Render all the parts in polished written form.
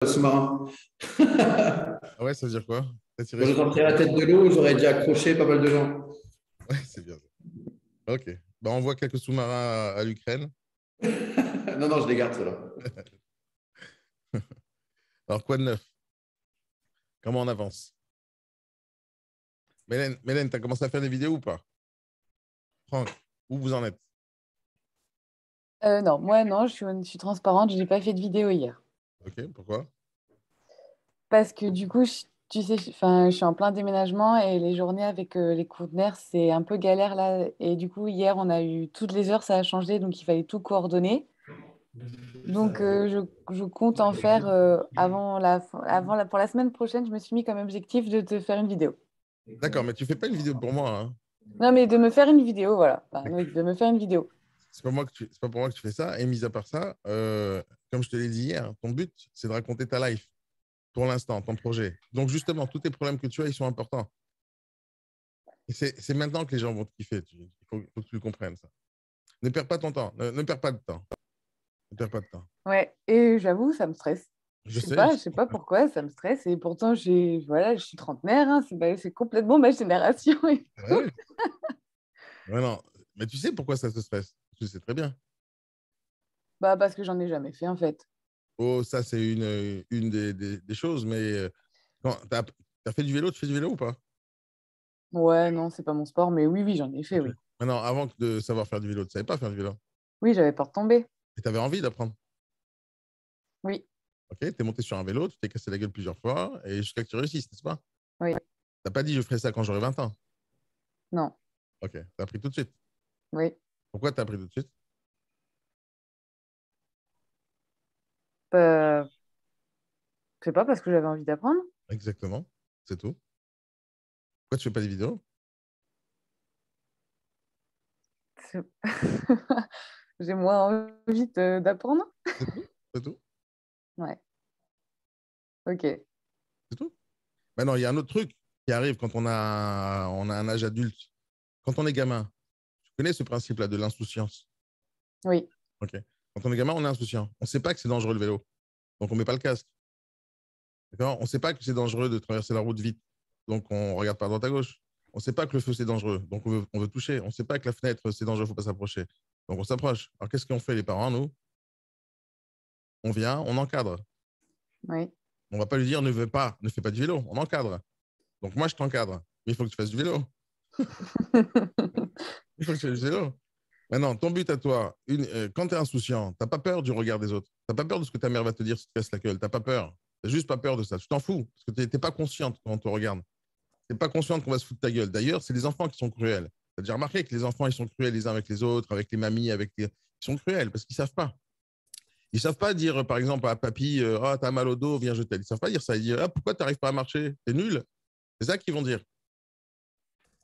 Sous-marin. Ah ouais, ça veut dire quoi? T'as tiré Quand je sur... sortirai la tête de l'eau, j'aurais déjà accroché pas mal de gens. Ouais, c'est bien ça. Ok. Bah, on envoie quelques sous-marins à l'Ukraine. Non, non, je les garde, ceux-là. Alors, quoi de neuf? Comment on avance? Mélène, t'as commencé à faire des vidéos ou pas? Franck, où vous en êtes? Non, moi non, je suis transparente, je n'ai pas fait de vidéo hier. Ok, pourquoi? Parce que du coup, tu sais, enfin, je suis en plein déménagement et les journées avec les conteneurs, c'est un peu galère là. Et du coup, hier, on a eu toutes les heures, ça a changé, donc il fallait tout coordonner. Donc, je compte en faire pour la semaine prochaine, je me suis mis comme objectif de te faire une vidéo. D'accord, mais tu fais pas une vidéo pour moi, hein. Non, mais de me faire une vidéo, voilà. Enfin, oui, de me faire une vidéo. C'est pas pour moi que tu fais ça. Et mis à part ça, comme je te l'ai dit hier, ton but, c'est de raconter ta life pour l'instant, ton projet. Donc, justement, tous tes problèmes que tu as, ils sont importants. Et c'est maintenant que les gens vont te kiffer. Il faut que tu le comprennes, ça. Ne perds pas ton temps. Ne perds pas de temps. Ne perds pas de temps. Ouais, et j'avoue, ça me stresse. Je sais. Je sais pas pourquoi, ça me stresse. Et pourtant, voilà, je suis trentenaire, hein, c'est complètement ma génération et Ouais, tout. ouais. Ouais, non. Mais tu sais pourquoi ça te stresse? Tu sais très bien. Bah, parce que j'en ai jamais fait, en fait. Oh, ça, c'est une des choses. Mais quand t'as fait du vélo, tu fais du vélo ou pas? Ouais, non, c'est pas mon sport, mais oui, oui, j'en ai fait, Ok. oui. Maintenant, avant de savoir faire du vélo, tu ne savais pas faire du vélo. Oui, j'avais peur de tomber. Et tu avais envie d'apprendre. Oui, Ok, tu es monté sur un vélo, tu t'es cassé la gueule plusieurs fois, et jusqu'à que tu réussisses, n'est-ce pas? oui, T'as pas dit je ferai ça quand j'aurai 20 ans. non, Ok, tu as appris tout de suite. oui. Pourquoi tu as appris tout de suite? Je sais pas, parce que j'avais envie d'apprendre. Exactement, c'est tout. Pourquoi tu fais pas des vidéos? C'est- J'ai moins envie d'apprendre. C'est tout, c'est tout, Ouais, ok. c'est tout. Maintenant, il y a un autre truc qui arrive quand on a un âge adulte. Quand on est gamin, tu connais ce principe-là de l'insouciance. Oui, Ok. Quand on est gamin, on est insouciant. On ne sait pas que c'est dangereux le vélo. Donc, on ne met pas le casque. D'accord. On ne sait pas que c'est dangereux de traverser la route vite. Donc, on ne regarde pas à droite à gauche. On ne sait pas que le feu, c'est dangereux. Donc, on veut toucher. On ne sait pas que la fenêtre, c'est dangereux, il ne faut pas s'approcher. Donc, on s'approche. Alors, qu'est-ce qu'on fait, les parents, nous? On vient, on encadre. oui. On ne va pas lui dire ne fais pas du vélo. On encadre. Donc, moi, je t'encadre. Mais il faut que tu fasses du vélo. Il faut que tu fasses du vélo. Maintenant, ton but à toi, quand tu es insouciant, tu n'as pas peur du regard des autres. Tu n'as pas peur de ce que ta mère va te dire si tu casses la gueule. Tu n'as pas peur. Tu n'as juste pas peur de ça. Tu t'en fous. Parce que tu n'es pas consciente quand on te regarde. Tu n'es pas consciente qu'on va se foutre de ta gueule. D'ailleurs, c'est les enfants qui sont cruels. Tu as déjà remarqué que les enfants, ils sont cruels les uns avec les autres, avec les mamies, Ils sont cruels parce qu'ils ne savent pas. Ils ne savent pas dire, par exemple, à papy, oh, t'as mal au dos, viens, je t'aide. Ils ne savent pas dire ça. Ils disent, ah, pourquoi tu n'arrives pas à marcher? T'es nul. C'est ça qu'ils vont dire.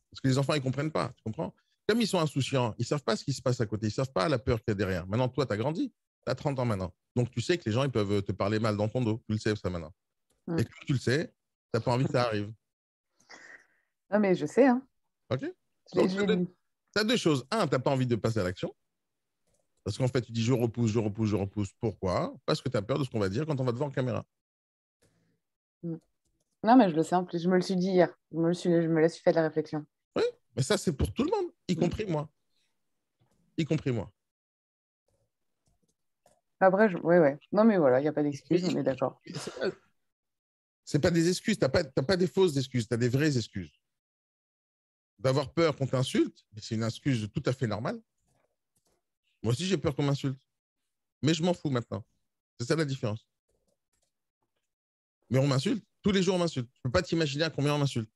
Parce que les enfants, ils ne comprennent pas. Tu comprends? Comme ils sont insouciants, ils ne savent pas ce qui se passe à côté. Ils ne savent pas la peur qu'il y a derrière. Maintenant, toi, tu as grandi. Tu as 30 ans maintenant. Donc, tu sais que les gens, ils peuvent te parler mal dans ton dos. Tu le sais, ça, maintenant. Mm. Et comme tu le sais, tu n'as pas envie que ça arrive. Non, mais je sais, hein. OK? Je Donc, l'ai dit. tu as deux choses. Un, tu n'as pas envie de passer à l'action. Parce qu'en fait, tu dis je repousse, je repousse, je repousse. Pourquoi? Parce que tu as peur de ce qu'on va dire quand on va te voir en caméra. Mm. Non, mais je le sais en plus. Je me le suis dit hier. Je me la suis fait de la réflexion. Oui, mais ça, c'est pour tout le monde, y Mm. compris moi. Y compris moi. Après, ouais, ouais. Non, mais voilà, il n'y a pas Mais d'excuse, on est d'accord. c'est pas des excuses. T'as pas des fausses excuses. Tu as des vraies excuses. D'avoir peur qu'on t'insulte, c'est une excuse tout à fait normale. Moi aussi, j'ai peur qu'on m'insulte. Mais je m'en fous maintenant. C'est ça la différence. Mais on m'insulte. Tous les jours, on m'insulte. Je ne peux pas t'imaginer à combien on m'insulte.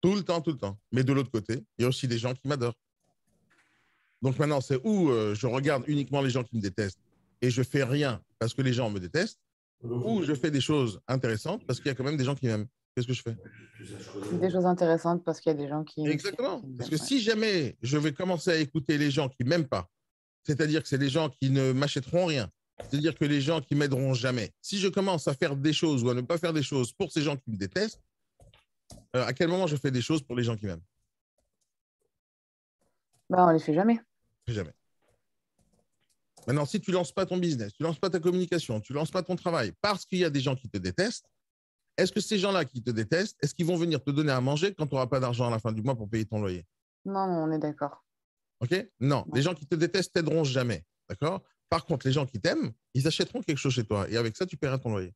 Tout le temps, tout le temps. Mais de l'autre côté, il y a aussi des gens qui m'adorent. Donc maintenant, c'est où je regarde uniquement les gens qui me détestent et je fais rien parce que les gens me détestent, ou je fais des choses intéressantes parce qu'il y a quand même des gens qui m'aiment. Qu'est-ce que je fais? Des choses intéressantes parce qu'il y a des gens Exactement. qui Parce m'aiment, que ouais. si jamais je vais commencer à écouter les gens qui ne m'aiment pas, c'est-à-dire que c'est les gens qui ne m'achèteront rien, c'est-à-dire que les gens qui m'aideront jamais, si je commence à faire des choses ou à ne pas faire des choses pour ces gens qui me détestent, à quel moment je fais des choses pour les gens qui m'aiment? Bah, on les fait jamais. Jamais. Maintenant, si tu ne lances pas ton business, tu ne lances pas ta communication, tu ne lances pas ton travail parce qu'il y a des gens qui te détestent, est-ce que ces gens-là qui te détestent, est-ce qu'ils vont venir te donner à manger quand tu n'auras pas d'argent à la fin du mois pour payer ton loyer? Non, non, on est d'accord. OK? Non, Non. les gens qui te détestent t'aideront jamais. D'accord? Par contre, les gens qui t'aiment, ils achèteront quelque chose chez toi et avec ça, tu paieras ton loyer.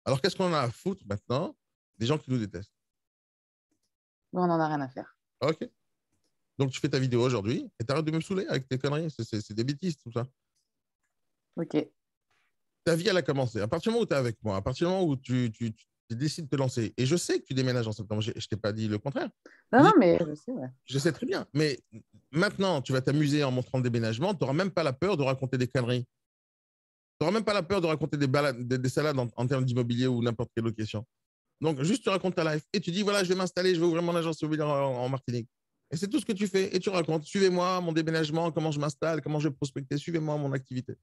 Alors, qu'est-ce qu'on a à foutre maintenant des gens qui nous détestent? On n'en a rien à faire. OK? Donc, tu fais ta vidéo aujourd'hui et tu arrêtes de me saouler avec tes conneries. C'est des bêtises, tout ça. Ok. Ta vie, elle a commencé. À partir du moment où tu es avec moi, à partir du moment où tu décides de te lancer, et je sais que tu déménages en septembre, je ne t'ai pas dit le contraire. Non, non, mais je sais, ouais. Je sais très bien. Mais maintenant, tu vas t'amuser en montrant le déménagement, tu n'auras même pas la peur de raconter des conneries. Tu n'auras même pas la peur de raconter des salades en termes d'immobilier ou n'importe quelle autre question. Donc, juste tu racontes ta life et tu dis voilà, je vais m'installer, je vais ouvrir mon agence immobilière en Martinique. Et c'est tout ce que tu fais. Et tu racontes suivez-moi mon déménagement, comment je m'installe, comment je vais prospecter, suivez-moi mon activité.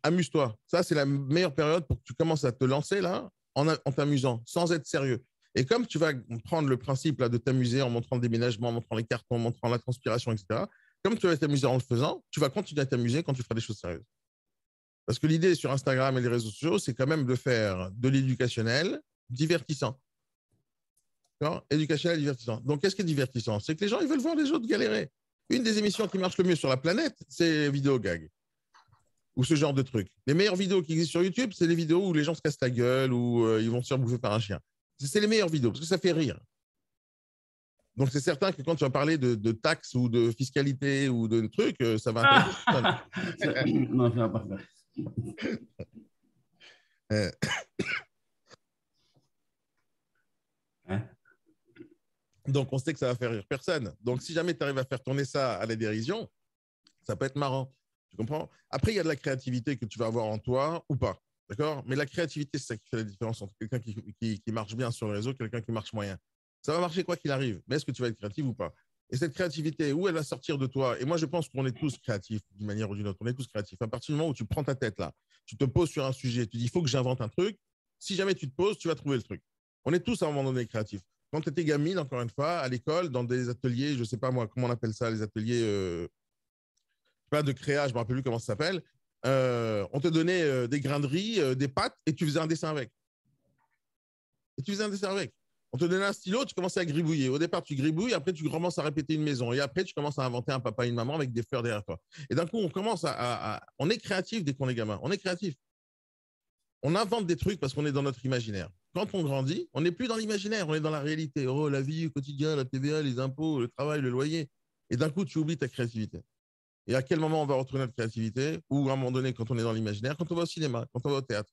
Amuse-toi. Ça, c'est la meilleure période pour que tu commences à te lancer là en t'amusant, sans être sérieux. Et comme tu vas prendre le principe là, de t'amuser en montrant le déménagement, en montrant les cartons, en montrant la transpiration, etc., comme tu vas t'amuser en le faisant, tu vas continuer à t'amuser quand tu feras des choses sérieuses. Parce que l'idée sur Instagram et les réseaux sociaux, c'est quand même de faire de l'éducationnel divertissant. Éducationnel, divertissant. Donc, qu'est-ce qui est divertissant? C'est que les gens, ils veulent voir les autres galérer. Une des émissions qui marche le mieux sur la planète, c'est Vidéo Gag. Ou ce genre de truc. Les meilleures vidéos qui existent sur YouTube, c'est les vidéos où les gens se cassent la gueule ou ils vont se faire bouffer par un chien. C'est les meilleures vidéos parce que ça fait rire. Donc, c'est certain que quand tu vas parler de taxes ou de fiscalité ou de trucs, ça va intéresser. Non, ça va pas faire. Hein? Donc, on sait que ça va faire rire personne. Donc, si jamais tu arrives à faire tourner ça à la dérision, ça peut être marrant. Tu comprends? Après, il y a de la créativité que tu vas avoir en toi ou pas. D'accord? Mais la créativité, c'est ça qui fait la différence entre quelqu'un qui marche bien sur le réseau et quelqu'un qui marche moyen. Ça va marcher quoi qu'il arrive. Mais est-ce que tu vas être créatif ou pas? Et cette créativité, où elle va sortir de toi? Et moi, je pense qu'on est tous créatifs d'une manière ou d'une autre. On est tous créatifs. À partir du moment où tu prends ta tête là, tu te poses sur un sujet, tu dis, il faut que j'invente un truc. Si jamais tu te poses, tu vas trouver le truc. On est tous à un moment donné créatifs. Quand tu étais gamine, encore une fois, à l'école, dans des ateliers, je ne sais pas moi, comment on appelle ça, les ateliers pas de créa, je ne me rappelle plus comment ça s'appelle, on te donnait des grains de riz, des pâtes, et tu faisais un dessin avec. On te donnait un stylo, tu commençais à gribouiller. Au départ, tu gribouilles, après, tu commences à répéter une maison. Et après, tu commences à inventer un papa et une maman avec des fleurs derrière toi. Et d'un coup, on commence on est créatif dès qu'on est gamin. On est créatif. On invente des trucs parce qu'on est dans notre imaginaire. Quand on grandit, on n'est plus dans l'imaginaire, on est dans la réalité. Oh, la vie au quotidien, la TVA, les impôts, le travail, le loyer. Et d'un coup, tu oublies ta créativité. Et à quel moment on va retrouver notre créativité? Ou à un moment donné, quand on est dans l'imaginaire, quand on va au cinéma, quand on va au théâtre.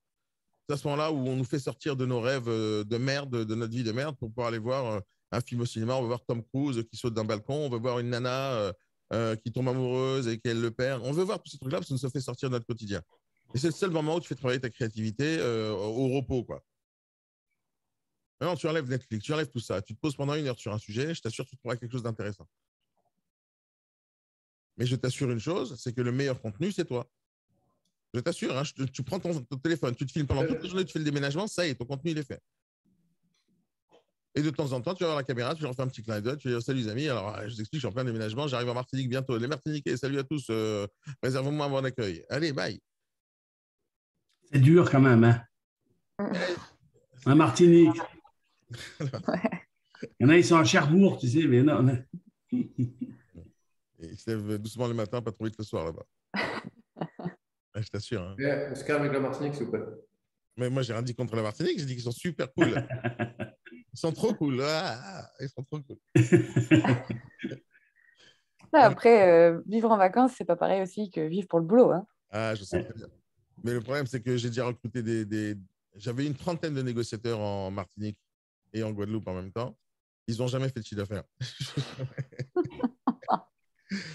C'est à ce moment-là où on nous fait sortir de nos rêves de merde, de notre vie de merde, pour pouvoir aller voir un film au cinéma. On va voir Tom Cruise qui saute d'un balcon, on va voir une nana qui tombe amoureuse et qu'elle le perd. On veut voir tous ces trucs-là parce que ça nous fait sortir de notre quotidien. Et c'est le seul moment où tu fais travailler ta créativité au repos, quoi. Non, tu enlèves Netflix, tu enlèves tout ça. Tu te poses pendant 1 heure sur un sujet, je t'assure que tu trouveras quelque chose d'intéressant. Mais je t'assure une chose, c'est que le meilleur contenu, c'est toi. Je t'assure, hein, tu prends ton téléphone, tu te filmes pendant toute la journée, tu fais le déménagement, ça y est, ton contenu, il est fait. Et de temps en temps, tu vas voir la caméra, tu leur fais un petit clin d'œil, tu dis salut les amis, alors je vous explique, je suis en plein déménagement, j'arrive en Martinique bientôt. Les Martiniquais, salut à tous, réservez-moi un bon accueil. Allez, bye. C'est dur quand même, hein? En Martinique. Il y en a, ils sont à Cherbourg, tu sais, mais non. Et ils se lèvent doucement le matin, pas trop vite le soir là-bas. Ouais, je t'assure. Hein. Yeah, on se calme avec la Martinique, s'il vous plaît. Mais moi, j'ai rien dit contre la Martinique, j'ai dit qu'ils sont super cool. Ils sont trop cool. Ils sont trop cool. Après, vivre en vacances, c'est pas pareil aussi que vivre pour le boulot. Hein. Ah, je sais très bien. Mais le problème, c'est que j'ai déjà recruté J'avais une 30aine de négociateurs en Martinique et en Guadeloupe en même temps. Ils n'ont jamais fait de chiffre d'affaires.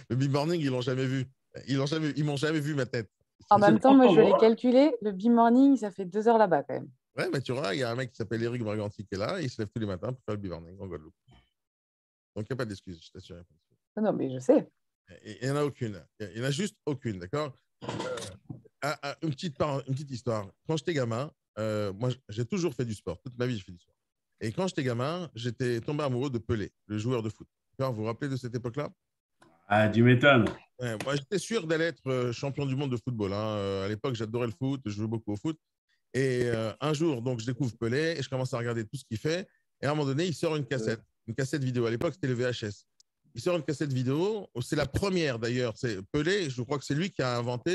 Le Big Morning, ils l'ont jamais vu. Ils m'ont jamais vu ma tête. En même temps, moi, je l'ai calculé. Le B-Morning, ça fait 2 heures là-bas quand même. Ouais, mais tu vois, il y a un mec qui s'appelle Eric Braganti qui est là. Et il se lève tous les matins pour faire le Big Morning en Guadeloupe. Donc, il n'y a pas d'excuse, je t'assure. Non, mais je sais. Il n'y en a aucune. Il n'y en a juste aucune, d'accord? Une petite histoire. Quand j'étais gamin, moi, j'ai toujours fait du sport. Toute ma vie, j'ai fait du sport. Et quand j'étais gamin, j'étais tombé amoureux de Pelé, le joueur de foot. Vous vous rappelez de cette époque-là? Ah, tu m'étonnes. Ouais, moi, j'étais sûr d'aller être champion du monde de football, hein. À l'époque, j'adorais le foot, je jouais beaucoup au foot. Et un jour, donc, je découvre Pelé et je commence à regarder tout ce qu'il fait. Et à un moment donné, il sort une cassette vidéo. À l'époque, c'était le VHS. Il sort une cassette vidéo. C'est la première d'ailleurs. C'est Pelé, je crois que c'est lui qui a inventé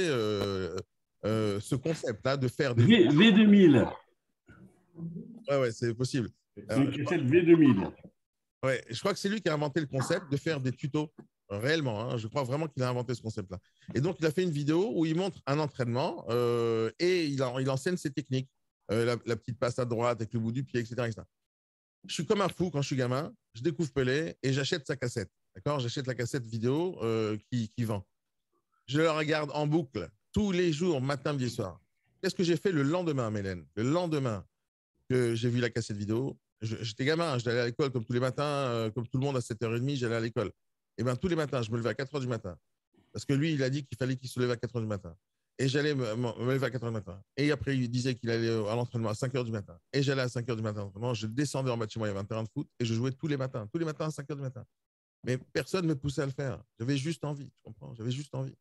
ce concept-là de faire des vidéos. V2000. Ouais, ouais, c'est possible. Une cassette V2000. Ouais, je crois que c'est lui qui a inventé le concept de faire des tutos. Réellement, hein, je crois vraiment qu'il a inventé ce concept-là. Et donc, il a fait une vidéo où il montre un entraînement et il enseigne ses techniques. La petite passe à droite avec le bout du pied, etc., etc. Je suis comme un fou quand je suis gamin. Je découvre Pelé et j'achète sa cassette. D'accord. J'achète la cassette vidéo qui vend. Je la regarde en boucle tous les jours, matin, midi, soir. Qu'est-ce que j'ai fait le lendemain, Mélène? Le lendemain que j'ai vu la cassette vidéo, j'étais gamin, j'allais à l'école comme tous les matins, comme tout le monde à 7h30, j'allais à l'école. Et bien, tous les matins, je me levais à 4h du matin. Parce que lui, il a dit qu'il fallait qu'il se lève à 4h du matin. Et j'allais me lever à 4h du matin. Et après, il disait qu'il allait à l'entraînement à 5h du matin. Et j'allais à 5h du matin. Je descendais en bas de chez moi, il y avait un terrain de foot, et je jouais tous les matins à 5h du matin. Mais personne ne me poussait à le faire. J'avais juste envie, tu comprends? J'avais juste envie.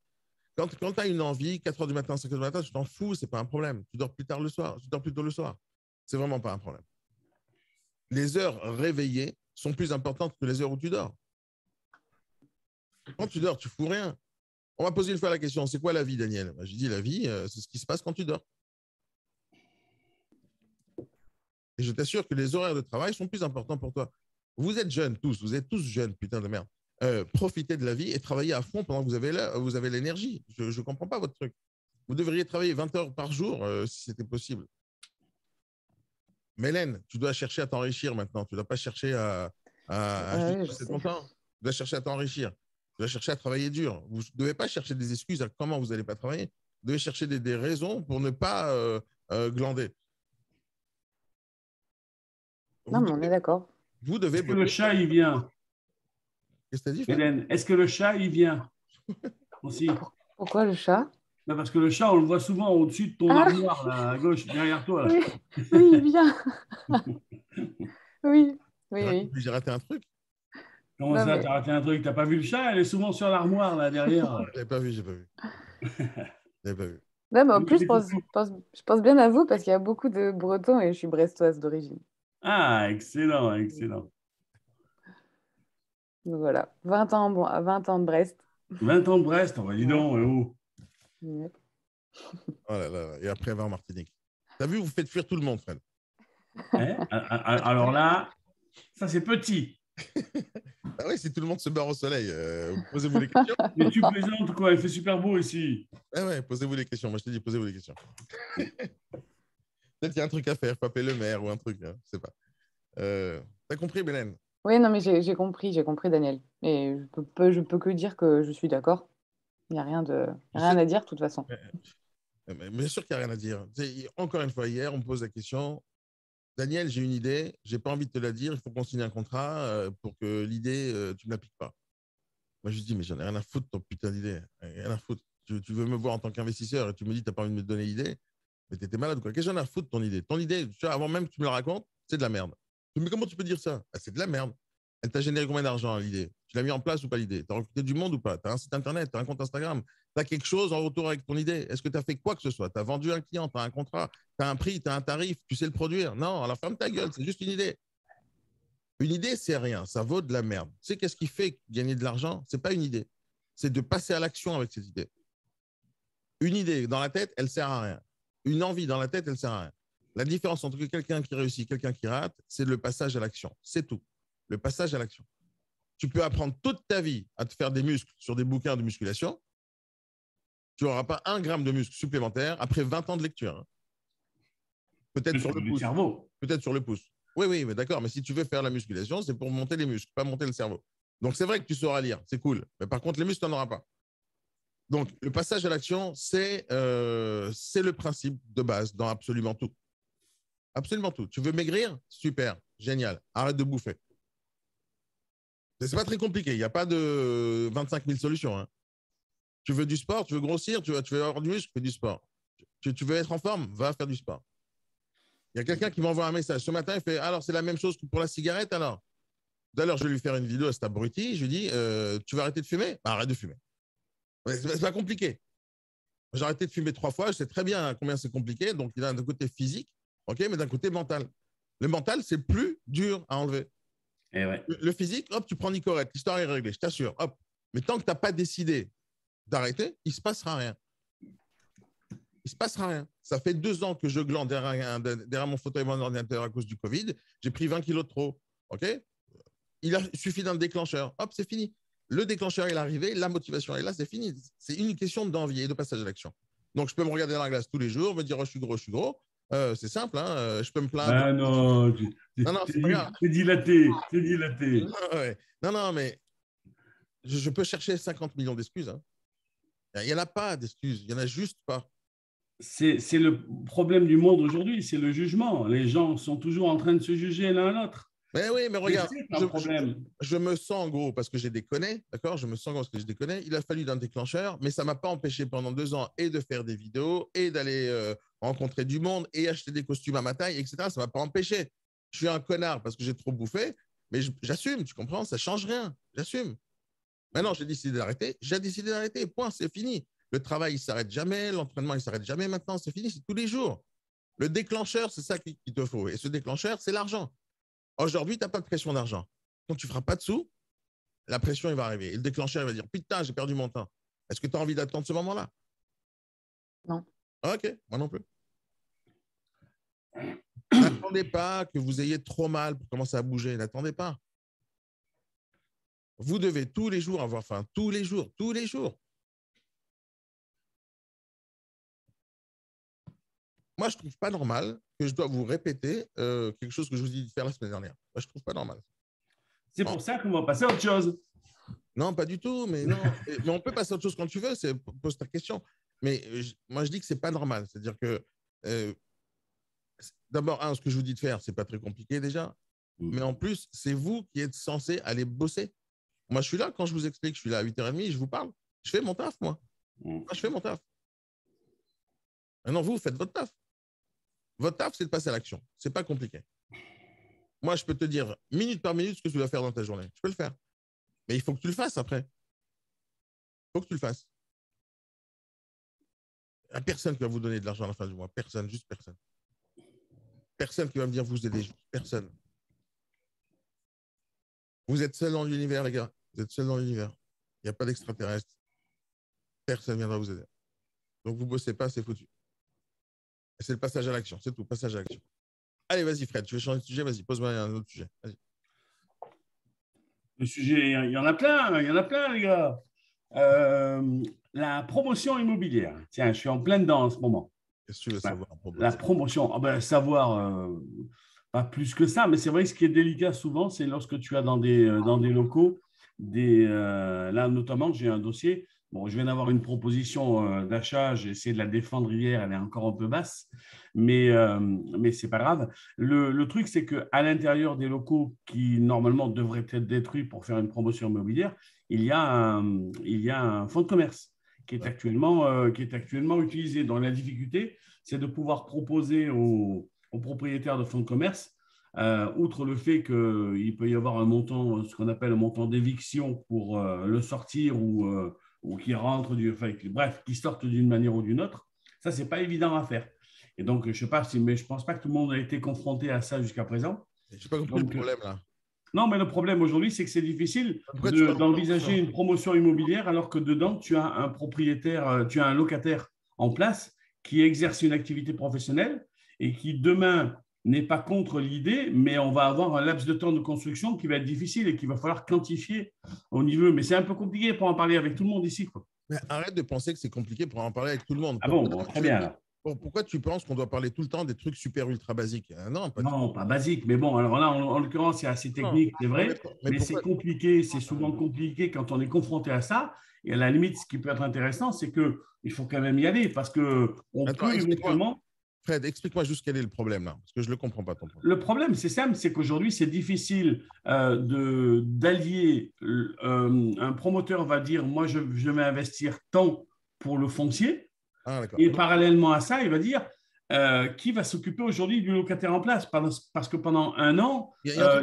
Quand tu as une envie, 4h du matin, 5h du matin, tu t'en fous, c'est pas un problème. Tu dors plus tard le soir, tu dors plus tôt le soir. C'est vraiment pas un problème. Les heures réveillées sont plus importantes que les heures où tu dors. Quand tu dors, tu fous rien. On m'a posé une fois la question, c'est quoi la vie, Daniel? J'ai dit, la vie, c'est ce qui se passe quand tu dors. Et je t'assure que les horaires de travail sont plus importants pour toi. Vous êtes jeunes tous, vous êtes tous jeunes, putain de merde. Profitez de la vie et travaillez à fond pendant que vous avez l'énergie. Je ne comprends pas votre truc. Vous devriez travailler 20 heures par jour si c'était possible. Mélène, tu dois chercher à t'enrichir maintenant. Tu ne dois pas chercher à passer ton temps. Tu dois chercher à t'enrichir. Tu dois chercher à travailler dur. Vous ne devez pas chercher des excuses à comment vous n'allez pas travailler. Vous devez chercher des raisons pour ne pas glander. Non, mais on est d'accord. Vous devez. Est-ce que le chat, il vient? Qu'est-ce que tu as dit, Hélène, est-ce que le chat, il vient aussi? Pourquoi le chat? Ben, parce que le chat, on le voit souvent au-dessus de ton armoire, là, à gauche, derrière toi. Là. Oui, oui, il vient. Oui, oui, oui. J'ai raté un truc. Comment Non, ça, mais- t'as raté un truc? T'as pas vu le chat? Elle est souvent sur l'armoire, là, derrière. Je l'avais pas vu, j'ai pas vu. Je l'avais pas vu. Non, mais en Oui, plus, mais je pense bien à vous parce qu'il y a beaucoup de Bretons et je suis brestoise d'origine. Ah, excellent, excellent. Donc voilà, 20 ans, bon, 20 ans de Brest. 20 ans de Brest, on va dis donc, oh. Ouais. Oh là là. Et après, 20 en Martinique. T'as vu, vous faites fuir tout le monde, Fred. Hein? Alors là, ça c'est petit. Ah oui, si tout le monde se barre au soleil, posez-vous les questions. Mais tu plaisantes quoi? Il fait super beau ici. Ah ouais, posez-vous les questions. Moi, je te dis, posez-vous les questions. Peut-être qu'il y a un truc à faire, faut appeler le maire ou un truc, hein, je sais pas. T'as compris, Bélène? Oui, non, mais j'ai compris, Daniel. Et je peux que dire que je suis d'accord. Il n'y a rien à dire, de toute façon. Mais bien sûr qu'il n'y a rien à dire. Encore une fois, hier, on me pose la question. Daniel, j'ai une idée, j'ai pas envie de te la dire, il faut qu'on signe un contrat pour que l'idée, tu ne l'appliques pas. Moi, je lui dis, mais j'en ai rien à foutre de ton putain d'idée. Rien à foutre. Tu veux me voir en tant qu'investisseur et tu me dis, tu n'as pas envie de me donner l'idée, mais tu étais malade quoi. Qu'est-ce que j'en ai à foutre de ton idée? Ton idée, tu vois, avant même que tu me la racontes, c'est de la merde. Mais comment tu peux dire ça? Ah, c'est de la merde. Elle t'a généré combien d'argent, l'idée? Tu l'as mis en place ou pas l'idée? Tu as recruté du monde ou pas? Tu as un site internet, tu as un compte Instagram, tu as quelque chose en retour avec ton idée? Est-ce que tu as fait quoi que ce soit? Tu as vendu un client, tu as un contrat, tu as un prix, tu as un tarif, tu sais le produire? Non, alors ferme ta gueule, c'est juste une idée. Une idée, c'est rien, ça vaut de la merde. Tu sais qu'est-ce qui fait gagner de l'argent? C'est pas une idée, c'est de passer à l'action avec cette idée. Une idée dans la tête, elle sert à rien. Une envie dans la tête, elle sert à rien. La différence entre quelqu'un qui réussit et quelqu'un qui rate, c'est le passage à l'action. C'est tout. Le passage à l'action. Tu peux apprendre toute ta vie à te faire des muscles sur des bouquins de musculation. Tu n'auras pas 1 gramme de muscle supplémentaire après 20 ans de lecture. Hein. Peut-être sur le pouce. Cerveau. Peut-être sur le pouce. Oui, oui, mais d'accord. Mais si tu veux faire la musculation, c'est pour monter les muscles, pas monter le cerveau. Donc, c'est vrai que tu sauras lire. C'est cool. Mais par contre, les muscles, tu n'en auras pas. Donc, le passage à l'action, c'est le principe de base dans absolument tout. Absolument tout. Tu veux maigrir? Super. Génial. Arrête de bouffer. C'est pas très compliqué. Il n'y a pas de 25 000 solutions. Hein. Tu veux du sport? Tu veux grossir? Tu veux avoir du muscle? Fais du sport. Tu veux être en forme? Va faire du sport. Il y a quelqu'un qui m'envoie un message. Ce matin, il fait « Alors, c'est la même chose que pour la cigarette, alors ?» Tout à l'heure, je vais lui faire une vidéo à cet abruti. Je lui dis, tu vas arrêter de fumer? Bah, arrête de fumer. C'est pas compliqué. J'ai arrêté de fumer 3 fois. Je sais très bien combien c'est compliqué. Donc, il a d'un côté physique, okay, mais d'un côté mental. Le mental, c'est plus dur à enlever. Et ouais. Le physique, hop, tu prends Nicorette. L'histoire est réglée, je t'assure. Hop. Mais tant que tu n'as pas décidé d'arrêter, il ne se passera rien. Il ne se passera rien. Ça fait 2 ans que je glande derrière mon fauteuil et mon ordinateur à cause du Covid. J'ai pris 20 kilos de trop. OK? Il suffit d'un déclencheur. Hop, c'est fini. Le déclencheur est arrivé, la motivation est là, c'est fini. C'est une question d'envie et de passage à l'action. Donc, je peux me regarder dans la glace tous les jours, me dire, oh, je suis gros, je suis gros. C'est simple, hein, je peux me plaindre. Ah non, Non, c'est pas grave. c'est dilaté, c'est dilaté. Ouais. Non, mais je peux chercher 50 millions d'excuses. Hein. Il n'y en a pas d'excuses, il n'y en a juste pas. C'est le problème du monde aujourd'hui, c'est le jugement. Les gens sont toujours en train de se juger l'un l'autre. Mais oui, mais regarde, c'est un problème. Je me sens gros parce que j'ai déconné, d'accord? Je me sens gros parce que j'ai déconné. Il a fallu d'un déclencheur, mais ça ne m'a pas empêché pendant 2 ans et de faire des vidéos et d'aller rencontrer du monde et acheter des costumes à ma taille, etc. Ça ne m'a pas empêché. Je suis un connard parce que j'ai trop bouffé, mais j'assume, tu comprends? Ça ne change rien, j'assume. Maintenant, j'ai décidé d'arrêter, point, c'est fini. Le travail, il ne s'arrête jamais, l'entraînement, il ne s'arrête jamais maintenant, c'est fini, c'est tous les jours. Le déclencheur, c'est ça qu'il te faut. Et ce déclencheur, c'est l'argent. Aujourd'hui, tu n'as pas de pression d'argent. Quand tu ne feras pas de sous, la pression, il va arriver. Et le déclencheur, il va dire, putain, j'ai perdu mon temps. Est-ce que tu as envie d'attendre ce moment-là? Non. Ok, moi non plus. N'attendez pas que vous ayez trop mal pour commencer à bouger. N'attendez pas. Vous devez tous les jours avoir faim. Tous les jours. Moi, je ne trouve pas normal que je dois vous répéter quelque chose que je vous ai dit de faire la semaine dernière. Moi, je ne trouve pas normal. C'est pour ça qu'on va passer à autre chose. Non, pas du tout, mais non. Mais on peut passer à autre chose quand tu veux, pose ta question. Mais moi, je dis que ce n'est pas normal. C'est-à-dire que, d'abord, ce que je vous dis de faire, ce n'est pas très compliqué déjà. Mais en plus, c'est vous qui êtes censé aller bosser. Moi, je suis là, quand je vous explique, je suis là à 8h30, je vous parle. Je fais mon taf, moi. Moi, je fais mon taf. Maintenant, vous faites votre taf. Votre taf, c'est de passer à l'action. Ce n'est pas compliqué. Moi, je peux te dire minute par minute ce que tu dois faire dans ta journée. Je peux le faire. Mais il faut que tu le fasses après. Il faut que tu le fasses. Il n'y a personne qui va vous donner de l'argent à la fin du mois. Personne, juste personne. Personne qui va me dire vous aider. Personne. Vous êtes seul dans l'univers, les gars. Vous êtes seul dans l'univers. Il n'y a pas d'extraterrestre. Personne ne viendra vous aider. Donc, vous ne bossez pas, c'est foutu. C'est le passage à l'action. C'est tout, passage à l'action. Allez, vas-y, Fred. Tu veux changer de sujet? Vas-y, pose-moi un autre sujet. Vas-y. Le sujet, il y en a plein, les gars. La promotion immobilière. Tiens, je suis en plein dedans en ce moment. Qu'est-ce que tu veux savoir? La promotion, savoir, pas plus que ça, mais c'est vrai que ce qui est délicat souvent, c'est lorsque tu as dans des locaux, là notamment, j'ai un dossier. Bon, je viens d'avoir une proposition d'achat, j'ai essayé de la défendre hier, elle est encore un peu basse, mais ce n'est pas grave. Le truc, c'est qu'à l'intérieur des locaux qui, normalement, devraient être détruits pour faire une promotion immobilière, il y a un fonds de commerce qui est actuellement utilisé. Donc, la difficulté, c'est de pouvoir proposer aux propriétaires de fonds de commerce, outre le fait qu'il peut y avoir un montant, ce qu'on appelle un montant d'éviction pour le sortir ou qui rentre, bref, qui sortent d'une manière ou d'une autre. Ça, ce n'est pas évident à faire. Et donc, je ne sais pas mais je ne pense pas que tout le monde a été confronté à ça jusqu'à présent. Je n'ai pas compris le problème, là. Non, mais le problème aujourd'hui, c'est que c'est difficile d'envisager une promotion immobilière alors que dedans, tu as un propriétaire, tu as un locataire en place qui exerce une activité professionnelle et qui, demain, n'est pas contre l'idée, mais on va avoir un laps de temps de construction qui va être difficile et qu'il va falloir quantifier au niveau. Mais c'est un peu compliqué pour en parler avec tout le monde ici, quoi. Mais arrête de penser que c'est compliqué pour en parler avec tout le monde. Ah bon, très bien. Alors. Pourquoi tu penses qu'on doit parler tout le temps des trucs super ultra basiques? Non, pas basique, mais bon, alors là, en l'occurrence, c'est assez technique, c'est vrai, mais c'est compliqué, c'est souvent compliqué quand on est confronté à ça. Et à la limite, ce qui peut être intéressant, c'est qu'il faut quand même y aller parce qu'on peut éventuellement… Fred, explique-moi juste quel est le problème là, parce que je ne le comprends pas ton problème. Le problème, c'est simple, c'est qu'aujourd'hui, c'est difficile d'allier. Un promoteur va dire, moi, je vais investir tant pour le foncier. Ah, et parallèlement à ça, il va dire, qui va s'occuper aujourd'hui du locataire en place? Parce que pendant un an, Il y a un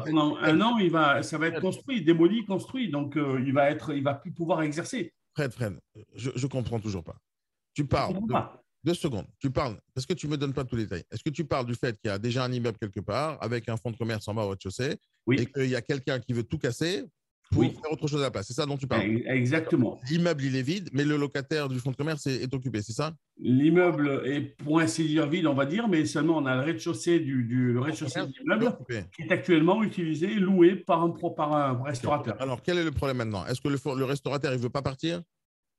truc- ça va être construit, démoli, construit. Donc, il va plus pouvoir exercer. Fred, je comprends toujours pas. Tu Je ne parles comprends de pas. 2 secondes. Tu parles, parce que tu me donnes pas tous les détails. Est-ce que tu parles du fait qu'il y a déjà un immeuble quelque part avec un fonds de commerce en bas au rez-de-chaussée et Oui, qu'il y a quelqu'un qui veut tout casser pour oui, faire autre chose à la place? C'est ça dont tu parles. exactement. L'immeuble, il est vide, mais le locataire du fonds de commerce est occupé, c'est ça? L'immeuble est pour ainsi dire vide, on va dire, mais seulement on a le rez-de-chaussée le Le fonds de rez-de-chaussée de commerce, il est l'immeuble occupé. qui est actuellement utilisé, loué par un restaurateur. Alors, quel est le problème maintenant? Est-ce que le restaurateur, il veut pas partir?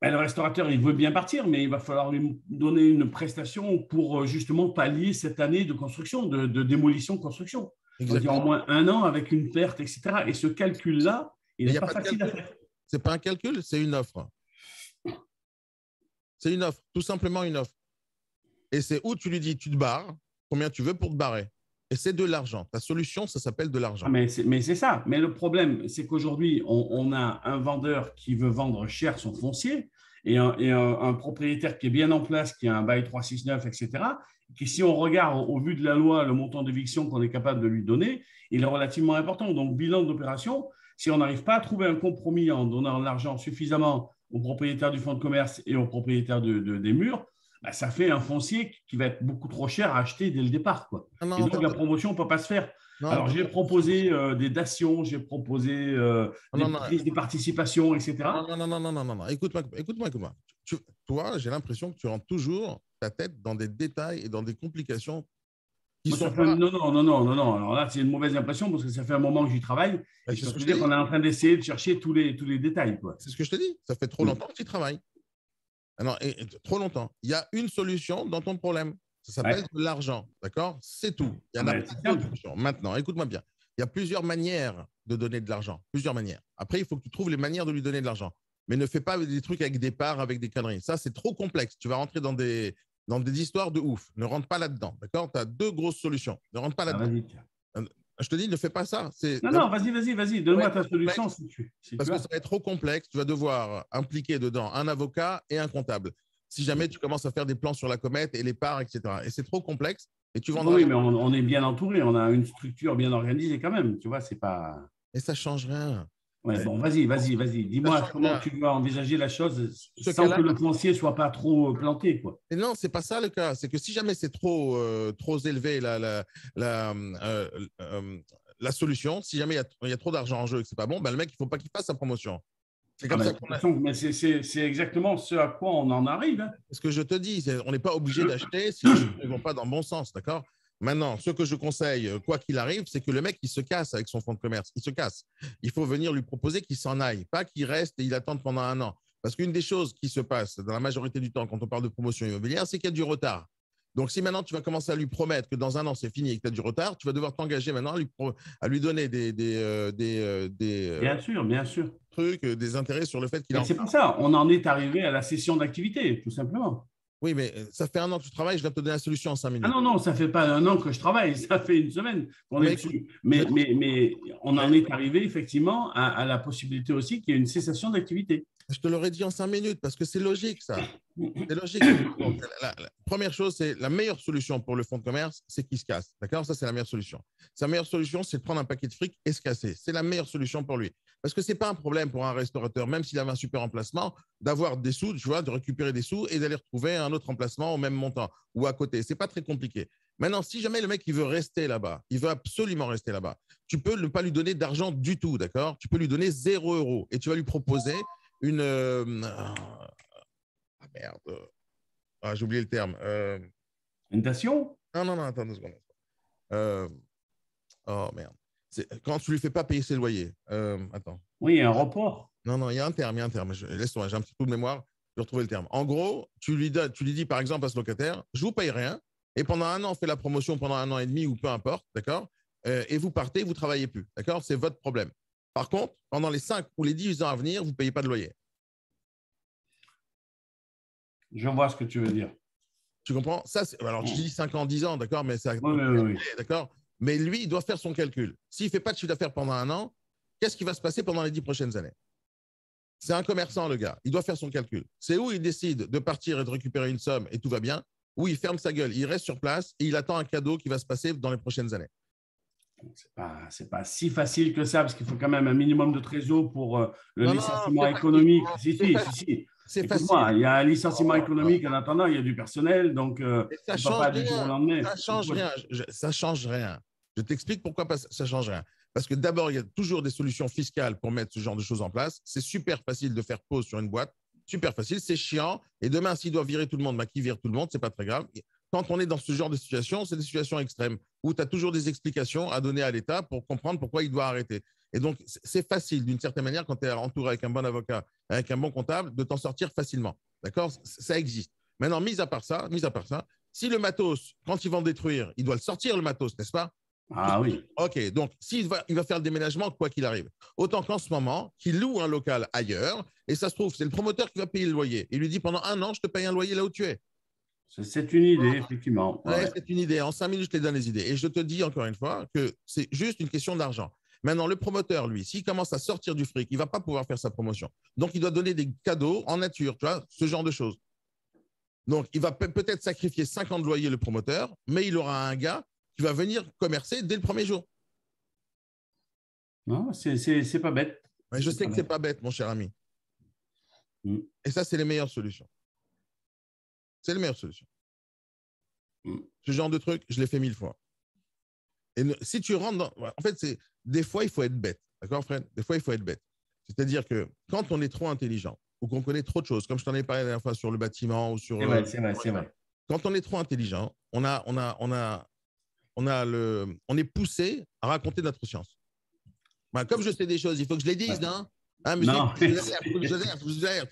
Ben, le restaurateur, il veut bien partir, mais il va falloir lui donner une prestation pour justement pallier cette année de construction, de démolition-construction. On va dire au Exactement. moins un an avec une perte, etc. Et ce calcul-là, il Mais il n'est n'y a pas pas de facile à calcul. faire. C'est pas un calcul, c'est une offre. C'est une offre, tout simplement une offre. Et c'est où tu lui dis, tu te barres, combien tu veux pour te barrer. Et c'est de l'argent. Ta solution, ça s'appelle de Ah, l'argent. mais c'est ça. Mais le problème, c'est qu'aujourd'hui, on a un vendeur qui veut vendre cher son foncier et un propriétaire qui est bien en place, qui a un bail 369, etc., qui, si on regarde au vu de la loi, le montant d'éviction qu'on est capable de lui donner, il est relativement important. Donc, bilan d'opération, si on n'arrive pas à trouver un compromis en donnant de l'argent suffisamment aux propriétaires du fonds de commerce et aux propriétaires des murs, bah, ça fait un foncier qui va être beaucoup trop cher à acheter dès le départ, quoi. Non, Et non, donc, la promotion ne peut pas se faire. non, Alors, j'ai proposé des dations, j'ai proposé des non, prises de participation, etc. non. Écoute-moi. Toi, j'ai l'impression que tu rentres toujours ta tête dans des détails et dans des complications qui Moi, sont ça fait... pas. Non. Alors là, c'est une mauvaise impression parce que ça fait un moment que j'y travaille Bah, et je c'est peux ce que te je te dire dis. qu'on est en train d'essayer de chercher tous les détails, quoi. C'est ce que je te dis. Ça fait trop longtemps que tu travailles. Ah non, et trop longtemps. Il y a une solution dans ton problème. Ça s'appelle Ouais. de l'argent. D'accord? C'est tout. Il y en a Ben, pas c'est d'autres simple. solutions. Maintenant, écoute-moi bien. Il y a plusieurs manières de donner de l'argent. Plusieurs manières. Après, il faut que tu trouves les manières de lui donner de l'argent. Mais ne fais pas des trucs avec des parts, avec des conneries. Ça, c'est trop complexe. Tu vas rentrer dans des histoires de ouf. Ne rentre pas là-dedans. D'accord? Tu as 2 grosses solutions. Ne rentre pas Ah, là-dedans. vas-y, tiens. Je te dis, ne fais pas ça. Non, vas-y. Ça va Donne-moi être ta solution complexe si parce tu que as. ça va être trop complexe. Tu vas devoir impliquer dedans un avocat et un comptable. Si jamais tu commences à faire des plans sur la comète et les parts, etc. Et c'est trop complexe et tu vendras. Oui, mais on est bien entouré. On a une structure bien organisée quand même. Tu vois, c'est pas. Et ça change rien. Ouais, Euh, bon, vas-y. Ça Dis-moi change comment rien. tu vas envisager la chose Ce sans que cas-là, le foncier soit pas trop planté, quoi. et non, c'est pas ça le cas. C'est que si jamais c'est trop élevé la, euh, euh, la solution, si jamais il y a trop d'argent en jeu et que c'est pas bon, ben le mec, il faut pas qu'il fasse sa promotion. C'est Ah comme ben, ça de toute qu'on a. façon, mais c'est exactement ce à quoi on en arrive, hein. Ce que je te dis, on n'est pas obligé d'acheter si les choses ne vont pas dans le bon sens, d'accord? Maintenant, ce que je conseille, quoi qu'il arrive, c'est que le mec, il se casse avec son fonds de commerce. Il se casse. Il faut venir lui proposer qu'il s'en aille, pas qu'il reste et il attende pendant un an. Parce qu'une des choses qui se passe dans la majorité du temps quand on parle de promotion immobilière, c'est qu'il y a du retard. Donc, si maintenant tu vas commencer à lui promettre que dans un an c'est fini et que tu as du retard, tu vas devoir t'engager maintenant à lui donner Bien sûr. trucs, des intérêts sur le fait qu'il Et en. c'est pour ça, on en est arrivé à la cession d'activité, tout simplement. Oui, mais ça fait un an que tu travailles, je viens te donner la solution en 5 Ah minutes. non, ça fait pas un an que je travaille, ça fait une semaine qu'on est Mais dessus. écoute, Mais on en est arrivé effectivement à la possibilité aussi qu'il y ait une cessation d'activité. je te l'aurais dit en 5 minutes parce que c'est logique, ça. C'est logique. Donc, la première chose, c'est la meilleure solution pour le fonds de commerce, c'est qu'il se casse. D'accord? Ça, c'est la meilleure solution. Sa meilleure solution, c'est de prendre un paquet de fric et se casser. C'est la meilleure solution pour lui. Parce que ce n'est pas un problème pour un restaurateur, même s'il avait un super emplacement, d'avoir des sous, tu vois, de récupérer des sous et d'aller retrouver un autre emplacement au même montant ou à côté. Ce n'est pas très compliqué. Maintenant, si jamais le mec, il veut rester là-bas, il veut absolument rester là-bas, tu peux ne pas lui donner d'argent du tout, d'accord? Tu peux lui donner 0 € et tu vas lui proposer une. Ah merde. Ah, j'ai oublié le terme. Une dation? Non, attends 2 secondes. Euh, oh merde. Quand tu lui fais pas payer ses loyers. Attends. Oui, un report. Non, il y a un terme. Laisse-moi, j'ai un petit coup de mémoire. Je vais retrouver le terme. En gros, tu lui dis par exemple à ce locataire, je vous paye rien. Et pendant un an, on fait la promotion pendant un an et demi ou peu importe, d'accord? Et vous partez, vous travaillez plus, d'accord? C'est votre problème. Par contre, pendant les 5 ou les 10 ans à venir, vous ne payez pas de loyer. Je vois ce que tu veux dire. Tu comprends? Ça, alors, je dis 5 ans, 10 ans, d'accord? Mais ça, Oui. d'accord? Mais lui, il doit faire son calcul. S'il ne fait pas de chiffre d'affaires pendant un an, qu'est-ce qui va se passer pendant les 10 prochaines années? C'est un commerçant, le gars. Il doit faire son calcul. C'est où il décide de partir et de récupérer une somme et tout va bien. ou il ferme sa gueule, il reste sur place et il attend un cadeau qui va se passer dans les prochaines années. C'est pas si facile que ça, parce qu'il faut quand même un minimum de trésor pour le Non, licenciement c'est économique. facile. C'est facile. Écoute-moi, il y a un licenciement économique en attendant, il y a du personnel, donc Ça tu ne peux pas du jour au lendemain. Ça change rien. Ça change rien. Je t'explique pourquoi ça change rien. Parce que d'abord, il y a toujours des solutions fiscales pour mettre ce genre de choses en place. C'est super facile de faire pause sur une boîte. Super facile, c'est chiant. Et demain, s'il doit virer tout le monde, bah, qui vire tout le monde, c'est pas très grave. Quand on est dans ce genre de situation, c'est des situations extrêmes où tu as toujours des explications à donner à l'État pour comprendre pourquoi il doit arrêter. Et donc, c'est facile, d'une certaine manière, quand tu es entouré avec un bon avocat, avec un bon comptable, de t'en sortir facilement. D'accord? Ça existe. Maintenant, mis à part ça, si le matos, quand ils vont détruire, il doit le sortir, le matos, n'est-ce pas? Ah oui. OK, donc il va faire le déménagement quoi qu'il arrive. Autant qu'en ce moment, qu'il loue un local ailleurs, et ça se trouve, c'est le promoteur qui va payer le loyer. Il lui dit, pendant 1 an, je te paye un loyer là où tu es. C'est une idée, effectivement. Ouais, c'est une idée. En 5 minutes, je te donne les idées. Et je te dis encore une fois que c'est juste une question d'argent. Maintenant, le promoteur, lui, s'il commence à sortir du fric, il ne va pas pouvoir faire sa promotion. Donc, il doit donner des cadeaux en nature, tu vois, ce genre de choses. Donc, il va peut-être sacrifier 5 ans de loyer, le promoteur, mais il aura un gars qui va venir commercer dès le premier jour. Non, c'est pas bête. Mais je sais que ce n'est pas bête, mon cher ami. Et ça, c'est les meilleures solutions. C'est les meilleures solutions. Ce genre de truc, je l'ai fait 1000 fois. Et si tu rentres dans… En fait, des fois, il faut être bête. D'accord, Fred? Des fois, il faut être bête. C'est-à-dire que quand on est trop intelligent ou qu'on connaît trop de choses, comme je t'en ai parlé la dernière fois sur le bâtiment ou sur… C'est vrai. Quand on est trop intelligent, on est poussé à raconter notre science. Ben, comme je sais des choses, il faut que je les dise, hein? Ah, monsieur, il faut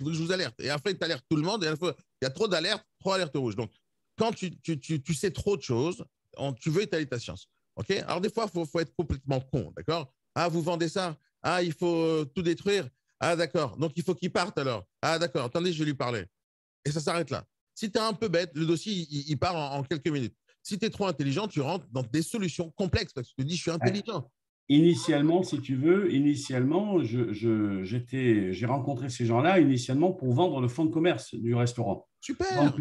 que je vous alerte. Et après, tu alertes tout le monde. Et il y a trop d'alertes, trop alertes rouges. Donc, quand tu sais trop de choses, tu veux étaler ta science. OK? Alors, des fois, il faut être complètement con. D'accord? Ah, vous vendez ça? Ah, il faut tout détruire? Ah, d'accord. Donc, il faut qu'il parte alors. Ah, d'accord. Attendez, je vais lui parler. Et ça s'arrête là. Si tu es un peu bête, le dossier, il part en quelques minutes. Si tu es trop intelligent, tu rentres dans des solutions complexes parce que tu te dis, je suis intelligent. Initialement, si tu veux, j'ai rencontré ces gens-là initialement pour vendre le fonds de commerce du restaurant. Super.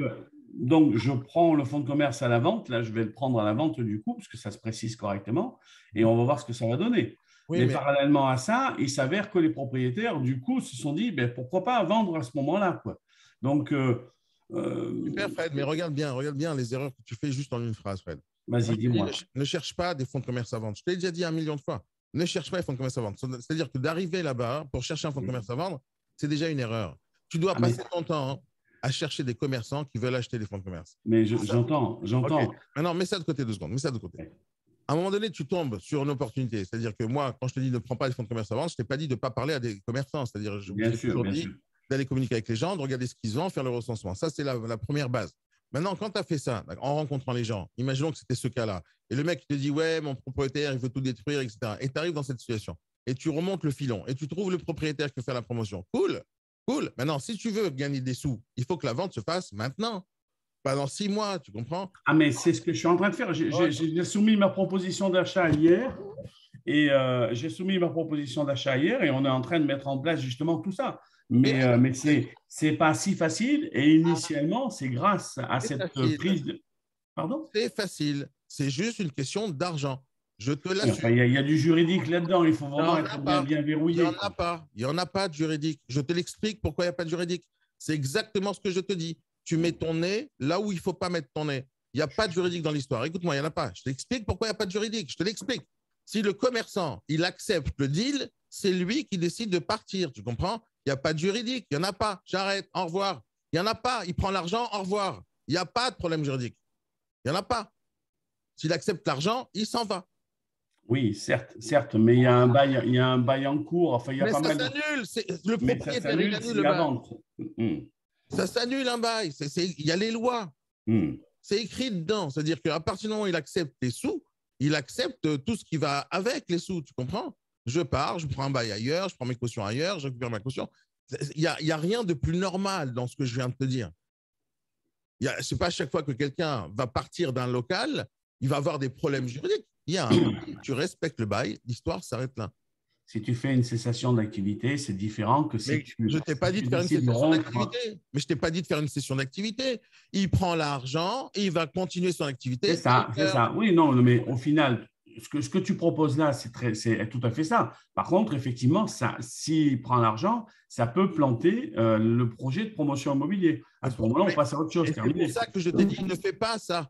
Donc, je prends le fonds de commerce à la vente. Là, je vais le prendre à la vente du coup, parce que ça se précise correctement. Et on va voir ce que ça va donner. Oui, mais parallèlement à ça, il s'avère que les propriétaires, du coup, se sont dit, ben, pourquoi pas vendre à ce moment-là, quoi. Donc… Super, Fred, mais regarde bien les erreurs que tu fais juste en une phrase, Fred. Vas-y, dis-moi. Ne cherche pas des fonds de commerce à vendre. Je t'ai déjà dit 1 million de fois. Ne cherche pas les fonds de commerce à vendre. C'est-à-dire que d'arriver là-bas pour chercher un fonds de commerce à vendre, c'est déjà une erreur. Tu dois passer ton temps à chercher des commerçants qui veulent acheter des fonds de commerce. Mais j'entends. Okay. Maintenant, mets ça de côté 2 secondes. Okay. À un moment donné, tu tombes sur une opportunité. C'est-à-dire que moi, quand je te dis ne prends pas les fonds de commerce à vendre, je ne t'ai pas dit de ne pas parler à des commerçants. C'est-à-dire, je t'ai toujours dit d'aller communiquer avec les gens, de regarder ce qu'ils ont, faire le recensement. Ça, c'est la première base. Maintenant, quand tu as fait ça, en rencontrant les gens, imaginons que c'était ce cas-là, et le mec te dit, ouais, mon propriétaire, il veut tout détruire, etc. Et tu arrives dans cette situation, et tu remontes le filon, et tu trouves le propriétaire qui veut faire la promotion. Cool. Maintenant, si tu veux gagner des sous, il faut que la vente se fasse maintenant, pas dans 6 mois, tu comprends? Ah, mais c'est ce que je suis en train de faire. J'ai soumis ma proposition d'achat hier, et on est en train de mettre en place justement tout ça. Mais c'est pas si facile. Et initialement, c'est grâce à cette prise de… Pardon? C'est facile. C'est juste une question d'argent. Je te l'assure. Enfin, il y a du juridique là-dedans. Il faut vraiment être bien verrouillé. Il n'y en a pas de juridique. Je te l'explique pourquoi il n'y a pas de juridique. C'est exactement ce que je te dis. Tu mets ton nez là où il ne faut pas mettre ton nez. Il n'y a pas de juridique dans l'histoire. Écoute-moi, il n'y en a pas. Je t'explique pourquoi il n'y a pas de juridique. Je te l'explique. Si le commerçant, il accepte le deal, c'est lui qui décide de partir. Tu comprends? Il n'y a pas de juridique, il n'y en a pas. J'arrête, au revoir. Il n'y en a pas. Il prend l'argent, au revoir. Il n'y a pas de problème juridique. Il n'y en a pas. S'il accepte l'argent, il s'en va. Oui, certes, mais il y a un bail en cours. Enfin, il y a pas mal de… Le propriétaire, il annule le bail. Ça s'annule un bail. Il y a les lois. C'est écrit dedans. C'est-à-dire qu'à partir du moment où il accepte les sous, il accepte tout ce qui va avec les sous. Tu comprends? Je pars, je prends un bail ailleurs, je prends mes cautions ailleurs, je récupère ma caution. Il n'y a rien de plus normal dans ce que je viens de te dire. Ce n'est pas à chaque fois que quelqu'un va partir d'un local, il va avoir des problèmes juridiques. Tu respectes le bail, l'histoire s'arrête là. Si tu fais une cessation d'activité, c'est différent que si Mais tu je t'ai pas dit de faire une décides de session rompre. d'activité. Mais je t'ai pas dit de faire une session d'activité. Il prend l'argent et il va continuer son activité. C'est ça, c'est ça. Oui, non, mais au final, ce que tu proposes là, c'est tout à fait ça. Par contre, effectivement, ça, s'il prend l'argent, ça peut planter le projet de promotion immobilier. À ce moment-là, on passe à autre chose. Et c'est pour ça que je t'ai dit, ne fais pas ça.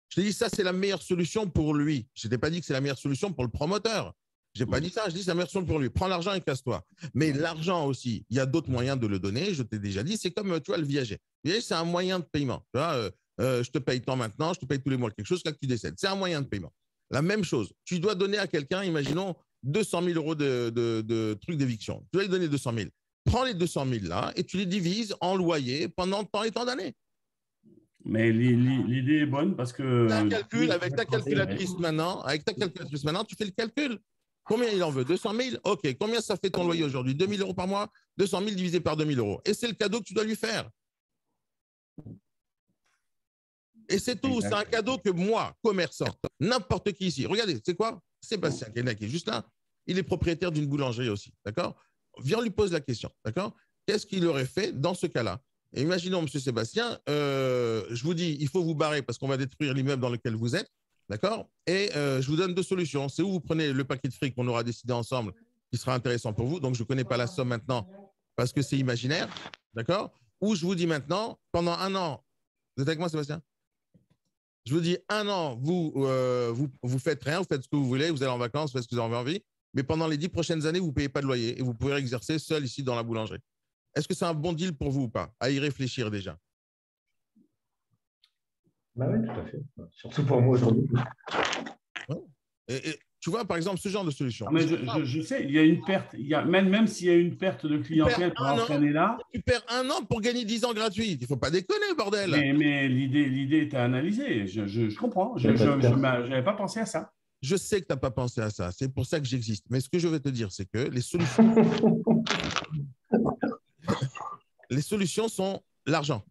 Je t'ai dit, ça, c'est la meilleure solution pour lui. Je t'ai pas dit que c'est la meilleure solution pour le promoteur. Je n'ai pas dit ça, je dis c'est la meilleure solution pour lui. Prends l'argent et casse-toi. Mais l'argent aussi, il y a d'autres moyens de le donner. Je t'ai déjà dit, c'est comme, tu vois, le viager. Le viager, c'est un moyen de paiement. Tu vois, je te paye tant maintenant, je te paye tous les mois quelque chose, là que tu décèdes. C'est un moyen de paiement. La même chose. Tu dois donner à quelqu'un, imaginons, 200 000 euros de trucs d'éviction. Tu dois lui donner 200 000. Prends les 200 000 là et tu les divises en loyer pendant tant et tant d'années. Mais l'idée est bonne parce que… Un calcul avec ta calculatrice maintenant, tu fais le calcul. Combien il en veut? 200 000? OK. Combien ça fait ton loyer aujourd'hui? 2 000 euros par mois? 200 000 divisé par 2 000 euros. Et c'est le cadeau que tu dois lui faire. Et c'est tout. C'est un cadeau que moi, commerçant, n'importe qui ici. Regardez, c'est quoi? Sébastien qui est juste là. Il est propriétaire d'une boulangerie aussi. D'accord? Viens, on lui pose la question. D'accord? Qu'est-ce qu'il aurait fait dans ce cas-là? Et imaginons, monsieur Sébastien, je vous dis, il faut vous barrer parce qu'on va détruire l'immeuble dans lequel vous êtes. D'accord? Et je vous donne deux solutions. C'est où vous prenez le paquet de fric qu'on aura décidé ensemble, qui sera intéressant pour vous. Donc, je ne connais pas la somme maintenant parce que c'est imaginaire. D'accord? Ou je vous dis maintenant, pendant un an, vous êtes avec moi, Sébastien? Je vous dis, un an, vous faites rien, vous faites ce que vous voulez, vous allez en vacances, vous faites ce que vous avez envie. Mais pendant les 10 prochaines années, vous ne payez pas de loyer et vous pouvez exercer seul ici dans la boulangerie. Est-ce que c'est un bon deal pour vous ou pas? À y réfléchir déjà. Bah oui, tout à fait. Surtout pour moi aujourd'hui. Ouais. Et tu vois, par exemple, ce genre de solution. Ah, mais je sais, il y a une perte. Même s'il y a une perte de clientèle pendant cette année-là. Tu perds un an pour gagner 10 ans gratuits. Il ne faut pas déconner, bordel. Mais l'idée est à analyser. Je comprends. Je n'avais pas pensé à ça. Je sais que tu n'as pas pensé à ça. C'est pour ça que j'existe. Mais ce que je vais te dire, c'est que les solutions, les solutions sont l'argent.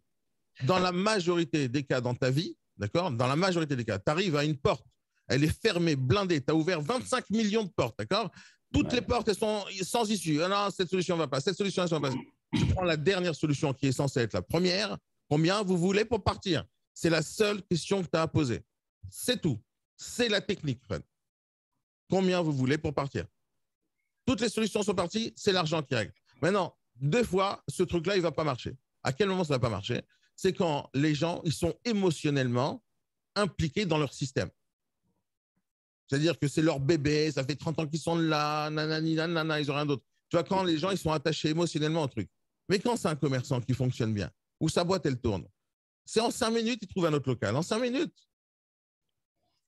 Dans la majorité des cas dans ta vie, d'accord? Dans la majorité des cas, tu arrives à une porte, elle est fermée, blindée, tu as ouvert 25 millions de portes, d'accord? Toutes les portes, elles sont sans issue. Ah non, cette solution ne va pas, cette solution ne va pas. Tu prends la dernière solution qui est censée être la première. Combien vous voulez pour partir? C'est la seule question que tu as à poser. C'est tout. C'est la technique, Fred. Combien vous voulez pour partir? Toutes les solutions sont parties, c'est l'argent qui règle. Maintenant, deux fois, ce truc-là, il ne va pas marcher. À quel moment ça ne va pas marcher? C'est quand les gens, ils sont émotionnellement impliqués dans leur système. C'est-à-dire que c'est leur bébé, ça fait 30 ans qu'ils sont là, nanani, nanana, ils n'ont rien d'autre. Tu vois, quand les gens, ils sont attachés émotionnellement au truc. Mais quand c'est un commerçant qui fonctionne bien, où sa boîte, elle tourne, c'est en 5 minutes, il trouve un autre local. En 5 minutes.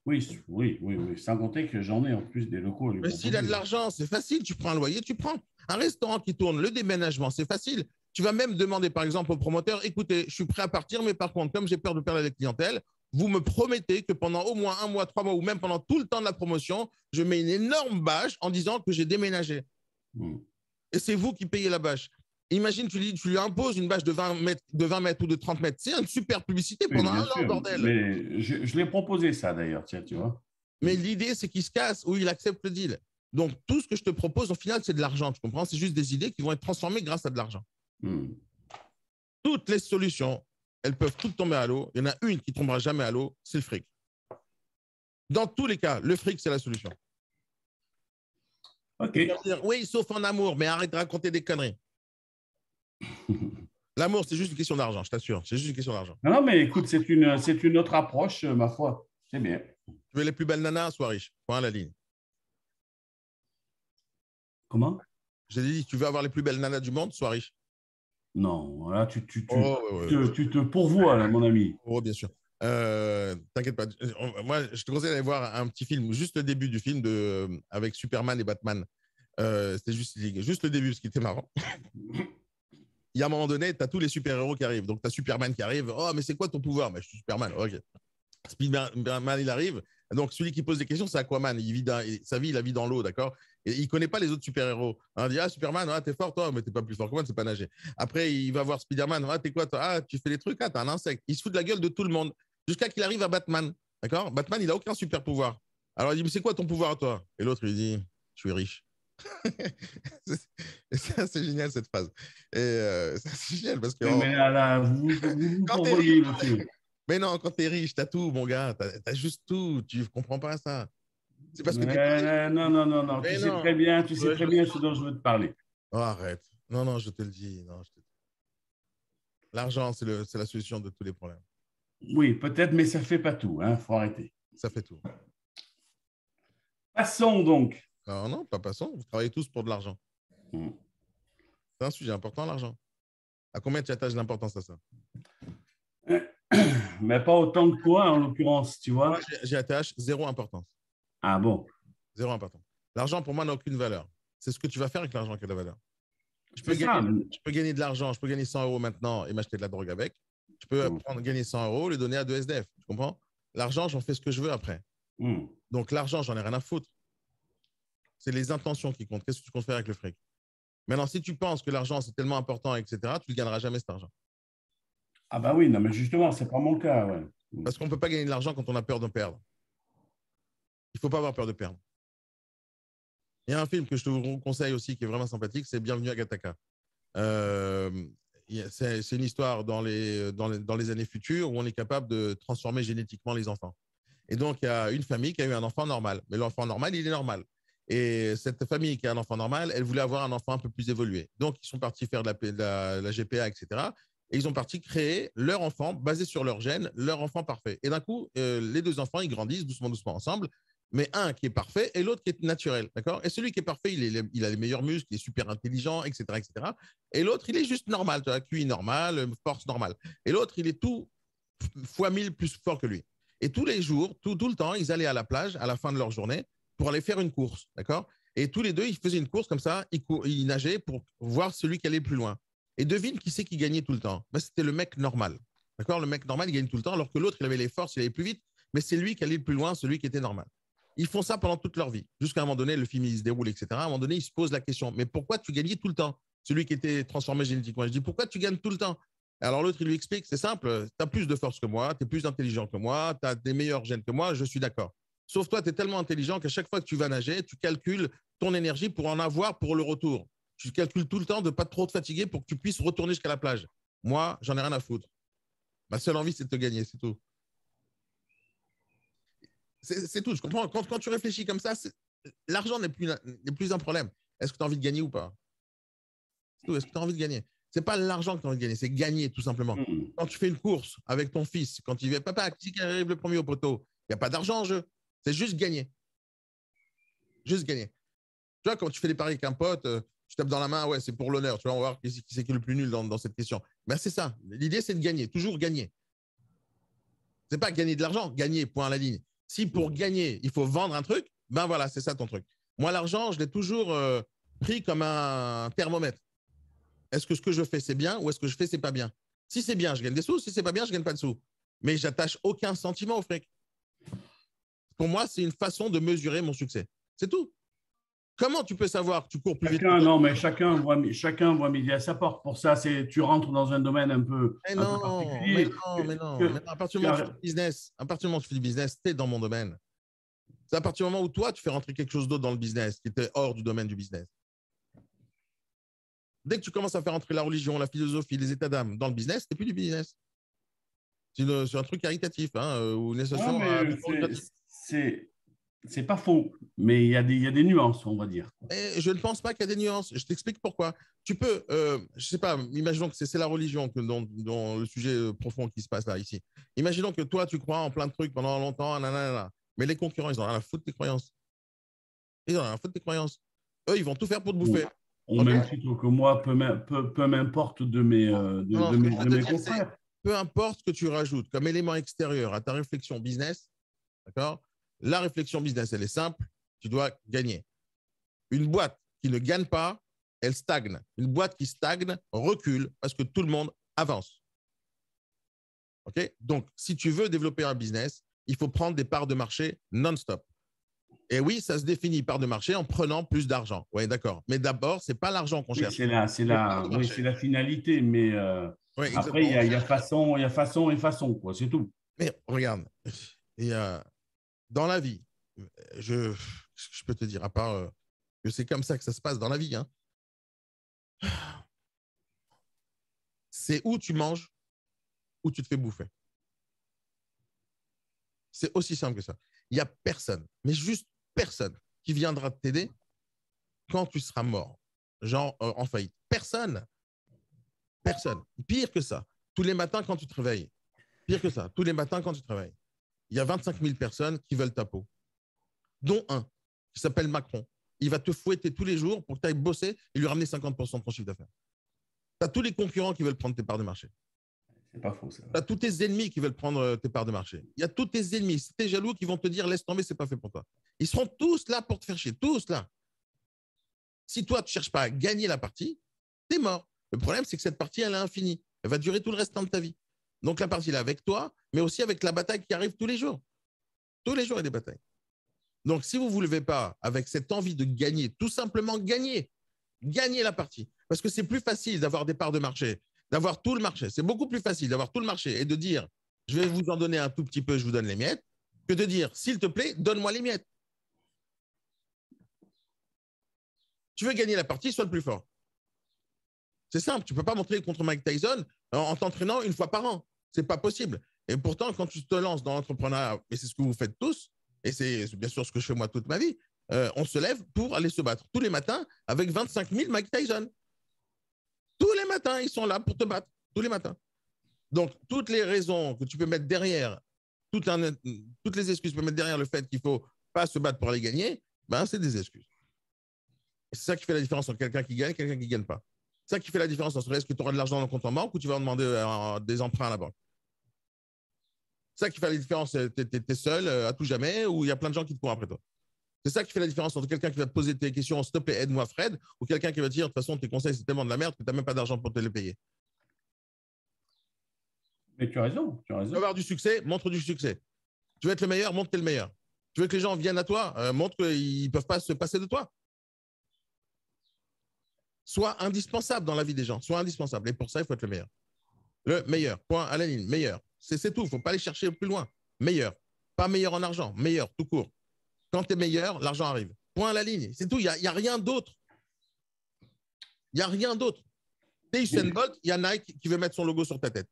Oui. Sans compter que j'en ai en plus des locaux. Mais s'il a de l'argent, c'est facile. Tu prends un loyer, tu prends un restaurant qui tourne, le déménagement, c'est facile. Tu vas même demander, par exemple, au promoteur, écoutez, je suis prêt à partir, mais par contre, comme j'ai peur de perdre la clientèle, vous me promettez que pendant au moins 1 mois, 3 mois, ou même pendant tout le temps de la promotion, je mets une énorme bâche en disant que j'ai déménagé. Et c'est vous qui payez la bâche. Imagine, tu lui imposes une bâche de 20 mètres ou de 30 mètres. C'est une super publicité pendant un an, bordel. Mais je l'ai proposé ça, d'ailleurs, tiens, tu vois. Mais l'idée, c'est qu'il se casse ou il accepte le deal. Donc, tout ce que je te propose, au final, c'est de l'argent, tu comprends? C'est juste des idées qui vont être transformées grâce à de l'argent. Toutes les solutions, elles peuvent toutes tomber à l'eau. Il y en a une qui ne tombera jamais à l'eau, c'est le fric. Dans tous les cas, le fric, c'est la solution. OK. Dire, oui, sauf en amour, mais arrête de raconter des conneries. L'amour, c'est juste une question d'argent, je t'assure. C'est juste une question d'argent. Non, mais écoute, c'est une autre approche, ma foi. C'est bien. Tu veux les plus belles nanas, sois riche. Point à la ligne. Comment? J'ai dit, tu veux avoir les plus belles nanas du monde, sois riche. Non, là, tu ouais. te pourvois, là, mon ami. Oh, bien sûr. T'inquiète pas. Moi, je te conseille d'aller voir un petit film, juste le début du film avec Superman et Batman. C'était juste le début, ce qui était marrant. Il y a un moment donné, tu as tous les super-héros qui arrivent. Donc, tu as Superman qui arrive. Oh, mais c'est quoi ton pouvoir? Je suis Superman. OK. Spider-Man, il arrive. Donc, celui qui pose des questions, c'est Aquaman. Sa vie, il la vit dans l'eau, d'accord? Et il ne connaît pas les autres super-héros. On dit, ah, Superman, t'es fort, toi, mais t'es pas plus fort que moi, c'est pas nager. Après, il va voir Spider-Man. Ah, t'es quoi, toi? Ah, tu fais des trucs, ah, t'es un insecte. Il se fout de la gueule de tout le monde. Jusqu'à qu'il arrive à Batman. D'accord? Batman, il n'a aucun super pouvoir. Alors, il dit, mais c'est quoi ton pouvoir, toi? Et l'autre, il dit, je suis riche. C'est génial cette phrase. Et c'est génial parce que Mais là, vous quand t'es envoyez, riche, monsieur. mais non, quand tu es riche, tu as tout, mon gars. Tu as juste tout. Tu ne comprends pas ça. C'est parce que tu es pas riche. Non, non, non, non. Tu Mais sais non. très bien, tu sais Ouais, très bien ce dont je veux te parler. Oh, arrête. Non, non, je te le dis. Non, l'argent, c'est la solution de tous les problèmes. Oui, peut-être, mais ça ne fait pas tout. Il faut arrêter. Ça fait tout. Passons donc. Non, non, pas passons. Vous travaillez tous pour de l'argent. Mm. C'est un sujet important, l'argent. À combien tu attaches d'importance à ça? Mais pas autant que toi, en l'occurrence, tu vois. Moi, j'y attache zéro importance. Ah bon? Zéro importance. L'argent, pour moi, n'a aucune valeur. C'est ce que tu vas faire avec l'argent qui a de la valeur. Je peux C'est ça. gagner de l'argent, je peux gagner 100 € maintenant et m'acheter de la drogue avec. Je peux gagner 100 € et le donner à 2 SDF. Tu comprends? L'argent, j'en fais ce que je veux après. Mm. Donc, l'argent, j'en ai rien à foutre. C'est les intentions qui comptent. Qu'est-ce que tu comptes faire avec le fric? Maintenant, si tu penses que l'argent, c'est tellement important, etc., tu ne le gagneras jamais, cet argent. Ah bah oui, non, mais justement, ce n'est pas mon cas. Ouais. Parce qu'on ne peut pas gagner de l'argent quand on a peur de perdre. Il ne faut pas avoir peur de perdre. Il y a un film que je te vous conseille aussi qui est vraiment sympathique, c'est Bienvenue à Gattaca. C'est une histoire dans les années futures où on est capable de transformer génétiquement les enfants. Et donc, il y a une famille qui a eu un enfant normal. Mais l'enfant normal, il est normal. Et cette famille qui a un enfant normal, elle voulait avoir un enfant un peu plus évolué. Donc, ils sont partis faire de la GPA, etc. Et ils ont parti créer leur enfant basé sur leur gène, leur enfant parfait. Et d'un coup, les deux enfants, ils grandissent doucement, doucement ensemble. Mais un qui est parfait et l'autre qui est naturel, d'accord? Et celui qui est parfait, il a les meilleurs muscles, il est super intelligent, etc., etc. Et l'autre, il est juste normal, tu vois, QI normal, force normale. Et l'autre, il est tout fois 1000 plus fort que lui. Et tous les jours, tout le temps, ils allaient à la plage à la fin de leur journée pour aller faire une course, d'accord? Et tous les deux, ils faisaient une course comme ça, ils nageaient pour voir celui qui allait le plus loin. Et devine qui c'est qui gagnait tout le temps? Ben, c'était le mec normal, d'accord? Le mec normal, il gagne tout le temps, alors que l'autre, il avait les forces, il allait plus vite, mais c'est lui qui allait le plus loin, celui qui était normal. Ils font ça pendant toute leur vie. Jusqu'à un moment donné, le film il se déroule, etc. À un moment donné, ils se posent la question, mais pourquoi tu gagnais tout le temps? Celui qui était transformé génétiquement. Je dis, pourquoi tu gagnes tout le temps? Alors l'autre, il lui explique, c'est simple, tu as plus de force que moi, tu es plus intelligent que moi, tu as des meilleurs gènes que moi, je suis d'accord. Sauf toi, tu es tellement intelligent qu'à chaque fois que tu vas nager, tu calcules ton énergie pour en avoir pour le retour. Tu calcules tout le temps de ne pas trop te fatiguer pour que tu puisses retourner jusqu'à la plage. Moi, j'en ai rien à foutre. Ma seule envie, c'est de te gagner, c'est tout. C'est tout, je comprends. Quand tu réfléchis comme ça, l'argent n'est plus un problème. Est-ce que tu as envie de gagner ou pas? Est-ce que tu as envie de gagner? Ce n'est pas l'argent que tu as envie de gagner, c'est gagner tout simplement. Quand tu fais une course avec ton fils, quand il dit papa, qui arrive le premier au poteau, il n'y a pas d'argent en jeu. C'est juste gagner. Juste gagner. Tu vois, quand tu fais des paris avec un pote, tu tapes dans la main, ouais, c'est pour l'honneur. Tu vois, on va voir qui c'est qui est le plus nul dans cette question. Ben, c'est ça. L'idée, c'est de gagner. Toujours gagner. Ce n'est pas gagner de l'argent, gagner, point à la ligne. Si pour gagner, il faut vendre un truc, ben voilà, c'est ça ton truc. Moi, l'argent, je l'ai toujours pris comme un thermomètre. Est-ce que ce que je fais, c'est bien ou est-ce que je fais, c'est pas bien? Si c'est bien, je gagne des sous. Si c'est pas bien, je gagne pas de sous. Mais j'attache aucun sentiment au fric. Pour moi, c'est une façon de mesurer mon succès. C'est tout. Comment tu peux savoir que tu cours plus vite? Non, mais chacun voit midi à sa porte. Pour ça, tu rentres dans un domaine un peu particulier. Mais non. À partir du moment où tu fais du business, tu es dans mon domaine. C'est à partir du moment où toi, tu fais rentrer quelque chose d'autre dans le business qui était hors du domaine du business. Dès que tu commences à faire entrer la religion, la philosophie, les états d'âme dans le business, c'est plus du business. C'est un truc caritatif, ou une association. C'est pas faux, mais il y a des nuances, on va dire. Et je ne pense pas qu'il y a des nuances. Je t'explique pourquoi. Tu peux, je sais pas, imaginons que c'est la religion dont le sujet profond qui se passe là, ici. Imaginons que toi, tu crois en plein de trucs pendant longtemps, nanana, mais les concurrents, ils ont rien à foutre de tes croyances. Ils ont rien à foutre de tes croyances. Eux, ils vont tout faire pour te bouffer. Au même titre que moi, peu m'importe de mes confrères. Peu importe ce que tu rajoutes comme élément extérieur à ta réflexion business, d'accord? La réflexion business, elle est simple. Tu dois gagner. Une boîte qui ne gagne pas, elle stagne. Une boîte qui stagne recule parce que tout le monde avance. OK? Donc, si tu veux développer un business, il faut prendre des parts de marché non-stop. Et oui, ça se définit part de marché en prenant plus d'argent. Oui, d'accord. Mais d'abord, ce n'est pas l'argent qu'on cherche. C'est la finalité, mais après, il y a façon et façon, quoi, c'est tout. Mais regarde, dans la vie, je peux te dire, à part que c'est comme ça que ça se passe dans la vie, hein. C'est où tu manges, où tu te fais bouffer. C'est aussi simple que ça. Il n'y a personne, mais juste personne, qui viendra t'aider quand tu seras mort, genre en faillite. Personne. Personne. Pire que ça. Tous les matins quand tu te réveilles. Pire que ça. Tous les matins quand tu te réveilles. Il y a 25 000 personnes qui veulent ta peau, dont un qui s'appelle Macron. Il va te fouetter tous les jours pour que tu ailles bosser et lui ramener 50% de ton chiffre d'affaires. Tu as tous les concurrents qui veulent prendre tes parts de marché. C'est pas faux, ça. Tu as tous tes ennemis qui veulent prendre tes parts de marché. Il y a tous tes ennemis. Si tu es jaloux, qui vont te dire laisse tomber, c'est pas fait pour toi. Ils seront tous là pour te faire chier. Tous là. Si toi, tu ne cherches pas à gagner la partie, tu es mort. Le problème, c'est que cette partie, elle est infinie. Elle va durer tout le restant de ta vie. Donc, la partie, elle est avec toi, mais aussi avec la bataille qui arrive tous les jours. Tous les jours, il y a des batailles. Donc, si vous ne vous levez pas avec cette envie de gagner, tout simplement gagner la partie. Parce que c'est plus facile d'avoir des parts de marché, d'avoir tout le marché. C'est beaucoup plus facile d'avoir tout le marché et de dire je vais vous en donner un tout petit peu, je vous donne les miettes, que de dire s'il te plaît, donne-moi les miettes. Tu veux gagner la partie, sois le plus fort. C'est simple, tu ne peux pas montrer contre Mike Tyson en t'entraînant une fois par an. Ce n'est pas possible. Et pourtant, quand tu te lances dans l'entrepreneuriat, et c'est ce que vous faites tous, et c'est bien sûr ce que je fais moi toute ma vie, on se lève pour aller se battre tous les matins avec 25 000 Mike Tyson. Tous les matins, ils sont là pour te battre, tous les matins. Donc, toutes les raisons que tu peux mettre derrière, toutes les excuses que tu peux mettre derrière le fait qu'il ne faut pas se battre pour aller gagner, ben, c'est des excuses. C'est ça qui fait la différence entre quelqu'un qui gagne et quelqu'un qui ne gagne pas. C'est ça qui fait la différence entre est-ce que tu auras de l'argent dans le compte en banque ou tu vas demander des emprunts à la banque. C'est ça qui fait la différence. Tu es seul à tout jamais ou il y a plein de gens qui te courent après toi. C'est ça qui fait la différence entre quelqu'un qui va te poser tes questions, s'il te plaît, aide-moi Fred, ou quelqu'un qui va te dire, de toute façon, tes conseils, c'est tellement de la merde que tu n'as même pas d'argent pour te les payer. Mais tu as raison, tu as Tu raison. veux avoir du succès, montre du succès. Tu veux être le meilleur, montre que tu es le meilleur. Tu veux que les gens viennent à toi, montre qu'ils ne peuvent pas se passer de toi. Sois indispensable dans la vie des gens, sois indispensable. Et pour ça, il faut être le meilleur. Le meilleur, point à la ligne, meilleur. C'est tout, il ne faut pas aller chercher plus loin. Meilleur. Pas meilleur en argent, meilleur, tout court. Quand tu es meilleur, l'argent arrive. Point à la ligne, c'est tout, il n'y a rien d'autre. Il n'y a rien d'autre. Tu es Usain Bolt, il y a Nike qui veut mettre son logo sur ta tête.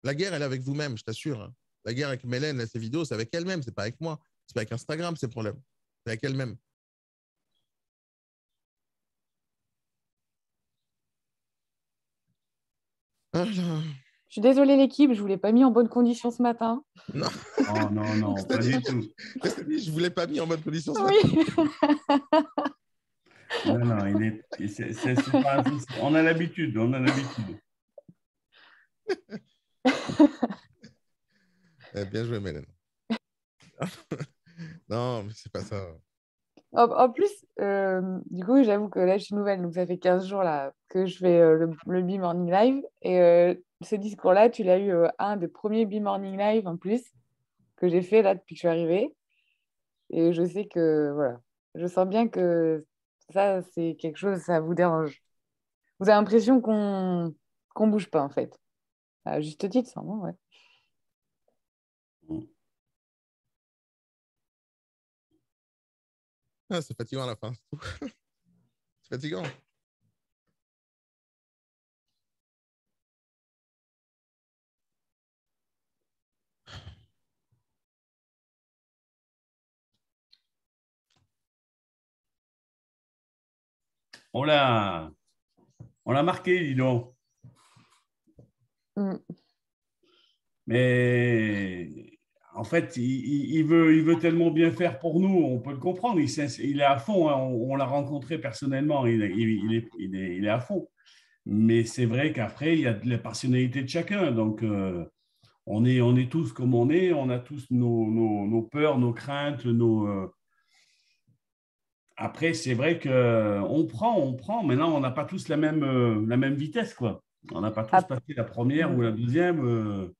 La guerre, elle est avec vous-même, je t'assure. Hein. La guerre avec Mélène et ses vidéos, c'est avec elle-même, c'est pas avec moi. C'est pas avec Instagram, ces problèmes. C'est avec elle-même. Ah là. Je suis désolée l'équipe, je ne vous l'ai pas mis en bonne condition ce matin. Non. Oh, non, non, pas du tout. Je ne vous l'ai pas mis en bonne condition. Oui. Non, non, c'est pas un souci. On a l'habitude, on a l'habitude. Bien joué, Mélène. Non, mais c'est pas ça. En plus, du coup, j'avoue que là, je suis nouvelle, donc ça fait 15 jours là, que je fais le B-Morning Live. Et ce discours-là, tu l'as eu un des premiers B-Morning Live en plus que j'ai fait là depuis que je suis arrivée. Et je sais que, voilà, je sens bien que ça, c'est quelque chose, ça vous dérange. Vous avez l'impression qu'on bouge pas, en fait. À juste titre, sans moi, ouais. Ah, c'est fatigant à la fin. C'est fatigant. On l'a marqué, dis donc. Mm. Mais en fait, il veut tellement bien faire pour nous, on peut le comprendre. Il est à fond, hein. On l'a rencontré personnellement, il est à fond. Mais c'est vrai qu'après, il y a de la personnalité de chacun. Donc, on est tous comme on a tous nos peurs, nos craintes, Après, c'est vrai qu'on prend. Maintenant, on n'a pas tous la même vitesse, quoi. On n'a pas tous passé la première ou la deuxième.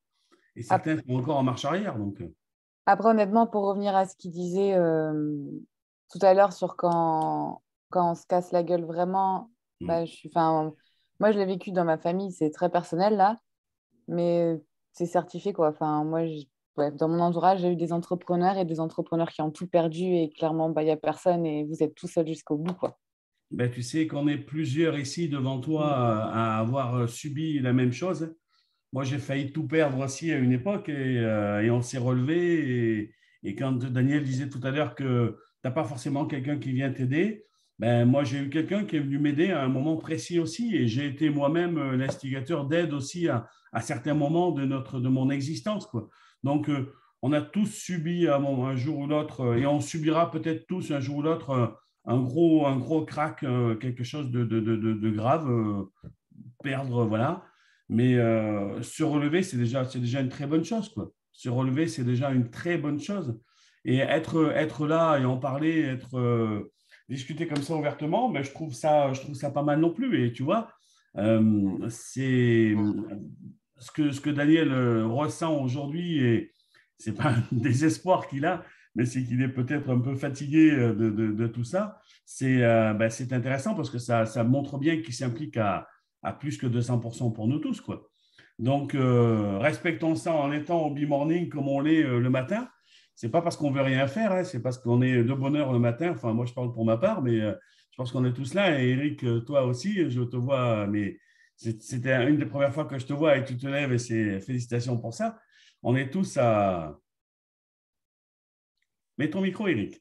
Et certains sont encore en marche arrière. Donc. Après, honnêtement, pour revenir à ce qu'il disait tout à l'heure sur quand on se casse la gueule vraiment, bah, moi, je l'ai vécu dans ma famille, c'est très personnel là, mais c'est certifié quoi. Enfin, moi, ouais, dans mon entourage, j'ai eu des entrepreneurs et des entrepreneurs qui ont tout perdu et clairement, bah, il n'y a personne et vous êtes tout seul jusqu'au bout, quoi. Ben, tu sais qu'on est plusieurs ici devant toi à avoir subi la même chose. Moi, j'ai failli tout perdre aussi à une époque et on s'est relevé. Et quand Daniel disait tout à l'heure que tu n'as pas forcément quelqu'un qui vient t'aider, ben, moi, j'ai eu quelqu'un qui est venu m'aider à un moment précis aussi. Et j'ai été moi-même l'instigateur d'aide aussi à certains moments de mon existence, quoi. Donc, on a tous subi un jour ou l'autre, et on subira peut-être tous un jour ou l'autre un gros crack, quelque chose de grave, perdre, voilà. Mais se relever, c'est déjà une très bonne chose, quoi. Se relever, c'est déjà une très bonne chose. Et être là et en parler, discuter comme ça ouvertement, ben, je trouve ça pas mal non plus. Et tu vois, c'est ce que Daniel ressent aujourd'hui, et c'est pas un désespoir qu'il a, mais c'est qu'il est peut-être un peu fatigué de tout ça. Ben, c'est intéressant parce que ça montre bien qu'il s'implique à plus que 200% pour nous tous, quoi. Donc, respectons ça en étant au B-Morning comme on l'est le matin. C'est pas parce qu'on veut rien faire, hein, c'est parce qu'on est de bonne heure le matin. Enfin, moi, je parle pour ma part, mais je pense qu'on est tous là. Et Eric, toi aussi, je te vois, mais c'était une des premières fois que je te vois et tu te lèves et c'est félicitations pour ça. On est tous à… Mets ton micro, Eric.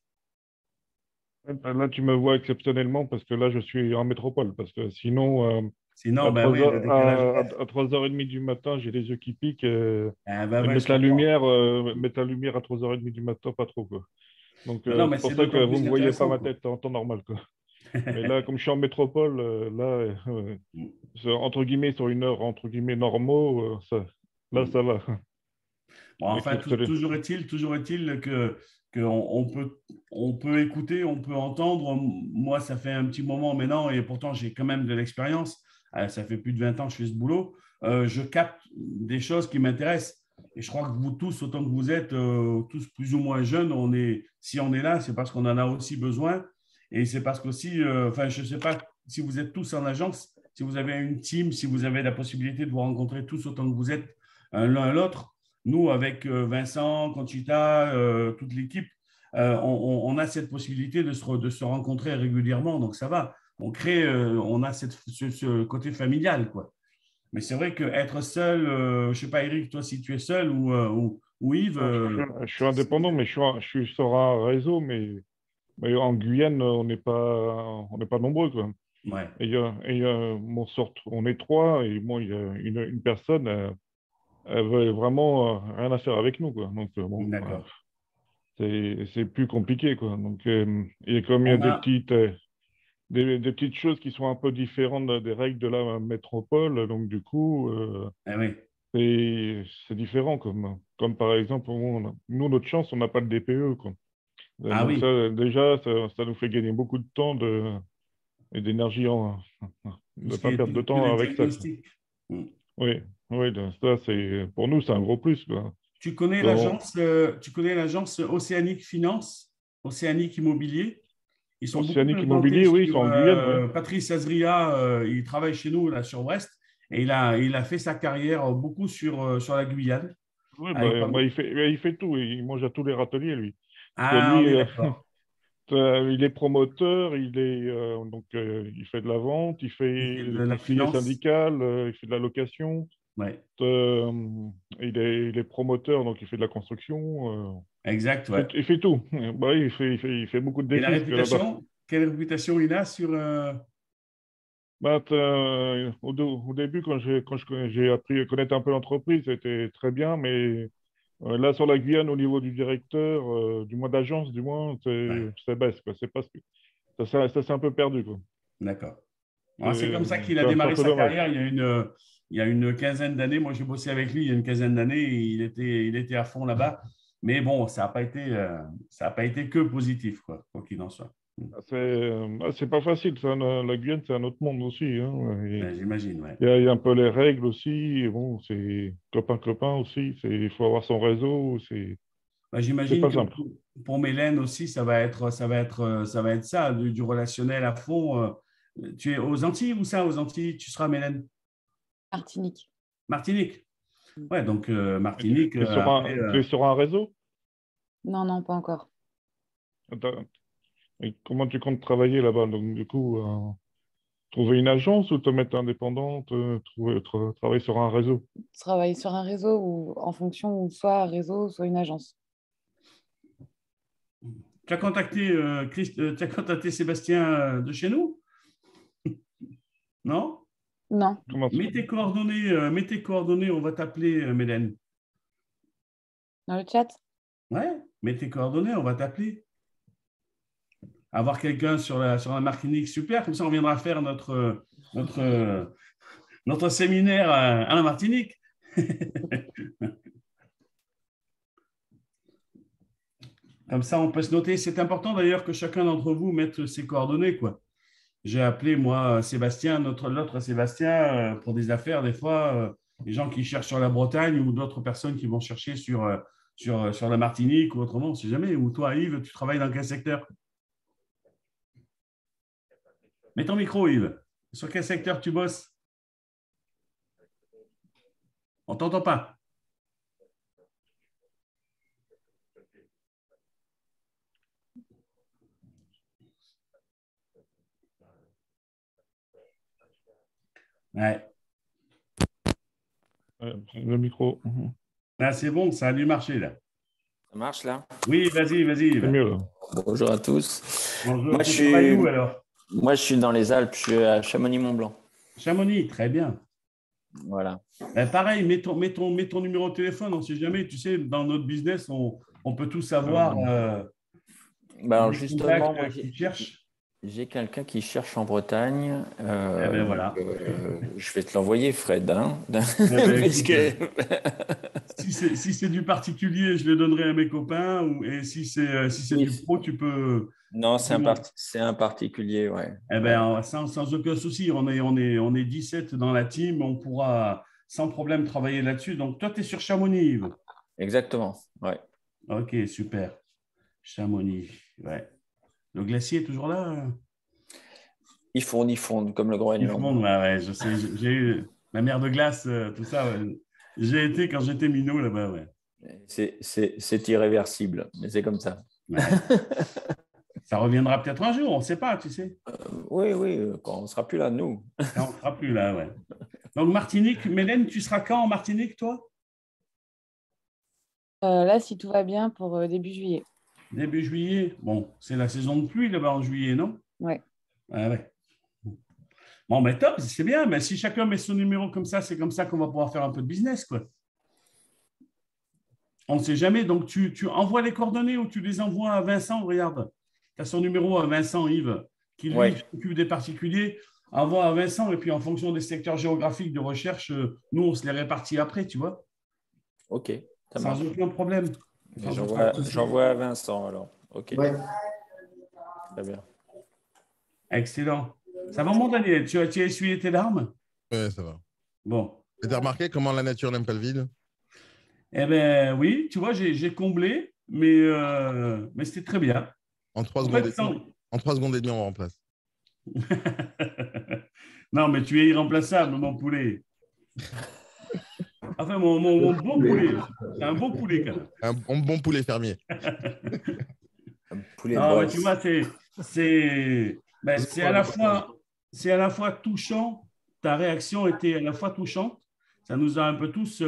Là, tu me vois exceptionnellement parce que là, je suis en métropole. Parce que sinon, Sinon, ben oui, le décalage horaire. à 3h30 du matin, j'ai les yeux qui piquent. Ah, ben Et ouais, je mettre la lumière à 3h30 du matin, pas trop, quoi. Donc, non, mais c'est pour c'est ça que d'autant vous ne plus me voyez pas intéressant, ma quoi. tête en temps normal, quoi. Mais là, comme je suis en métropole, entre guillemets, sur une heure, entre guillemets, normaux, là, ça va. Bon, enfin, Exceptionnel. toujours est-il que on peut écouter, on peut entendre. Moi, ça fait un petit moment maintenant et pourtant, j'ai quand même de l'expérience. Ça fait plus de 20 ans que je fais ce boulot. Je capte des choses qui m'intéressent. Et je crois que vous tous, autant que vous êtes tous plus ou moins jeunes, si on est là, c'est parce qu'on en a aussi besoin. Et c'est parce qu'aussi, enfin, je ne sais pas si vous êtes tous en agence, si vous avez une team, si vous avez la possibilité de vous rencontrer tous autant que vous êtes l'un à l'autre. Nous, avec Vincent, Conchita, toute l'équipe, on a cette possibilité de se rencontrer régulièrement. Donc, ça va. On a ce côté familial, quoi. Mais c'est vrai qu'être seul, je ne sais pas, Eric, toi, si tu es seul ou Yves. Je suis indépendant, mais je suis sur un réseau, mais en Guyane, on n'est pas nombreux, quoi. Ouais, On est trois, et moi, il y a une personne, elle veut vraiment rien à faire avec nous, quoi. Donc, bon, d'accord. c'est plus compliqué, quoi. Donc, et comme il y a On a, des petites choses qui sont un peu différentes des règles de la métropole, donc du coup, eh oui. c'est différent. Comme par exemple, nous, notre chance, on n'a pas de DPE, quoi. Ah Donc oui, ça, déjà, ça nous fait gagner beaucoup de temps et d'énergie, tout ne ce qui pas est perdre de tous temps les avec ça, quoi. diagnostics. Hmm. Oui, oui, donc ça, pour nous, c'est un gros plus, quoi. Donc, Tu connais l'agence Océanique Finance, Océanique Immobilier. Ils sont beaucoup Océanique implantés Immobilier, oui, ils sont sur en Guyane, oui. Patrice Azria, il travaille chez nous là sur Brest et il a fait sa carrière beaucoup sur la Guyane. Oui, Avec pas- il fait tout, il mange à tous les râteliers, lui. Parce que Ah, on lui, est d'accord. il est promoteur, il fait de la vente, il Il fait fait de le la conseiller finance. syndical, il fait de la location, Ouais, euh, il est promoteur, donc il fait de la construction, exact, ouais. il fait tout. Bah, oui, il fait beaucoup de Et la défis, ce que là-bas. réputation, quelle réputation il a sur… Bah, au début, j'ai appris à connaître un peu l'entreprise, c'était très bien, mais là, sur la Guyane, au niveau du directeur, du moins d'agence, du moins, Ouais, ça baisse, quoi. C'est pas ce que- ça s'est un peu perdu, quoi. d'accord. Alors, c'est comme ça qu'il a C'est un démarré peu sa dommage. carrière il y a une quinzaine d'années. Moi, j'ai bossé avec lui il y a une quinzaine d'années et il était à fond là-bas. Mais bon, ça a pas été que positif, quoi qu'il en soit. C'est pas facile, ça, la Guyane, c'est un autre monde aussi, hein. Ben, j'imagine, ouais. Il y a un peu les règles aussi, et bon, c'est copain-copain aussi, il faut avoir son réseau, Ben, c'est j'imagine pas que simple. pour Mélène aussi, ça va être ça, du relationnel à fond. Tu es aux Antilles ou ça, aux Antilles, tu seras Mélène? Martinique. Martinique. Ouais, donc Martinique. Tu es sur Après, tu es sur un réseau? Non, non, pas encore. Et comment tu comptes travailler là-bas? Donc, du coup, trouver une agence ou te mettre indépendante, travailler sur un réseau? Travailler sur un réseau ou en fonction, ou soit un réseau, soit une agence. tu as contacté, tu as contacté Sébastien de chez nous? Non? Non, Comment ça? Mets tes coordonnées, on va t'appeler, Mélène. dans le chat? Ouais, mets tes coordonnées, on va t'appeler. Avoir quelqu'un sur la Martinique, super, comme ça on viendra faire notre séminaire à la Martinique. Comme ça, on peut se noter. C'est important d'ailleurs que chacun d'entre vous mette ses coordonnées, quoi. J'ai appelé, moi, Sébastien, l'autre Sébastien, pour des affaires, des fois, les gens qui cherchent sur la Bretagne ou d'autres personnes qui vont chercher sur la Martinique ou autrement, on ne sait jamais. Ou toi, Yves, tu travailles dans quel secteur? Mets ton micro, Yves. Sur quel secteur tu bosses? On ne t'entend pas. Ouais. Le micro. Là, c'est bon, ça a dû marcher, là. Ça marche là? Oui, vas-y, C'est Yves. mieux, là. Bonjour à tous. Bonjour. Moi, Tu travailles où, alors? Moi, je suis dans les Alpes, je suis à Chamonix-Mont-Blanc. Chamonix, très bien. Voilà. Pareil, mets ton numéro de téléphone, on ne sait jamais. Tu sais, dans notre business, on peut tout savoir. Alors, Les justement, contacts moi, qui cherchent. j'ai quelqu'un qui cherche en Bretagne. Eh ben voilà. Je vais te l'envoyer, Fred. Hein. Eh ben, Parce écoute, que... si c'est du particulier, je le donnerai à mes copains. Et si c'est Oui. du pro, tu peux. Non, c'est un particulier, ouais. Eh ben, sans aucun souci, on est 17 dans la team, on pourra sans problème travailler là-dessus. Donc, toi, tu es sur Chamonix, Yves. Exactement, ouais. Ok, super. Chamonix, ouais. Le glacier est toujours là? Ils fondent comme le Ils Groenland. fondent, ouais, je sais. J'ai eu la mer de glace, tout ça. Ouais. J'ai été quand j'étais minot là-bas, ouais. C'est irréversible, mais c'est comme ça. Ouais. Ça reviendra peut-être un jour, on ne sait pas, tu sais. Oui, quand on ne sera plus là, nous. Quand on ne sera plus là, ouais. Donc, Martinique, Mélène, tu seras quand en Martinique, toi? Là, si tout va bien, pour début juillet. Début juillet. Bon, c'est la saison de pluie là-bas en juillet, non? Ouais. Ah ouais. Bon, mais top, c'est bien. Mais si chacun met son numéro comme ça, c'est comme ça qu'on va pouvoir faire un peu de business, quoi. On ne sait jamais. Donc, tu envoies les coordonnées ou tu les envoies à Vincent. Regarde, tu as son numéro à Vincent, Yves, qui lui Ouais. s'occupe des particuliers. Envoie à Vincent et puis en fonction des secteurs géographiques de recherche, nous, on se les répartit après, tu vois, Ok, ça sans marche. aucun problème. Et j'envoie à Vincent alors. Ok, Ouais. très bien. Excellent. Ça va, mon Daniel? Tu as essuyé tes larmes? Ouais, ça va. Bon. Et t'as remarqué comment la nature n'aime pas le vide? Eh bien, oui, tu vois, j'ai comblé, mais c'était très bien. En 3 En secondes, fait, en 3 secondes et demie, on remplace. Non, mais tu es irremplaçable, mon poulet. Enfin, mon bon poulet. C'est un bon poulet, quand même. Un bon poulet fermier. Un poulet de Non, mais brosse. tu vois, c'est à la fois touchant. Ta réaction était à la fois touchante. Ça nous a un peu tous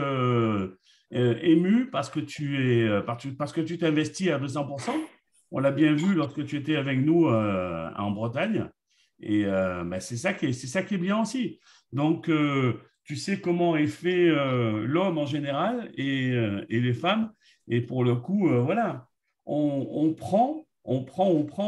émus parce que parce que tu t'investis à 200%. On l'a bien vu lorsque tu étais avec nous en Bretagne. Et c'est ça qui est bien aussi. Donc, tu sais comment est fait l'homme en général et les femmes. Et pour le coup, voilà, on prend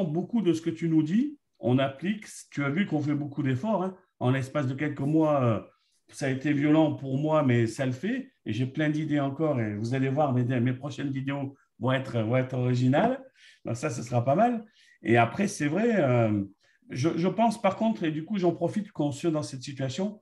beaucoup de ce que tu nous dis, on applique. Tu as vu qu'on fait beaucoup d'efforts. Hein. En l'espace de quelques mois, ça a été violent pour moi, mais ça le fait. Et j'ai plein d'idées encore. Et vous allez voir, mes prochaines vidéos vont être originales. Donc ça, ce sera pas mal. Et après, c'est vrai, je pense par contre, et du coup, j'en profite qu'on soit dans cette situation.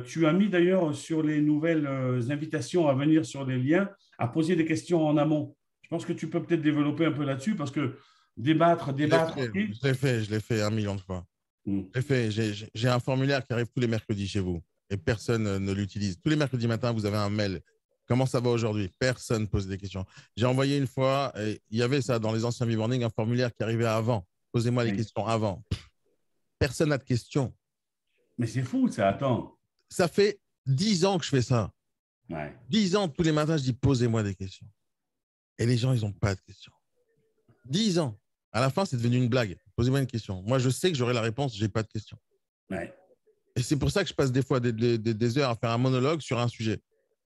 Tu as mis d'ailleurs sur les nouvelles invitations à venir sur les liens, à poser des questions en amont. Je pense que tu peux peut-être développer un peu là-dessus parce que débattre. Je l'ai fait 1 million de fois. J'ai un formulaire qui arrive tous les mercredis chez vous et personne ne l'utilise. Tous les mercredis matin, vous avez un mail Comment ça va aujourd'hui? Personne ne pose des questions. J'ai envoyé une fois, et il y avait ça dans les anciens e-morning, un formulaire qui arrivait avant. Posez-moi les Oui. questions avant. Personne n'a de questions. Mais c'est fou, ça. Attends. Ça fait 10 ans que je fais ça. Ouais. 10 ans, tous les matins, je dis posez-moi des questions. Et les gens, ils n'ont pas de questions. 10 ans. À la fin, c'est devenu une blague. Posez-moi une question. Moi, je sais que j'aurai la réponse, je n'ai pas de questions. Ouais. Et c'est pour ça que je passe des fois des heures à faire un monologue sur un sujet.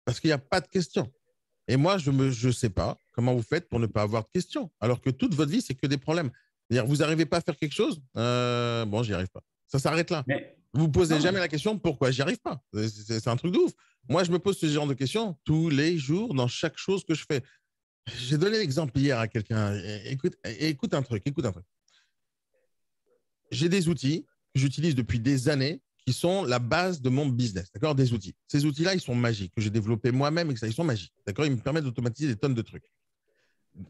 Parce qu'il n'y a pas de questions. Et moi, je ne sais pas comment vous faites pour ne pas avoir de questions. Alors que toute votre vie, c'est que des problèmes. C'est-à-dire, vous n'arrivez pas à faire quelque chose, bon, j'y arrive pas. Ça s'arrête là. Mais Vous ne posez non. jamais la question pourquoi j'y arrive pas. C'est un truc de ouf. Moi, je me pose ce genre de questions tous les jours dans chaque chose que je fais. J'ai donné l'exemple hier à quelqu'un. Écoute un truc. J'ai des outils que j'utilise depuis des années qui sont la base de mon business. D'accord? Des outils. Ces outils-là, ils sont magiques, que j'ai développés moi-même et que ça, ils sont magiques. D'accord? Ils me permettent d'automatiser des tonnes de trucs.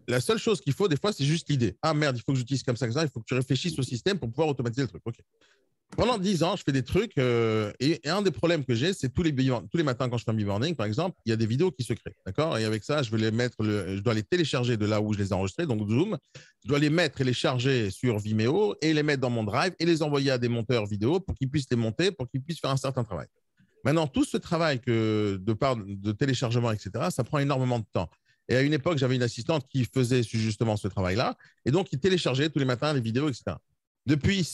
La seule chose qu'il faut, des fois, c'est juste l'idée. Ah merde, il faut que j'utilise comme ça. Il faut que tu réfléchisses au système pour pouvoir automatiser le truc. OK. Pendant 10 ans, je fais des trucs et un des problèmes que j'ai, c'est tous les matins quand je fais un e-morning, par exemple, il y a des vidéos qui se créent. D'accord? Et avec ça, je dois les télécharger de là où je les ai enregistrées, donc Zoom. Je dois les mettre et les charger sur Vimeo et les mettre dans mon Drive et les envoyer à des monteurs vidéo pour qu'ils puissent les monter, pour qu'ils puissent faire un certain travail. Maintenant, tout ce travail de téléchargement, etc., ça prend énormément de temps. Et à une époque, j'avais une assistante qui faisait justement ce travail-là et donc qui téléchargeait tous les matins les vidéos, etc. Depuis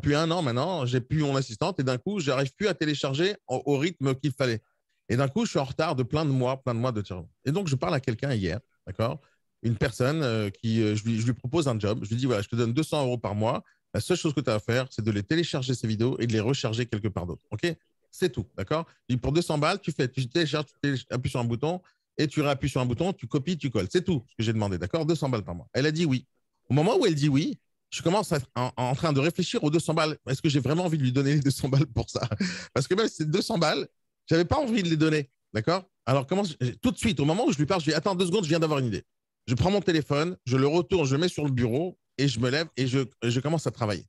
plus un an maintenant, j'ai plus mon assistante et d'un coup, je n'arrive plus à télécharger au rythme qu'il fallait. Et d'un coup, je suis en retard de plein de mois de chargement. Et donc, je parle à quelqu'un hier, d'accord? Une personne je lui propose un job. Je lui dis, voilà, je te donne 200 € par mois. La seule chose que tu as à faire, c'est de les télécharger ces vidéos et de les recharger quelque part d'autre. OK? C'est tout, d'accord? Je dis, pour 200 balles, tu télécharges, tu appuies sur un bouton et tu réappuies sur un bouton, tu copies, tu colles. C'est tout ce que j'ai demandé, d'accord? 200 balles par mois. Elle a dit oui. Au moment où elle dit oui, je commence en train de réfléchir aux 200 balles. Est-ce que j'ai vraiment envie de lui donner les 200 balles pour ça? Parce que même si c'est 200 balles, je n'avais pas envie de les donner. D'accord? Alors, tout de suite, au moment où je lui parle, je lui dis attends 2 secondes, je viens d'avoir une idée. Je prends mon téléphone, je le retourne, je le mets sur le bureau et je me lève et je commence à travailler.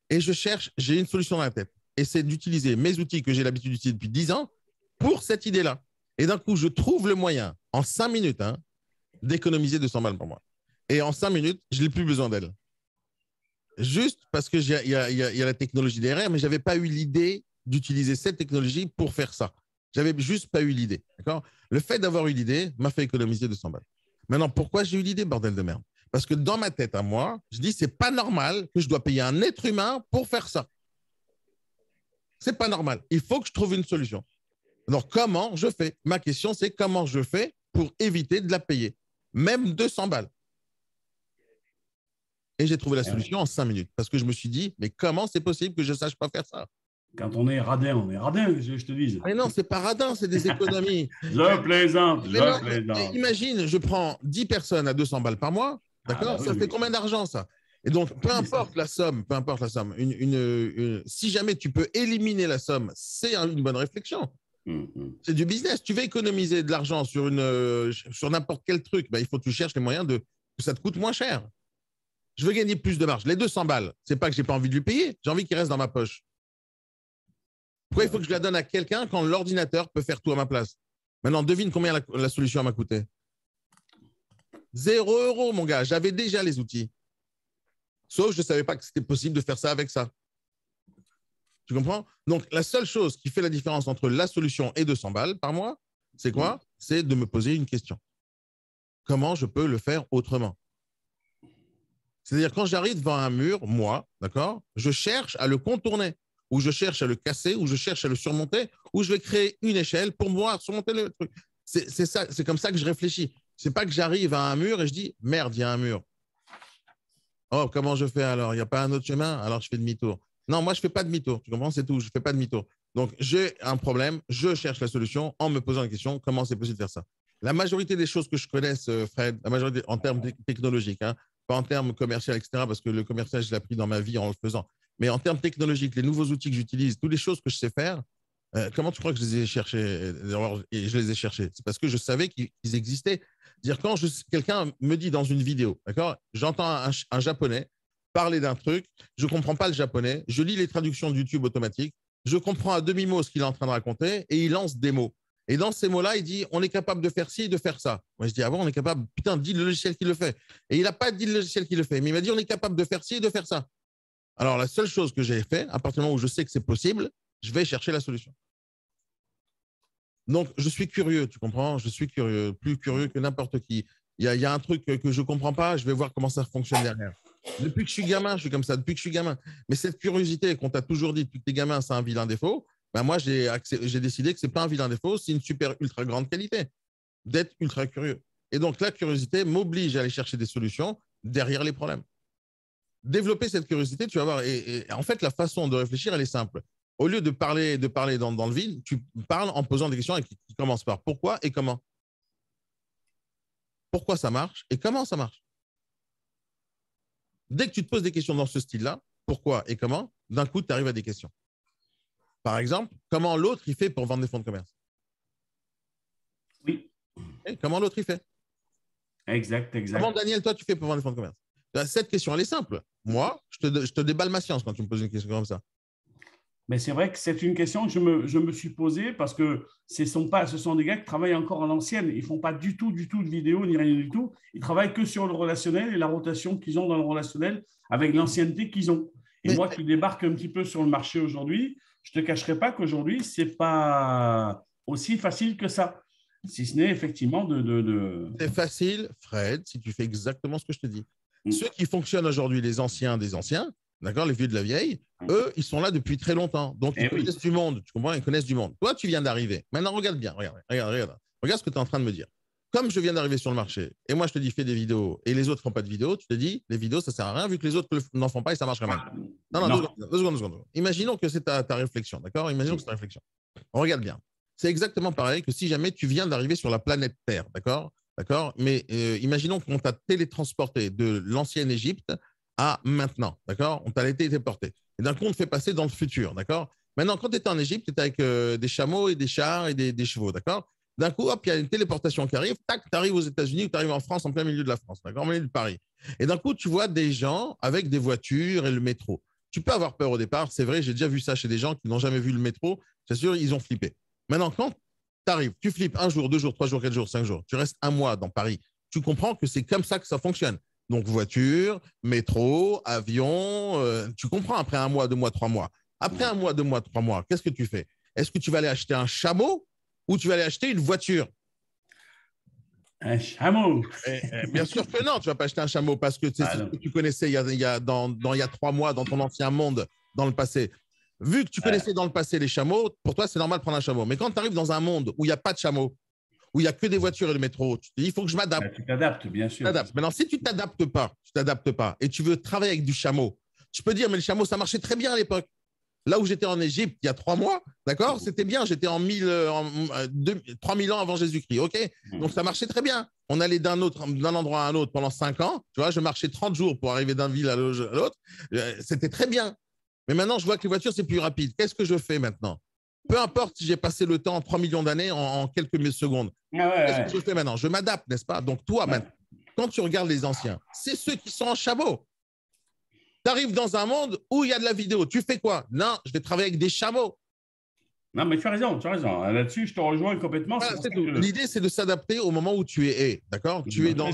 Et je cherche, j'ai une solution dans la tête. Et c'est d'utiliser mes outils que j'ai l'habitude d'utiliser depuis 10 ans pour cette idée-là. Et d'un coup, je trouve le moyen, en 5 minutes, d'économiser 200 balles par mois. Et en 5 minutes, je n'ai plus besoin d'elle. Juste parce qu'il y a la technologie derrière, mais je n'avais pas eu l'idée d'utiliser cette technologie pour faire ça. J'avais juste pas eu l'idée. D'accord? Le fait d'avoir eu l'idée m'a fait économiser 200 balles. Maintenant, pourquoi j'ai eu l'idée, bordel de merde? Parce que dans ma tête à moi, je dis c'est pas normal que je dois payer un être humain pour faire ça. C'est pas normal. Il faut que je trouve une solution. Alors, comment je fais? Ma question, c'est comment je fais pour éviter de la payer? Même 200 balles. Et j'ai trouvé la solution en 5 minutes. Parce que je me suis dit, mais comment c'est possible que je ne sache pas faire ça? Quand on est radin, je te dis. Mais non, c'est pas radin, c'est des économies. Je plaisante. Imagine, je prends 10 personnes à 200 balles par mois. D'accord? Ça fait combien d'argent, ça? Et donc, peu importe la somme, si jamais tu peux éliminer la somme, c'est une bonne réflexion. C'est du business. Tu veux économiser de l'argent sur n'importe quel truc, il faut que tu cherches les moyens que ça te coûte moins cher. Je veux gagner plus de marge. Les 200 balles, c'est pas que j'ai pas envie de lui payer, j'ai envie qu'il reste dans ma poche. Pourquoi il faut que je la donne à quelqu'un quand l'ordinateur peut faire tout à ma place? Maintenant, devine combien la solution m'a coûté. 0 €, mon gars. J'avais déjà les outils. Sauf que je ne savais pas que c'était possible de faire ça avec ça. Tu comprends? Donc, la seule chose qui fait la différence entre la solution et 200 balles par mois, c'est quoi? C'est de me poser une question. Comment je peux le faire autrement? C'est-à-dire, quand j'arrive devant un mur, moi, d'accord, je cherche à le contourner, ou je cherche à le casser, ou je cherche à le surmonter, ou je vais créer une échelle pour moi surmonter le truc. C'est ça, c'est comme ça que je réfléchis. C'est pas que j'arrive à un mur et je dis merde, il y a un mur. Oh, comment je fais alors? Il n'y a pas un autre chemin? Alors je fais demi-tour. Non, moi je fais pas demi-tour. Tu comprends? C'est tout. Je fais pas demi-tour. Donc j'ai un problème, je cherche la solution en me posant la question comment c'est possible de faire ça. La majorité des choses que je connaisse, Fred, la majorité en termes technologiques, pas en termes commerciaux, etc., parce que le commercial, je l'ai appris dans ma vie en le faisant. Mais en termes technologiques, les nouveaux outils que j'utilise, toutes les choses que je sais faire, comment tu crois que je les ai cherchés? Et je les ai cherchés. C'est parce que je savais qu'ils existaient. Dire quand quelqu'un me dit dans une vidéo, d'accord, j'entends un japonais parler d'un truc, je ne comprends pas le japonais, je lis les traductions de YouTube automatiques, je comprends à demi-mot ce qu'il est en train de raconter et il lance des mots. Et dans ces mots-là, il dit, on est capable de faire ci et de faire ça. Moi, je dis, ah bon, on est capable. Putain, dis le logiciel qui le fait. Et il n'a pas dit le logiciel qui le fait, mais il m'a dit, on est capable de faire ci et de faire ça. Alors, la seule chose que j'ai fait, à partir du moment où je sais que c'est possible, je vais chercher la solution. Donc, je suis curieux, tu comprends? Je suis curieux, plus curieux que n'importe qui. Il y a un truc que je ne comprends pas, je vais voir comment ça fonctionne derrière. Depuis que je suis gamin, je suis comme ça, depuis que je suis gamin. Mais cette curiosité qu'on t'a toujours dit depuis que tu es gamin, c'est un vilain défaut, ben moi, j'ai décidé que ce n'est pas un vilain défaut, c'est une super, ultra grande qualité d'être ultra curieux. Et donc, la curiosité m'oblige à aller chercher des solutions derrière les problèmes. Développer cette curiosité, tu vas voir. Et en fait, la façon de réfléchir, elle est simple. Au lieu de parler dans le vide, tu parles en posant des questions qui commencent par pourquoi et comment. Pourquoi ça marche et comment ça marche. Dès que tu te poses des questions dans ce style-là, pourquoi et comment, d'un coup, tu arrives à des questions. Par exemple, comment l'autre il fait pour vendre des fonds de commerce? Oui. Et comment l'autre il fait? Exact. Comment, Daniel, toi, tu fais pour vendre des fonds de commerce? Cette question, elle est simple. Moi, je te déballe ma science quand tu me poses une question comme ça. Mais c'est vrai que c'est une question que je me suis posée parce que ce sont des gars qui travaillent encore à l'ancienne. Ils ne font pas du tout de vidéo ni rien du tout. Ils travaillent que sur le relationnel et la rotation qu'ils ont dans le relationnel avec l'ancienneté qu'ils ont. Et moi qui débarque un petit peu sur le marché aujourd'hui, je ne te cacherai pas qu'aujourd'hui, ce n'est pas aussi facile que ça. Si ce n'est effectivement C'est facile, Fred, si tu fais exactement ce que je te dis. Ceux qui fonctionnent aujourd'hui, les anciens des anciens, d'accord, les vieux de la vieille, eux, ils sont là depuis très longtemps. Donc, ils connaissent du monde. Tu comprends? Ils connaissent du monde. Toi, tu viens d'arriver. Maintenant, regarde bien. Regarde ce que tu es en train de me dire. Comme je viens d'arriver sur le marché, et moi, je te dis, fais des vidéos, et les autres ne font pas de vidéos, tu te dis, les vidéos, ça ne sert à rien, vu que les autres n'en font pas et ça marche quand même. Non, deux secondes. Imaginons que c'est ta réflexion, d'accord? Imaginons que c'est ta réflexion. On regarde bien. C'est exactement pareil que si jamais tu viens d'arriver sur la planète Terre, d'accord? Mais imaginons qu'on t'a télétransporté de l'ancienne Égypte à maintenant, d'accord? On t'a été téléporté. Et d'un coup, on te fait passer dans le futur, d'accord? Maintenant, quand tu étais en Égypte, tu étais avec des chameaux et des chars et des chevaux, d'accord? D'un coup, hop, il y a une téléportation qui arrive, tac, tu arrives aux États-Unis ou tu arrives en France, en plein milieu de la France, d'accord? En milieu de Paris. Et d'un coup, tu vois des gens avec des voitures et le métro. Tu peux avoir peur au départ, c'est vrai, j'ai déjà vu ça chez des gens qui n'ont jamais vu le métro, c'est sûr, ils ont flippé. Maintenant, quand tu arrives, tu flippes 1 jour, 2 jours, 3 jours, 4 jours, 5 jours, tu restes 1 mois dans Paris, tu comprends que c'est comme ça que ça fonctionne. Donc, voiture, métro, avion, tu comprends après 1 mois, 2 mois, 3 mois. Après 1 mois, 2 mois, 3 mois, qu'est-ce que tu fais? Est-ce que tu vas aller acheter un chameau ou tu vas aller acheter une voiture? Un chameau. Bien sûr que non, tu ne vas pas acheter un chameau parce que c'est ce que tu connaissais il y a 3 mois dans ton ancien monde, dans le passé. Vu que tu connaissais dans le passé les chameaux, pour toi, c'est normal de prendre un chameau. Mais quand tu arrives dans un monde où il n'y a pas de chameau, où il n'y a que des voitures et le métro, tu te dis, il faut que je m'adapte. Tu t'adaptes, bien sûr. Maintenant, si tu ne t'adaptes pas et tu veux travailler avec du chameau, tu peux dire, mais le chameau, ça marchait très bien à l'époque. Là où j'étais en Égypte, il y a 3 mois, d'accord, c'était bien. J'étais en 3000 ans avant Jésus-Christ, ok? Donc, ça marchait très bien. On allait d'un endroit à un autre pendant 5 ans. Tu vois, je marchais 30 jours pour arriver d'une ville à l'autre. C'était très bien. Mais maintenant, je vois que les voitures, c'est plus rapide. Qu'est-ce que je fais maintenant? Peu importe si j'ai passé le temps, 3 millions d'années, en quelques secondes. Qu'est-ce que je fais maintenant? Je m'adapte, n'est-ce pas? Donc, toi, maintenant, quand tu regardes les anciens, c'est ceux qui sont en chameau. Tu arrives dans un monde où il y a de la vidéo. Tu fais quoi? Non, je vais travailler avec des chameaux. Non, mais tu as raison. Là-dessus, je te rejoins complètement. Voilà, c'est tout. L'idée, c'est de s'adapter au moment où tu es. D'accord? Tu es dans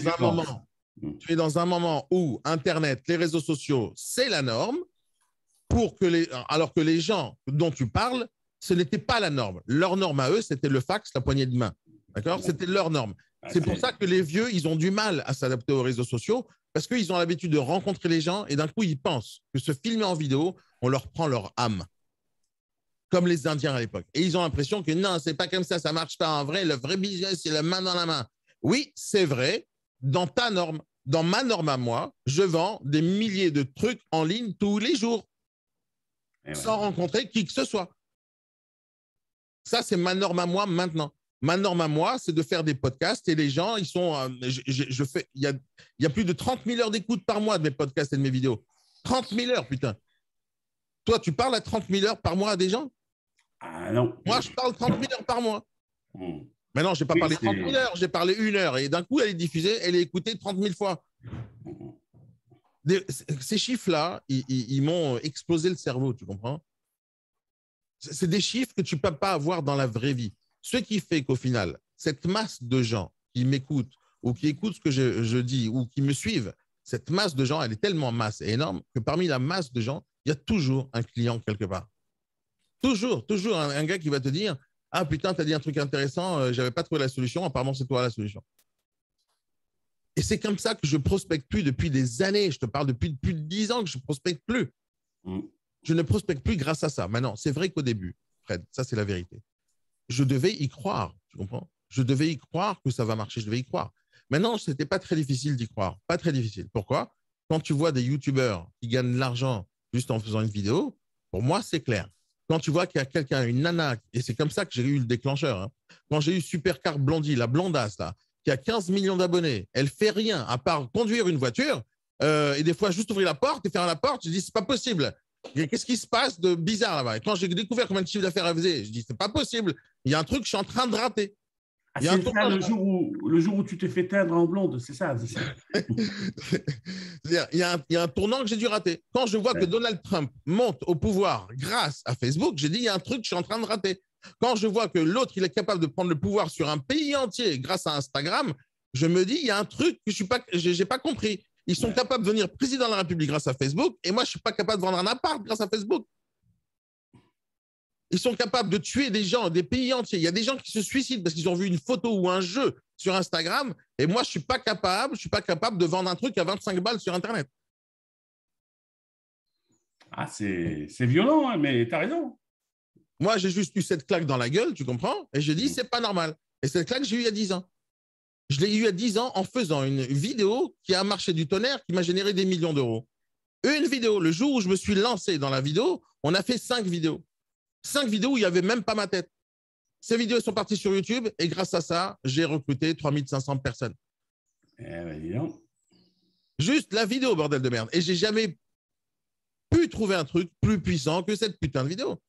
un moment où Internet, les réseaux sociaux, c'est la norme. Alors que les gens dont tu parles, ce n'était pas la norme. Leur norme à eux, c'était le fax, la poignée de main. D'accord? C'était leur norme. C'est pour ça que les vieux, ils ont du mal à s'adapter aux réseaux sociaux parce qu'ils ont l'habitude de rencontrer les gens et d'un coup, ils pensent que se filmer en vidéo, on leur prend leur âme. Comme les Indiens à l'époque. Et ils ont l'impression que non, c'est pas comme ça, ça marche pas en vrai. Le vrai business, c'est la main dans la main. Oui, c'est vrai. Dans ta norme, dans ma norme à moi, je vends des milliers de trucs en ligne tous les jours. Sans rencontrer qui que ce soit. Ça, c'est ma norme à moi maintenant. Ma norme à moi, c'est de faire des podcasts et les gens, ils sont. Il y a plus de 30 000 heures d'écoute par mois de mes podcasts et de mes vidéos. 30 000 heures, putain. Toi, tu parles à 30 000 heures par mois à des gens? Ah non. Moi, je parle 30 000 heures par mois. Mais non, je n'ai pas parlé 30 000 heures, j'ai parlé 1 heure. Et d'un coup, elle est diffusée, elle est écoutée 30 000 fois. Ces chiffres-là, ils m'ont explosé le cerveau, tu comprends? C'est des chiffres que tu ne peux pas avoir dans la vraie vie. Ce qui fait qu'au final, cette masse de gens qui m'écoutent ou qui écoutent ce que je dis ou qui me suivent, cette masse de gens, elle est tellement masse et énorme que parmi la masse de gens, il y a toujours un client quelque part. Toujours un gars qui va te dire « Ah putain, tu as dit un truc intéressant, je n'avais pas trouvé la solution, apparemment c'est toi la solution. » Et c'est comme ça que je ne prospecte plus depuis des années. Je te parle depuis plus de 10 ans que je ne prospecte plus. Je ne prospecte plus grâce à ça. Maintenant, c'est vrai qu'au début, Fred, ça c'est la vérité. Je devais y croire, tu comprends? Je devais y croire que ça va marcher, je devais y croire. Maintenant, ce n'était pas très difficile d'y croire. Pas très difficile. Pourquoi? Quand tu vois des youtubeurs qui gagnent de l'argent juste en faisant une vidéo, pour moi, c'est clair. Quand tu vois qu'il y a quelqu'un, une nana, et c'est comme ça que j'ai eu le déclencheur, hein. Quand j'ai eu Supercar Blondie, la blondasse, là, qui a 15 millions d'abonnés, elle ne fait rien à part conduire une voiture et des fois juste ouvrir la porte et fermer la porte. Je dis, c'est pas possible. Qu'est-ce qui se passe de bizarre là-bas? Et quand j'ai découvert combien de chiffre d'affaires elle faisait, je dis, c'est pas possible. Il y a un truc que je suis en train de rater. Ah, c'est ça, le jour où tu t'es fait teindre en blonde, c'est ça. C'est-à-dire, il y a un tournant que j'ai dû rater. Quand je vois que Donald Trump monte au pouvoir grâce à Facebook, j'ai dit, il y a un truc que je suis en train de rater. Quand je vois que l'autre, il est capable de prendre le pouvoir sur un pays entier grâce à Instagram, je me dis, il y a un truc que je n'ai pas compris. Ils sont capables de devenir président de la République grâce à Facebook, et moi, je ne suis pas capable de vendre un appart grâce à Facebook. Ils sont capables de tuer des gens, des pays entiers. Il y a des gens qui se suicident parce qu'ils ont vu une photo ou un jeu sur Instagram, et moi, je ne suis pas capable de vendre un truc à 25 balles sur Internet. Ah, c'est violent, hein, mais tu as raison. Moi, j'ai juste eu cette claque dans la gueule, tu comprends? Et j'ai dit, c'est pas normal. Et cette claque, j'ai eu il y a 10 ans. Je l'ai eu il y a 10 ans en faisant une vidéo qui a marché du tonnerre, qui m'a généré des millions d'euros. Une vidéo, le jour où je me suis lancé dans la vidéo, on a fait 5 vidéos. 5 vidéos où il n'y avait même pas ma tête. Ces vidéos sont parties sur YouTube et grâce à ça, j'ai recruté 3500 personnes. Juste la vidéo, bordel de merde. Et j'ai jamais pu trouver un truc plus puissant que cette putain de vidéo.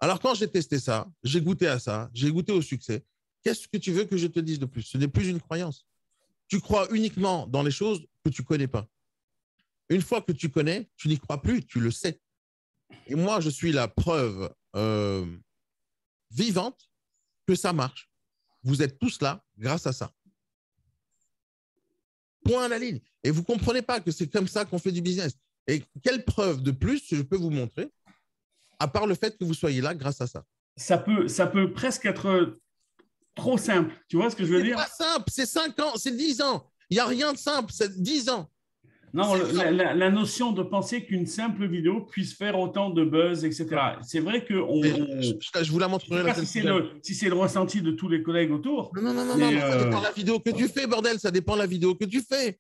Alors, quand j'ai testé ça, j'ai goûté à ça, j'ai goûté au succès. Qu'est-ce que tu veux que je te dise de plus? Ce n'est plus une croyance. Tu crois uniquement dans les choses que tu ne connais pas. Une fois que tu connais, tu n'y crois plus, tu le sais. Et moi, je suis la preuve vivante que ça marche. Vous êtes tous là grâce à ça. Point à la ligne. Et vous ne comprenez pas que c'est comme ça qu'on fait du business. Et quelle preuve de plus je peux vous montrer à part le fait que vous soyez là grâce à ça? Ça peut presque être trop simple. Tu vois ce que je veux dire? C'est pas simple, c'est 5 ans, c'est 10 ans. Il n'y a rien de simple, c'est 10 ans. Non, la notion de penser qu'une simple vidéo puisse faire autant de buzz, etc. C'est vrai que je vous la montrerai. Si c'est le ressenti de tous les collègues autour. Non, ça dépend de la vidéo que tu fais, bordel. Ça dépend de la vidéo que tu fais.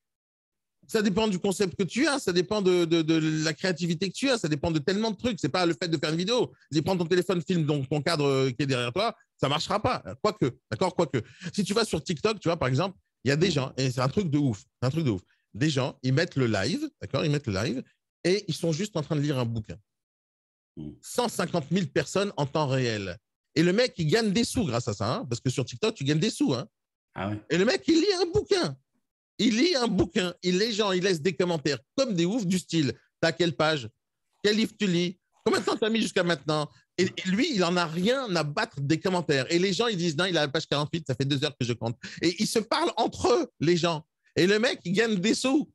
Ça dépend du concept que tu as, ça dépend de la créativité que tu as, ça dépend de tellement de trucs. Ce n'est pas le fait de faire une vidéo. Si prends ton téléphone, filme ton cadre qui est derrière toi, ça ne marchera pas. Quoique, d'accord, quoique. Si tu vas sur TikTok, tu vois, par exemple, il y a des gens, et c'est un truc de ouf, Des gens, ils mettent le live, d'accord, et ils sont juste en train de lire un bouquin. 150 000 personnes en temps réel. Et le mec, il gagne des sous grâce à ça, hein, parce que sur TikTok, tu gagnes des sous. Hein. Ah ouais. Et le mec, il lit un bouquin. Les gens, ils laissent des commentaires comme des oufs du style. T'as quelle page? Quel livre tu lis? Combien de temps tu as mis jusqu'à maintenant? Et lui, il n'en a rien à battre des commentaires. Et les gens, ils disent, non, il a la page 48, ça fait 2 heures que je compte. Et ils se parlent entre eux, les gens. Et le mec, il gagne des sous.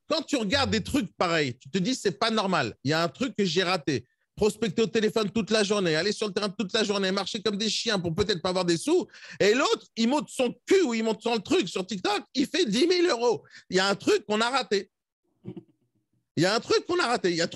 Quand tu regardes des trucs pareils, tu te dis, c'est pas normal. Il y a un truc que j'ai raté. Prospecter au téléphone toute la journée, aller sur le terrain toute la journée, marcher comme des chiens pour peut-être pas avoir des sous. Et l'autre, il monte son cul ou il monte son truc sur TikTok, il fait 10 000 euros. Il y a un truc qu'on a raté. Il y a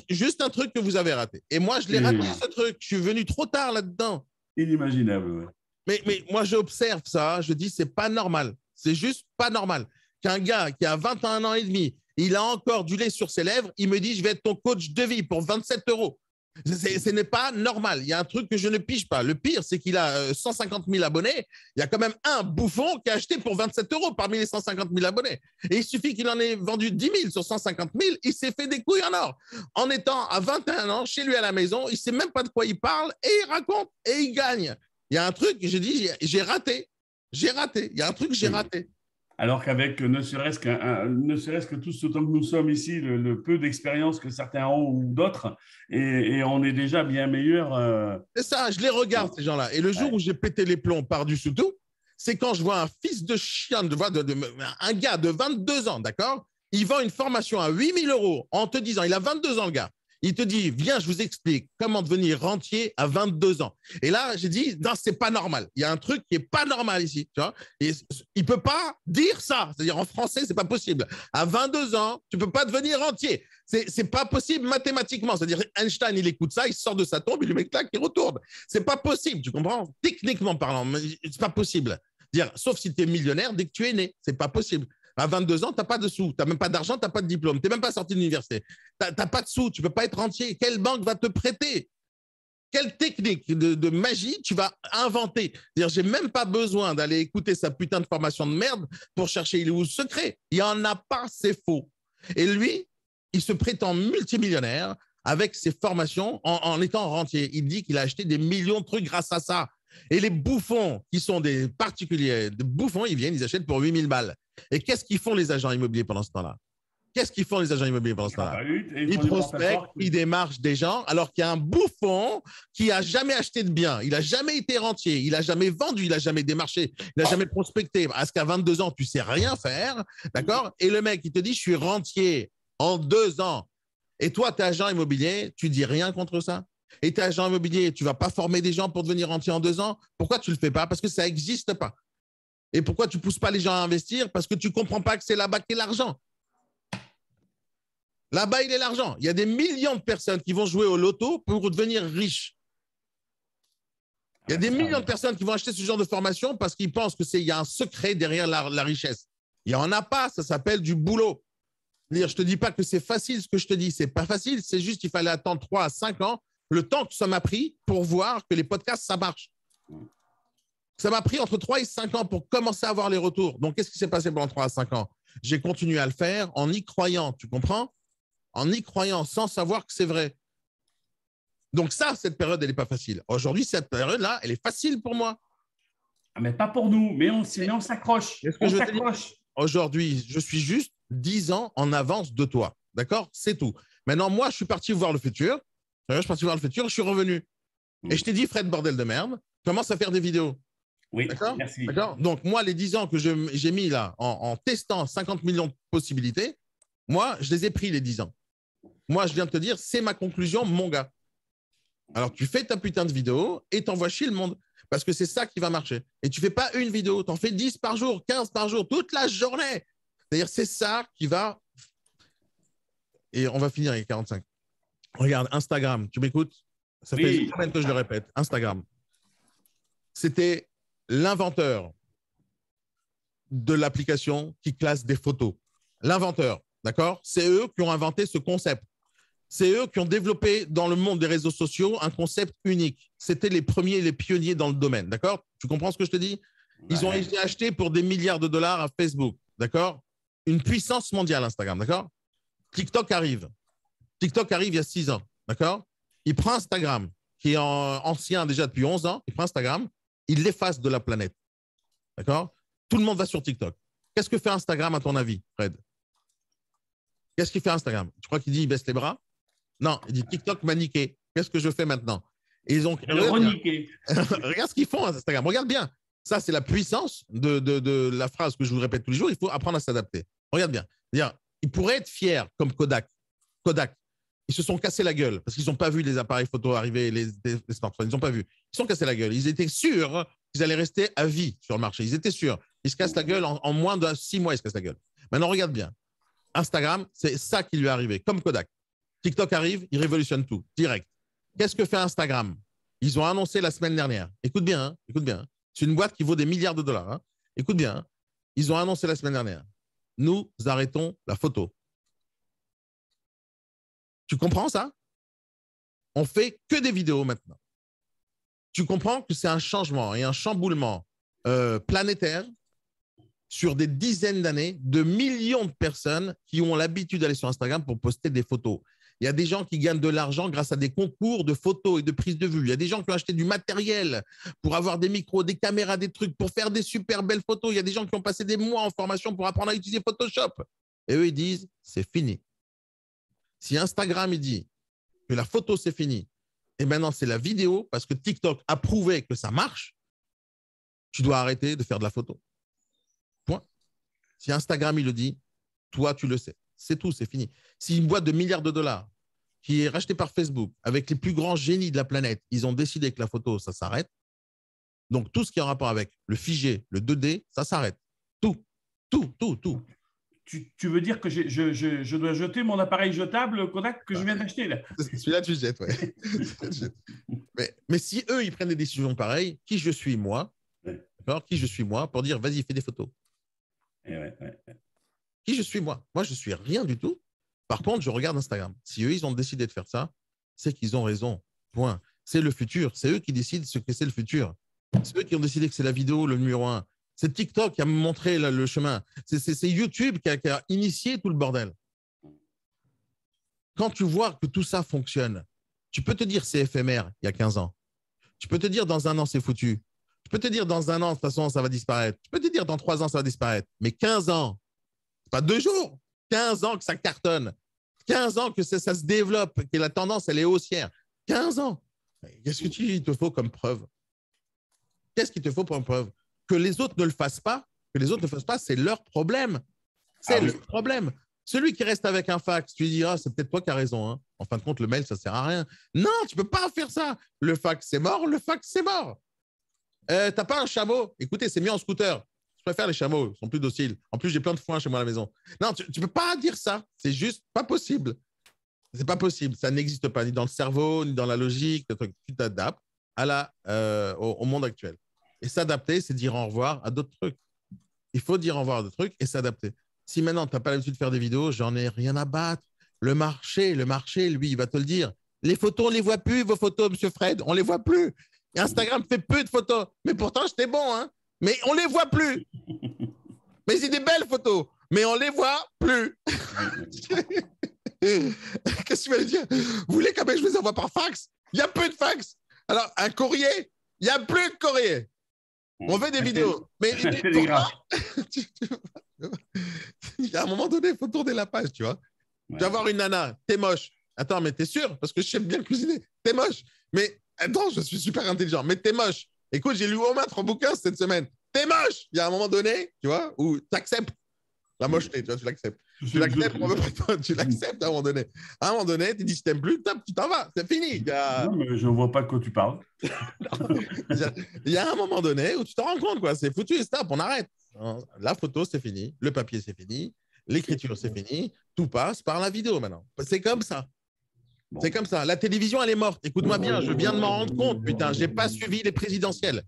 juste un truc que vous avez raté. Et moi, je l'ai raté, ce truc. Je suis venu trop tard là-dedans. Inimaginable, ouais. Mais moi, j'observe ça. Je dis, c'est pas normal. C'est juste pas normal. Qu'un gars qui a 21 ans et demi, il a encore du lait sur ses lèvres, il me dit, je vais être ton coach de vie pour 27 euros. Ce n'est pas normal. Il y a un truc que je ne pige pas. Le pire, c'est qu'il a 150 000 abonnés. Il y a quand même un bouffon qui a acheté pour 27 euros parmi les 150 000 abonnés. Et il suffit qu'il en ait vendu 10 000 sur 150 000. Il s'est fait des couilles en or. En étant à 21 ans, chez lui à la maison, il ne sait même pas de quoi il parle et il raconte et il gagne. Il y a un truc, j'ai dit, j'ai raté. Il y a un truc que j'ai raté. Alors qu'avec ne serait-ce que tout ce temps que nous sommes ici, le peu d'expérience que certains ont ou d'autres, et on est déjà bien meilleur. C'est ça, je les regarde, ces gens-là. Et le jour où j'ai pété les plombs par-dessus tout, c'est quand je vois un fils de chien, un gars de 22 ans, d'accord? Il vend une formation à 8 000 € en te disant, il a 22 ans, le gars. Il te dit, viens, je vous explique comment devenir rentier à 22 ans. Et là, j'ai dit, non, c'est pas normal. Il y a un truc qui est pas normal ici, tu vois. Et il peut pas dire ça. C'est-à-dire, en français, c'est pas possible. À 22 ans, tu peux pas devenir rentier. C'est pas possible mathématiquement. C'est-à-dire, Einstein, il écoute ça, il sort de sa tombe, il lui met le claque, il retourne. C'est pas possible, tu comprends? Techniquement parlant, mais c'est pas possible. Dire, sauf si tu es millionnaire dès que tu es né. C'est pas possible. À 22 ans, tu n'as pas de sous, tu n'as même pas d'argent, tu n'as pas de diplôme, tu n'es même pas sorti de l'université. Tu n'as pas de sous, tu ne peux pas être rentier. Quelle banque va te prêter? Quelle technique de magie tu vas inventer? C'est-à-dire, j'ai même pas besoin d'aller écouter sa putain de formation de merde pour chercher il est où le secret. Il n'y en a pas, c'est faux. Et lui, il se prétend multimillionnaire avec ses formations en étant rentier. Il dit qu'il a acheté des millions de trucs grâce à ça. Et les bouffons, qui sont des particuliers, des bouffons, ils viennent, ils achètent pour 8 000 balles. Et qu'est-ce qu'ils font les agents immobiliers pendant ce temps-là? Qu'est-ce qu'ils font les agents immobiliers pendant ce temps-là? Ils prospectent, ils démarchent des gens, alors qu'il y a un bouffon qui n'a jamais acheté de biens, il n'a jamais été rentier, il n'a jamais vendu, il n'a jamais démarché, il n'a jamais prospecté. Parce qu'à 22 ans, tu ne sais rien faire, d'accord? Et le mec, il te dit, je suis rentier en 2 ans. Et toi, tu es agent immobilier, tu dis rien contre ça? Et tu es agent immobilier, tu ne vas pas former des gens pour devenir rentier en 2 ans? Pourquoi tu ne le fais pas? Parce que ça n'existe pas. Et pourquoi tu ne pousses pas les gens à investir? Parce que tu ne comprends pas que c'est là-bas qu'est l'argent. Là-bas, il est l'argent. Il y a des millions de personnes qui vont jouer au loto pour devenir riches. Il y a des millions de personnes qui vont acheter ce genre de formation parce qu'ils pensent qu'il y a un secret derrière la richesse. Il n'y en a pas, ça s'appelle du boulot. Je ne te dis pas que c'est facile ce que je te dis, c'est pas facile, c'est juste qu'il fallait attendre 3 à 5 ans, le temps que ça m'a pris pour voir que les podcasts, ça marche. Ça m'a pris entre 3 et 5 ans pour commencer à avoir les retours. Donc, qu'est-ce qui s'est passé pendant 3 à 5 ans? J'ai continué à le faire en y croyant, tu comprends? En y croyant, sans savoir que c'est vrai. Donc ça, cette période, elle n'est pas facile. Aujourd'hui, cette période-là, elle est facile pour moi. Mais pas pour nous, mais on s'accroche. On s'accroche. Aujourd'hui, je suis juste 10 ans en avance de toi. D'accord? C'est tout. Maintenant, moi, je suis parti voir le futur. Je suis revenu. Et je t'ai dit, Fred, bordel de merde, commence à faire des vidéos. Oui, d'accord? Merci. D'accord? Donc, moi, les 10 ans que j'ai mis là en testant 50 millions de possibilités, moi, je les ai pris les 10 ans. Moi, je viens de te dire, c'est ma conclusion, mon gars. Alors, tu fais ta putain de vidéo et t'envoies chier le monde. Parce que c'est ça qui va marcher. Et tu ne fais pas une vidéo, tu en fais 10 par jour, 15 par jour, toute la journée. C'est-à-dire, c'est ça qui va… Et on va finir avec 45. Regarde, Instagram, tu m'écoutes? Ça fait une semaine que je le répète. Instagram. C'était l'inventeur de l'application qui classe des photos. L'inventeur, d'accord? C'est eux qui ont inventé ce concept. C'est eux qui ont développé dans le monde des réseaux sociaux un concept unique. C'était les premiers, les pionniers dans le domaine, d'accord? Tu comprends ce que je te dis? Ils ont été achetés pour des milliards de dollars à Facebook, d'accord? Une puissance mondiale, Instagram, d'accord? TikTok arrive. TikTok arrive il y a 6 ans, d'accord? Il prend Instagram, qui est ancien déjà depuis 11 ans, il prend Instagram, il l'efface de la planète, d'accord? Tout le monde va sur TikTok. Qu'est-ce que fait Instagram à ton avis, Fred? Qu'est-ce qu'il fait Instagram? Tu crois qu'il dit il baisse les bras? Non, il dit TikTok m'a niqué. Qu'est-ce que je fais maintenant? Et ils ont regarde ce qu'ils font Instagram. Regarde bien. Ça, c'est la puissance de la phrase que je vous répète tous les jours. Il faut apprendre à s'adapter. Regarde bien. Ils pourraient être fiers comme Kodak. Ils se sont cassés la gueule parce qu'ils n'ont pas vu les appareils photo arriver, les smartphones. Ils n'ont pas vu. Ils se sont cassés la gueule. Ils étaient sûrs qu'ils allaient rester à vie sur le marché. Ils étaient sûrs. Ils se cassent la gueule en moins de 6 mois. Ils se cassent la gueule. Maintenant, regarde bien. Instagram, c'est ça qui lui est arrivé, comme Kodak. TikTok arrive, il révolutionne tout, direct. Qu'est-ce que fait Instagram? Ils ont annoncé la semaine dernière. Écoute bien, hein, écoute bien. C'est une boîte qui vaut des milliards de dollars. Hein. Écoute bien. Hein. Ils ont annoncé la semaine dernière. Nous arrêtons la photo. Tu comprends ça? On fait que des vidéos maintenant. Tu comprends que c'est un changement et un chamboulement planétaire sur des dizaines d'années, de millions de personnes qui ont l'habitude d'aller sur Instagram pour poster des photos. Il y a des gens qui gagnent de l'argent grâce à des concours de photos et de prises de vue. Il y a des gens qui ont acheté du matériel pour avoir des micros, des caméras, des trucs, pour faire des super belles photos. Il y a des gens qui ont passé des mois en formation pour apprendre à utiliser Photoshop. Et eux, ils disent, c'est fini. Si Instagram, il dit que la photo, c'est fini, et maintenant, c'est la vidéo, parce que TikTok a prouvé que ça marche, tu dois arrêter de faire de la photo. Point. Si Instagram, il le dit, toi, tu le sais. C'est tout, c'est fini. Si une boîte de milliards de dollars qui est rachetée par Facebook avec les plus grands génies de la planète, ils ont décidé que la photo, ça s'arrête. Donc, tout ce qui est en rapport avec le figé, le 2D, ça s'arrête. Tout. Tu veux dire que je dois jeter mon appareil jetable Kodak que je viens d'acheter là? Celui-là, tu jettes, ouais. mais si eux, ils prennent des décisions pareilles, qui je suis moi, d'accord, qui je suis moi pour dire, vas-y, fais des photos. Qui je suis moi? Moi, je suis rien du tout. Par contre, je regarde Instagram. Si eux, ils ont décidé de faire ça, c'est qu'ils ont raison. Point. C'est le futur. C'est eux qui décident ce que c'est le futur. C'est eux qui ont décidé que c'est la vidéo le numéro 1. C'est TikTok qui a montré le chemin. C'est YouTube qui a initié tout le bordel. Quand tu vois que tout ça fonctionne, tu peux te dire c'est éphémère il y a 15 ans. Tu peux te dire dans 1 an, c'est foutu. Tu peux te dire dans 1 an, de toute façon, ça va disparaître. Tu peux te dire dans 3 ans, ça va disparaître. Mais 15 ans, c'est pas 2 jours. 15 ans que ça cartonne. 15 ans que ça se développe, que la tendance, elle est haussière. 15 ans. Qu'est-ce qu'il te faut comme preuve? Qu'est-ce qu'il te faut comme preuve? Que les autres ne le fassent pas, c'est leur problème. C'est le problème. Celui qui reste avec un fax, tu lui dis, ah, c'est peut-être toi qui as raison. Hein. En fin de compte, le mail, ça ne sert à rien. Non, tu ne peux pas faire ça. Le fax, c'est mort. Tu n'as pas un chameau? Écoutez, c'est mieux en scooter. Je préfère les chameaux, ils sont plus dociles. En plus, j'ai plein de foin chez moi à la maison. Non, tu ne peux pas dire ça. C'est juste pas possible. C'est pas possible. Ça n'existe pas, ni dans le cerveau, ni dans la logique. Tu t'adaptes au monde actuel. Et s'adapter, c'est dire au revoir à d'autres trucs. Il faut dire au revoir à d'autres trucs et s'adapter. Si maintenant, tu n'as pas l'habitude de faire des vidéos, j'en ai rien à battre. Le marché, lui, il va te le dire. Les photos, on ne les voit plus, vos photos, monsieur Fred, on ne les voit plus. Et Instagram fait peu de photos. Mais pourtant, j'étais bon, hein. Mais on ne les voit plus. Mais c'est des belles photos. Mais on ne les voit plus. Qu'est-ce que tu vas lui dire? Vous voulez quand même que je vous envoie par fax? Il y a peu de fax. Alors, un courrier, il n'y a plus de courrier. On fait des vidéos. Mais il y a un moment donné, il faut tourner la page, tu vois. Tu vas voir une nana, t'es moche. Attends, mais t'es sûr? Parce que je sais bien cuisiner. T'es moche. Mais attends, je suis super intelligent. Mais t'es moche. Écoute, j'ai lu au moins 3 bouquins cette semaine. T'es moche. Il y a un moment donné, tu vois, où tu acceptes la mocheté, tu vois, tu l'acceptes. Tu l'acceptes, tu l'acceptes à un moment donné. À un moment donné, tu dis si t'aimes plus, tu t'en vas, c'est fini. Non, mais je ne vois pas de quoi tu parles. Il y a un moment donné où tu te rends compte, quoi. C'est foutu, stop, on arrête. La photo, c'est fini. Le papier, c'est fini. L'écriture, c'est fini. Tout passe par la vidéo maintenant. C'est comme ça. Bon. C'est comme ça. La télévision, elle est morte. Écoute-moi bien, je viens de m'en rendre compte, putain. Je n'ai pas suivi les présidentielles.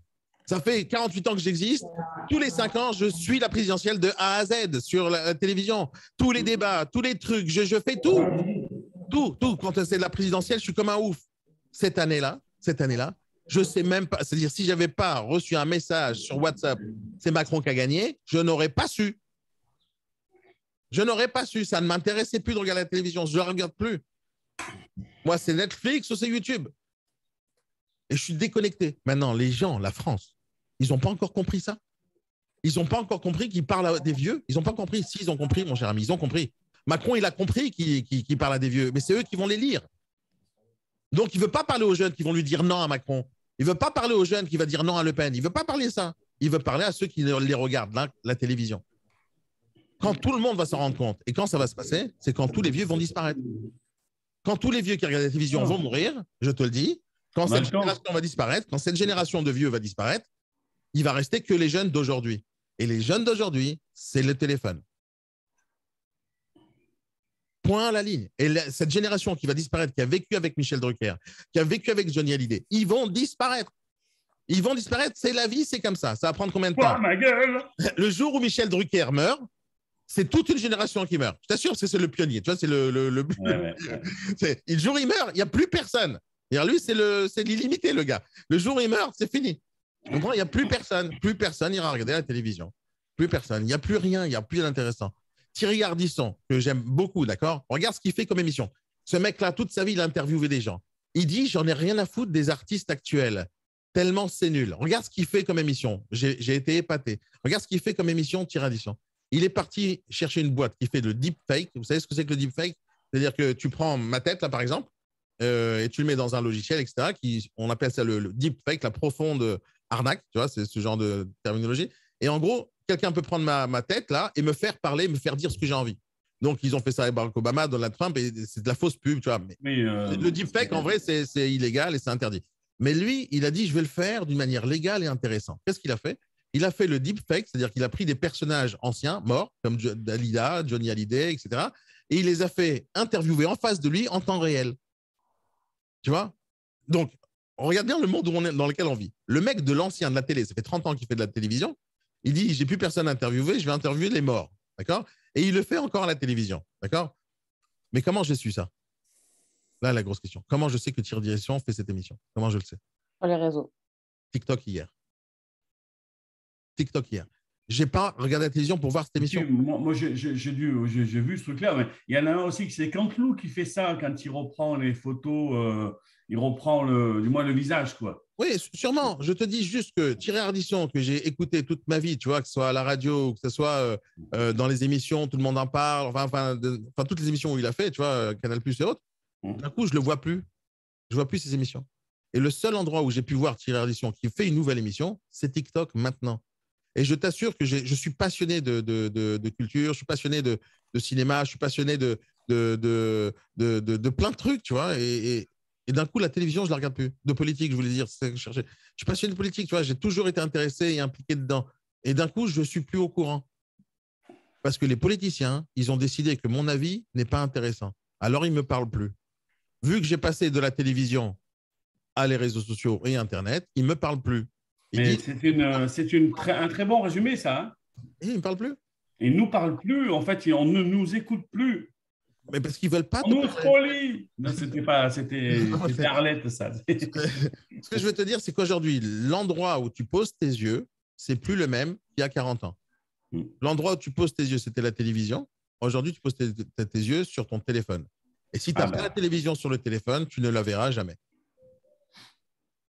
Ça fait 48 ans que j'existe. Tous les 5 ans, je suis la présidentielle de A à Z sur la télévision. Tous les débats, tous les trucs, je fais tout. Tout. Quand c'est la présidentielle, je suis comme un ouf. Cette année-là, je ne sais même pas. C'est-à-dire, si je n'avais pas reçu un message sur WhatsApp, c'est Macron qui a gagné, je n'aurais pas su. Ça ne m'intéressait plus de regarder la télévision. Je ne la regarde plus. Moi, c'est Netflix ou c'est YouTube. Et je suis déconnecté. Maintenant, les gens, la France, ils n'ont pas encore compris ça. Ils n'ont pas encore compris qu'ils parlent à des vieux. Ils n'ont pas compris. Si, ils ont compris, mon cher ami, ils ont compris. Macron, il a compris qu'il parle à des vieux, mais c'est eux qui vont les lire. Donc, il ne veut pas parler aux jeunes qui vont lui dire non à Macron. Il ne veut pas parler aux jeunes qui vont dire non à Le Pen. Il ne veut pas parler ça. Il veut parler à ceux qui les regardent, la télévision. Quand tout le monde va s'en rendre compte, et quand ça va se passer, c'est quand tous les vieux vont disparaître. Quand tous les vieux qui regardent la télévision vont mourir, je te le dis, quand cette génération va disparaître, quand cette génération de vieux va disparaître, il va rester que les jeunes d'aujourd'hui. Et les jeunes d'aujourd'hui, c'est le téléphone. Point à la ligne. Et cette génération qui va disparaître, qui a vécu avec Michel Drucker, qui a vécu avec Johnny Hallyday, ils vont disparaître. Ils vont disparaître, c'est la vie, c'est comme ça. Ça va prendre combien de temps? Ma gueule. Le jour où Michel Drucker meurt, c'est toute une génération qui meurt. Je t'assure, c'est le pionnier. Tu vois, c'est le jour où il meurt, il n'y a plus personne. Et lui, c'est l'illimité, le gars. Le jour où il meurt, c'est fini. Tu comprends? Il n'y a plus personne. Plus personne ira regarder la télévision. Plus personne. Il n'y a plus rien. Il n'y a plus d'intéressant. Thierry Ardisson, que j'aime beaucoup, d'accord? Regarde ce qu'il fait comme émission. Ce mec-là, toute sa vie, il a interviewé des gens. Il dit, j'en ai rien à foutre des artistes actuels. Tellement c'est nul. Regarde ce qu'il fait comme émission. J'ai été épaté. Regarde ce qu'il fait comme émission Tir-Addition. Il est parti chercher une boîte qui fait le deepfake. Vous savez ce que c'est que le deepfake? C'est-à-dire que tu prends ma tête, là, par exemple, et tu le mets dans un logiciel, etc. On appelle ça le deepfake, la profonde arnaque. Tu vois, c'est ce genre de terminologie. Et en gros, quelqu'un peut prendre ma tête, là, et me faire parler, me faire dire ce que j'ai envie. Donc, ils ont fait ça avec Barack Obama, Donald Trump, et c'est de la fausse pub, tu vois. Mais le deepfake, en vrai, c'est illégal et c'est interdit. Mais lui, il a dit, je vais le faire d'une manière légale et intéressante. Qu'est-ce qu'il a fait? Il a fait le deepfake, c'est-à-dire qu'il a pris des personnages anciens, morts, comme Dalida, Johnny Hallyday, etc., et il les a fait interviewer en face de lui en temps réel. Tu vois? Donc, on regarde bien le monde dans lequel on vit. Le mec de l'ancien de la télé, ça fait 30 ans qu'il fait de la télévision, il dit, j'ai plus personne à interviewer, je vais interviewer les morts. D'accord? Et il le fait encore à la télévision. D'accord? Mais comment j'ai su ça? Là, la grosse question. Comment je sais que Tir-Direction fait cette émission? Comment je le sais? Sur les réseaux. TikTok hier. J'ai pas regardé la télévision pour voir cette émission. Moi j'ai vu ce truc-là, mais il y en a un aussi, c'est Canteloup qui fait ça quand il reprend les photos, il reprend du moins le visage, quoi. Oui, sûrement. Je te dis juste que Tir-Addition, que j'ai écouté toute ma vie, tu vois, que ce soit à la radio, que ce soit dans les émissions, tout le monde en parle, enfin toutes les émissions où il a fait, tu vois, Canal+ et autres, d'un coup, je le vois plus. Je vois plus ces émissions. Et le seul endroit où j'ai pu voir Tir-Addition qui fait une nouvelle émission, c'est TikTok maintenant. Et je t'assure que je suis passionné de culture, je suis passionné de cinéma, je suis passionné de plein de trucs, tu vois. Et d'un coup, la télévision, je ne la regarde plus. De politique, je voulais dire. Je suis passionné de politique, tu vois. J'ai toujours été intéressé et impliqué dedans. Et d'un coup, je ne suis plus au courant. Parce que les politiciens, ils ont décidé que mon avis n'est pas intéressant. Alors, ils ne me parlent plus. Vu que j'ai passé de la télévision à les réseaux sociaux et Internet, ils ne me parlent plus. Mais c'est un très bon résumé, ça. Hein. Et ils ne me parlent plus. Ils ne nous parlent plus. En fait, on ne nous écoute plus. Mais parce qu'ils ne veulent pas. On nous spolie. Non, c'était Arlette, ça. Ce que je veux te dire, c'est qu'aujourd'hui, l'endroit où tu poses tes yeux, c'est plus le même qu'il y a 40 ans. L'endroit où tu poses tes yeux, c'était la télévision. Aujourd'hui, tu poses tes yeux sur ton téléphone. Et si tu n'as pas la télévision sur le téléphone, tu ne la verras jamais.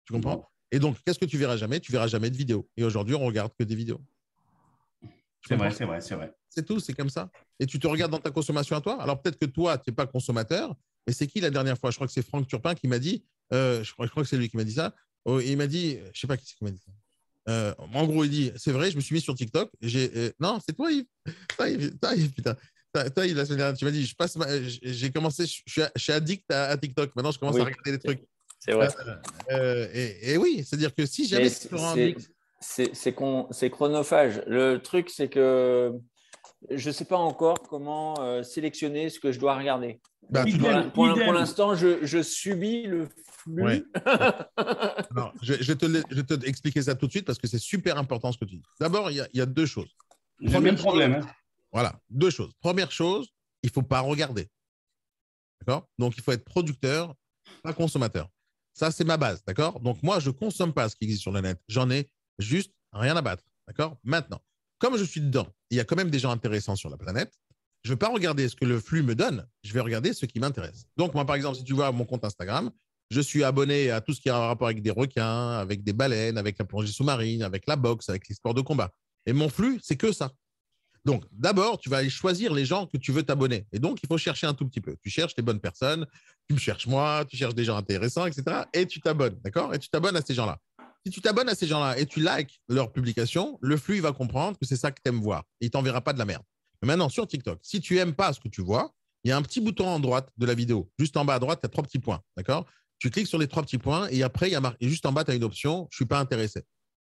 Tu comprends? Et donc, qu'est-ce que tu verras jamais? Tu verras jamais de vidéos. Et aujourd'hui, on regarde que des vidéos. C'est vrai. C'est tout, c'est comme ça. Et tu te regardes dans ta consommation à toi. Alors, peut-être que toi, tu n'es pas consommateur, mais c'est qui la dernière fois? Je crois que c'est Franck Turpin qui m'a dit, je crois que c'est lui qui m'a dit ça. Il m'a dit, je ne sais pas qui c'est qui m'a dit ça. En gros, il dit, c'est vrai, je me suis mis sur TikTok. Non, c'est toi, Yves. Toi, Yves, putain. Toi, Yves, la semaine dernière, tu m'as dit, j'ai commencé, je suis addict à TikTok. Maintenant, je commence à regarder des trucs. C'est vrai. Et oui, c'est-à-dire que si jamais tu te rends c'est chronophage. Le truc, c'est que je ne sais pas encore comment sélectionner ce que je dois regarder. Pour l'instant, je subis le flux. Ouais. Alors, je vais te expliquer ça tout de suite parce que c'est super important ce que tu dis. D'abord, il y a deux choses. J'ai le même problème. Hein. Voilà, deux choses. Première chose, il ne faut pas regarder. D'accord? Donc, il faut être producteur, pas consommateur. Ça, c'est ma base. D'accord? Donc, moi, je ne consomme pas ce qui existe sur le net. J'en ai juste rien à battre. D'accord? Maintenant, comme je suis dedans, il y a quand même des gens intéressants sur la planète. Je ne vais pas regarder ce que le flux me donne. Je vais regarder ce qui m'intéresse. Donc, moi, par exemple, si tu vois mon compte Instagram, je suis abonné à tout ce qui a un rapport avec des requins, avec des baleines, avec la plongée sous-marine, avec la boxe, avec les sports de combat. Et mon flux, c'est que ça. Donc, d'abord, tu vas aller choisir les gens que tu veux t'abonner. Et donc, il faut chercher un tout petit peu. Tu cherches les bonnes personnes, tu me cherches moi, tu cherches des gens intéressants, etc. Et tu t'abonnes, d'accord? Et tu t'abonnes à ces gens-là. Si tu t'abonnes à ces gens-là et tu likes leurs publications, le flux, il va comprendre que c'est ça que tu aimes voir. Il ne t'enverra pas de la merde. Mais maintenant, sur TikTok, si tu n'aimes pas ce que tu vois, il y a un petit bouton en droite de la vidéo. Juste en bas à droite, tu as 3 petits points, d'accord? Tu cliques sur les 3 petits points et après, et juste en bas, tu as une option « Je ne suis pas intéressé ».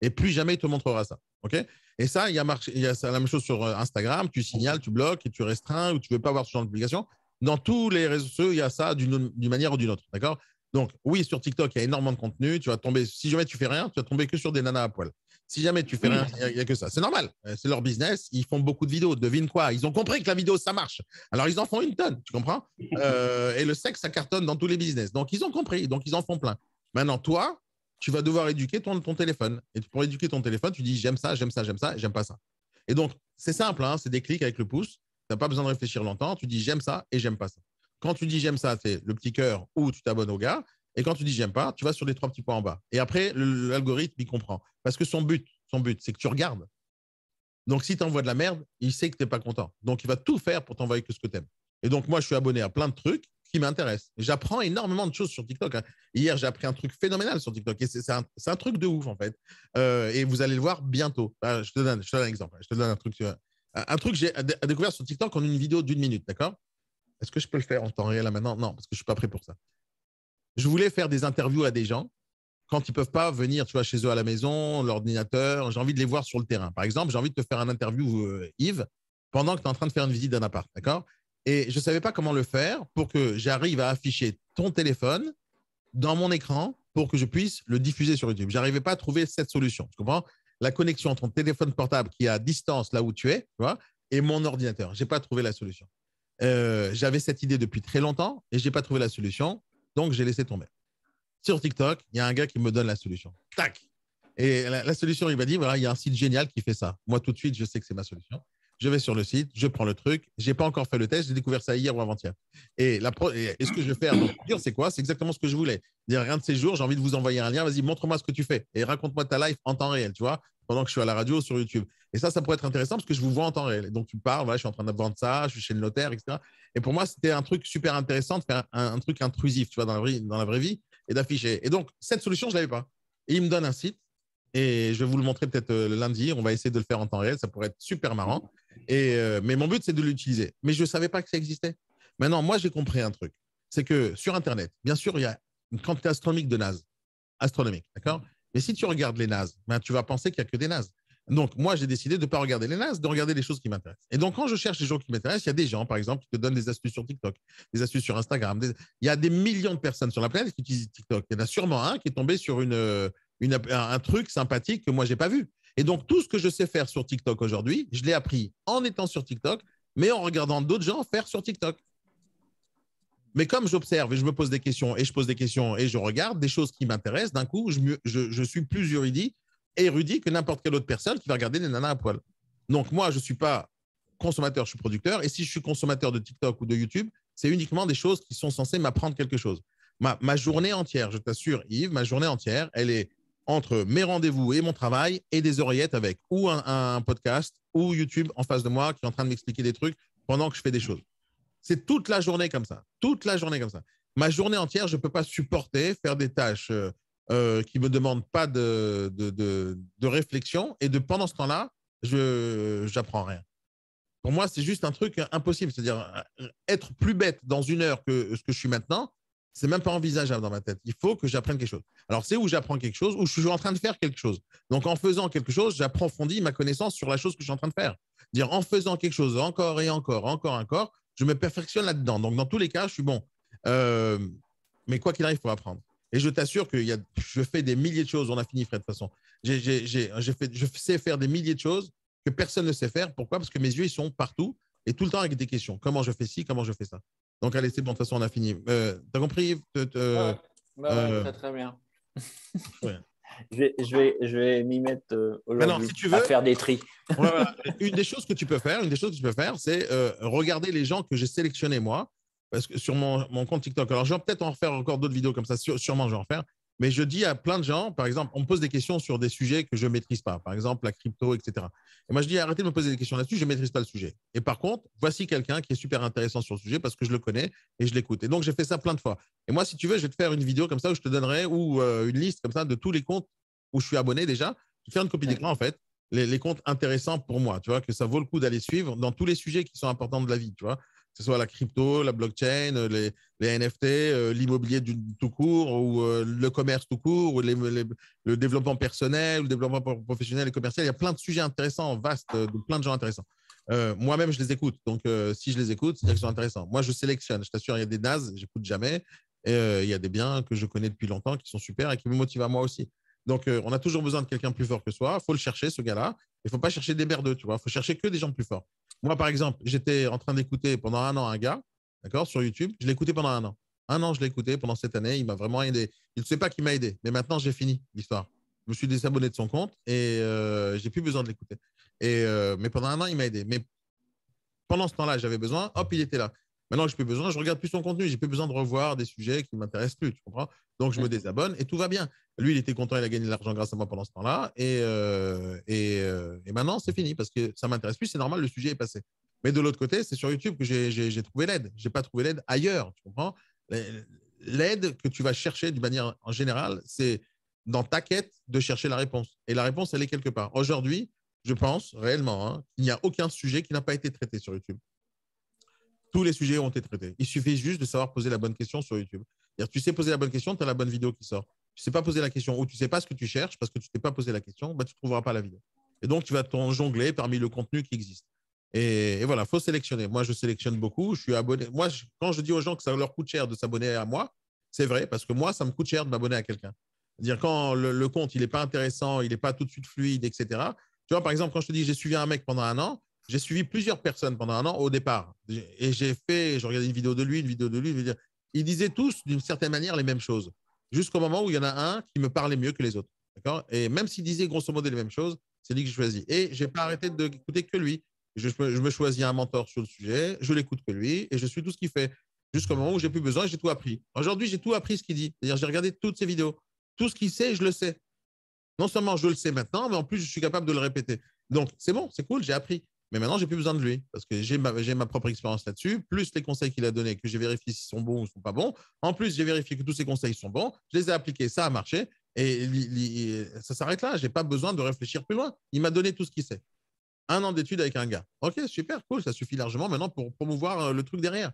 Et plus jamais, il te montrera ça. Okay? Et ça, il y a la même chose sur Instagram. Tu signales, tu bloques et tu restreins ou tu ne veux pas voir ce genre de publication. Dans tous les réseaux sociaux, il y a ça d'une manière ou d'une autre. D'accord? Donc, oui, sur TikTok, il y a énormément de contenu. Tu vas tomber, si jamais tu fais rien, tu vas tomber que sur des nanas à poil. Si jamais tu fais rien, il n'y a que ça. C'est normal. C'est leur business. Ils font beaucoup de vidéos. Devine quoi? Ils ont compris que la vidéo, ça marche. Alors, ils en font une tonne. Tu comprends? Et le sexe, ça cartonne dans tous les business. Donc, ils ont compris. Donc, ils en font plein. Maintenant, toi, tu vas devoir éduquer ton téléphone. Et pour éduquer ton téléphone, tu dis j'aime ça, j'aime ça, j'aime ça, j'aime pas ça. Et donc, c'est simple, hein, c'est des clics avec le pouce. Tu n'as pas besoin de réfléchir longtemps. Tu dis j'aime ça et j'aime pas ça. Quand tu dis j'aime ça, c'est le petit cœur ou tu t'abonnes au gars. Et quand tu dis j'aime pas, tu vas sur les 3 petits points en bas. Et après, l'algorithme, il comprend. Parce que son but, c'est que tu regardes. Donc, si tu envoies de la merde, il sait que tu n'es pas content. Donc, il va tout faire pour t'envoyer que ce que tu aimes. Et donc, moi, je suis abonné à plein de trucs qui m'intéressent. J'apprends énormément de choses sur TikTok. Hein. Hier, j'ai appris un truc phénoménal sur TikTok. Et c'est un truc de ouf, en fait. Et vous allez le voir bientôt. Je te donne un exemple. Je te donne un truc. Un truc que j'ai découvert sur TikTok en une vidéo d'1 minute, d'accord? Est-ce que je peux le faire en temps réel là maintenant? Non, parce que je ne suis pas prêt pour ça. Je voulais faire des interviews à des gens quand ils ne peuvent pas venir, tu vois, chez eux à la maison, l'ordinateur. J'ai envie de les voir sur le terrain. Par exemple, j'ai envie de te faire un interview, Yves, pendant que tu es en train de faire une visite d'un appart, d'accord? Et je ne savais pas comment le faire pour que j'arrive à afficher ton téléphone dans mon écran pour que je puisse le diffuser sur YouTube. Je n'arrivais pas à trouver cette solution. Tu comprends? La connexion entre ton téléphone portable qui est à distance là où tu es, tu vois, et mon ordinateur. Je n'ai pas trouvé la solution. J'avais cette idée depuis très longtemps et je n'ai pas trouvé la solution. Donc, j'ai laissé tomber. Sur TikTok, il y a un gars qui me donne la solution. Tac! Et la solution, il m'a dit, voilà, il y a un site génial qui fait ça. Moi, tout de suite, je sais que c'est ma solution. Je vais sur le site, je prends le truc. Je n'ai pas encore fait le test. J'ai découvert ça hier ou avant-hier. Et ce que je vais faire, donc, c'est quoi? C'est exactement ce que je voulais. Dire, rien de ces jours, j'ai envie de vous envoyer un lien. Vas-y, montre-moi ce que tu fais. Et raconte-moi ta life en temps réel, tu vois, pendant que je suis à la radio sur YouTube. Et ça pourrait être intéressant parce que je vous vois en temps réel. Et donc, tu parles, voilà, je suis en train de vendre ça, je suis chez le notaire, etc. Et pour moi, c'était un truc super intéressant de faire un truc intrusif, tu vois, dans la vraie vie et d'afficher. Et donc, cette solution, je ne l'avais pas. Et il me donne un site et je vais vous le montrer peut-être le lundi. On va essayer de le faire en temps réel. Ça pourrait être super marrant. Mais mon but, c'est de l'utiliser. Mais je ne savais pas que ça existait. Maintenant, moi, j'ai compris un truc. C'est que sur Internet, bien sûr, il y a une quantité astronomique de nazes. Astronomique, d'accord? Mais si tu regardes les nazes, ben, tu vas penser qu'il n'y a que des nazes. Donc, moi, j'ai décidé de ne pas regarder les nazes, de regarder les choses qui m'intéressent. Et donc, quand je cherche les gens qui m'intéressent, il y a des gens, par exemple, qui te donnent des astuces sur TikTok, des astuces sur Instagram. Il y a des millions de personnes sur la planète qui utilisent TikTok. Il y en a sûrement un qui est tombé sur un truc sympathique que moi, je n'ai pas vu. Et donc, tout ce que je sais faire sur TikTok aujourd'hui, je l'ai appris en étant sur TikTok, mais en regardant d'autres gens faire sur TikTok. Mais comme j'observe et je me pose des questions et je pose des questions et je regarde des choses qui m'intéressent, d'un coup, je suis plus érudit que n'importe quelle autre personne qui va regarder des nanas à poil. Donc, moi, je ne suis pas consommateur, je suis producteur. Et si je suis consommateur de TikTok ou de YouTube, c'est uniquement des choses qui sont censées m'apprendre quelque chose. Ma journée entière, je t'assure, Yves, ma journée entière, elle est entre mes rendez-vous et mon travail et des oreillettes avec ou un podcast ou YouTube en face de moi qui est en train de m'expliquer des trucs pendant que je fais des choses. C'est toute la journée comme ça. Toute la journée comme ça. Ma journée entière, je ne peux pas supporter faire des tâches qui ne me demandent pas de réflexion. Et pendant ce temps-là, je n'apprends rien. Pour moi, c'est juste un truc impossible. C'est-à-dire, être plus bête dans 1 heure que ce que je suis maintenant, ce n'est même pas envisageable dans ma tête. Il faut que j'apprenne quelque chose. Alors, c'est où j'apprends quelque chose, où je suis en train de faire quelque chose. Donc, en faisant quelque chose, j'approfondis ma connaissance sur la chose que je suis en train de faire. Dire, en faisant quelque chose encore et encore, je me perfectionne là-dedans. Donc, dans tous les cas, je suis bon. Mais quoi qu'il arrive, il faut apprendre. Et je t'assure que je fais des milliers de choses. On a fini, Fred, de toute façon. Je sais faire des milliers de choses que personne ne sait faire. Pourquoi? Parce que mes yeux, ils sont partout et tout le temps avec des questions. Comment je fais ci? Comment je fais ça? Donc, allez, c'est bon. De toute façon, on a fini. T'as compris, Yves? Très, très bien. Ouais. Je vais m'y mettre aujourd'hui si tu veux, à faire des tris. Voilà. Une des choses que tu peux faire, c'est regarder les gens que j'ai sélectionnés moi, parce que sur mon compte TikTok. Alors, je vais peut-être en refaire encore d'autres vidéos comme ça, sûrement je vais en faire. Mais je dis à plein de gens, par exemple, on me pose des questions sur des sujets que je ne maîtrise pas, par exemple la crypto, etc. Et moi, je dis arrêtez de me poser des questions là-dessus, je ne maîtrise pas le sujet. Et par contre, voici quelqu'un qui est super intéressant sur le sujet parce que je le connais et je l'écoute. Et donc, j'ai fait ça plein de fois. Et moi, si tu veux, je vais te faire une vidéo comme ça où je te donnerai ou une liste comme ça de tous les comptes où je suis abonné déjà. Je vais faire une copie d'écran en fait, les comptes intéressants pour moi, tu vois, que ça vaut le coup d'aller suivre dans tous les sujets qui sont importants de la vie, tu vois. Que ce soit la crypto, la blockchain, les NFT, l'immobilier tout court, ou le commerce tout court, ou le développement personnel, le développement professionnel et commercial. Il y a plein de sujets intéressants, vastes, de plein de gens intéressants. Moi-même, je les écoute. Donc, si je les écoute, c'est qu'ils sont intéressants. Moi, je sélectionne. Je t'assure, il y a des nazes, j'écoute jamais. Et il y a des biens que je connais depuis longtemps qui sont super et qui me motivent à moi aussi. Donc, on a toujours besoin de quelqu'un plus fort que soi. Il faut le chercher, ce gars-là. Il ne faut pas chercher des merdeux, tu vois. Il faut chercher que des gens plus forts. Moi, par exemple, j'étais en train d'écouter pendant 1 an un gars, d'accord, sur YouTube. Je l'ai écouté pendant 1 an. 1 an, je l'ai écouté pendant cette année. Il m'a vraiment aidé. Il ne sait pas qui m'a aidé, mais maintenant, j'ai fini l'histoire. Je me suis désabonné de son compte et je n'ai plus besoin de l'écouter. Mais pendant 1 an, il m'a aidé. Mais pendant ce temps-là, j'avais besoin. Hop, il était là. Maintenant que je n'ai plus besoin, je ne regarde plus son contenu. Je n'ai plus besoin de revoir des sujets qui ne m'intéressent plus. Tu comprends? Donc, je me désabonne et tout va bien. Lui, il était content, il a gagné de l'argent grâce à moi pendant ce temps-là. Et maintenant, c'est fini parce que ça ne m'intéresse plus. C'est normal, le sujet est passé. Mais de l'autre côté, c'est sur YouTube que j'ai trouvé l'aide. Je n'ai pas trouvé l'aide ailleurs. Tu comprends? L'aide que tu vas chercher d'une manière en général, c'est dans ta quête de chercher la réponse. Et la réponse, elle est quelque part. Aujourd'hui, je pense réellement qu'il n'y a aucun sujet qui n'a pas été traité sur YouTube. Tous les sujets ont été traités. Il suffit juste de savoir poser la bonne question sur YouTube. Tu sais poser la bonne question, tu as la bonne vidéo qui sort. Tu ne sais pas poser la question ou tu ne sais pas ce que tu cherches parce que tu ne t'es pas posé la question, tu ne trouveras pas la vidéo. Et donc, tu vas jongler parmi le contenu qui existe. Et voilà, il faut sélectionner. Moi, je sélectionne beaucoup. Je suis abonné. Moi, quand je dis aux gens que ça leur coûte cher de s'abonner à moi, c'est vrai parce que moi, ça me coûte cher de m'abonner à quelqu'un. C'est-à-dire quand le compte, il n'est pas intéressant, il n'est pas tout de suite fluide, etc. Tu vois, par exemple, quand je te dis j'ai suivi un mec pendant 1 an, j'ai suivi plusieurs personnes pendant 1 an au départ. Et j'ai regardé une vidéo de lui, ils disaient tous d'une certaine manière les mêmes choses. Jusqu'au moment où il y en a un qui me parlait mieux que les autres. D'accord? Et même s'il disait grosso modo les mêmes choses, c'est lui que je choisis. Et je n'ai pas arrêté d'écouter que lui. Je me choisis un mentor sur le sujet, je l'écoute que lui et je suis tout ce qu'il fait. Jusqu'au moment où j'ai plus besoin et j'ai tout appris. Aujourd'hui, j'ai tout appris ce qu'il dit. C'est-à-dire, j'ai regardé toutes ses vidéos. Tout ce qu'il sait, je le sais. Non seulement je le sais maintenant, mais en plus, je suis capable de le répéter. Donc, c'est bon, c'est cool, j'ai appris. Mais maintenant, je n'ai plus besoin de lui parce que j'ai ma propre expérience là-dessus, plus les conseils qu'il a donnés, que j'ai vérifié s'ils sont bons ou ne sont pas bons. En plus, j'ai vérifié que tous ces conseils sont bons. Je les ai appliqués, ça a marché. Et ça s'arrête là. Je n'ai pas besoin de réfléchir plus loin. Il m'a donné tout ce qu'il sait. 1 an d'études avec un gars. Ok, super, cool, ça suffit largement maintenant pour promouvoir le truc derrière.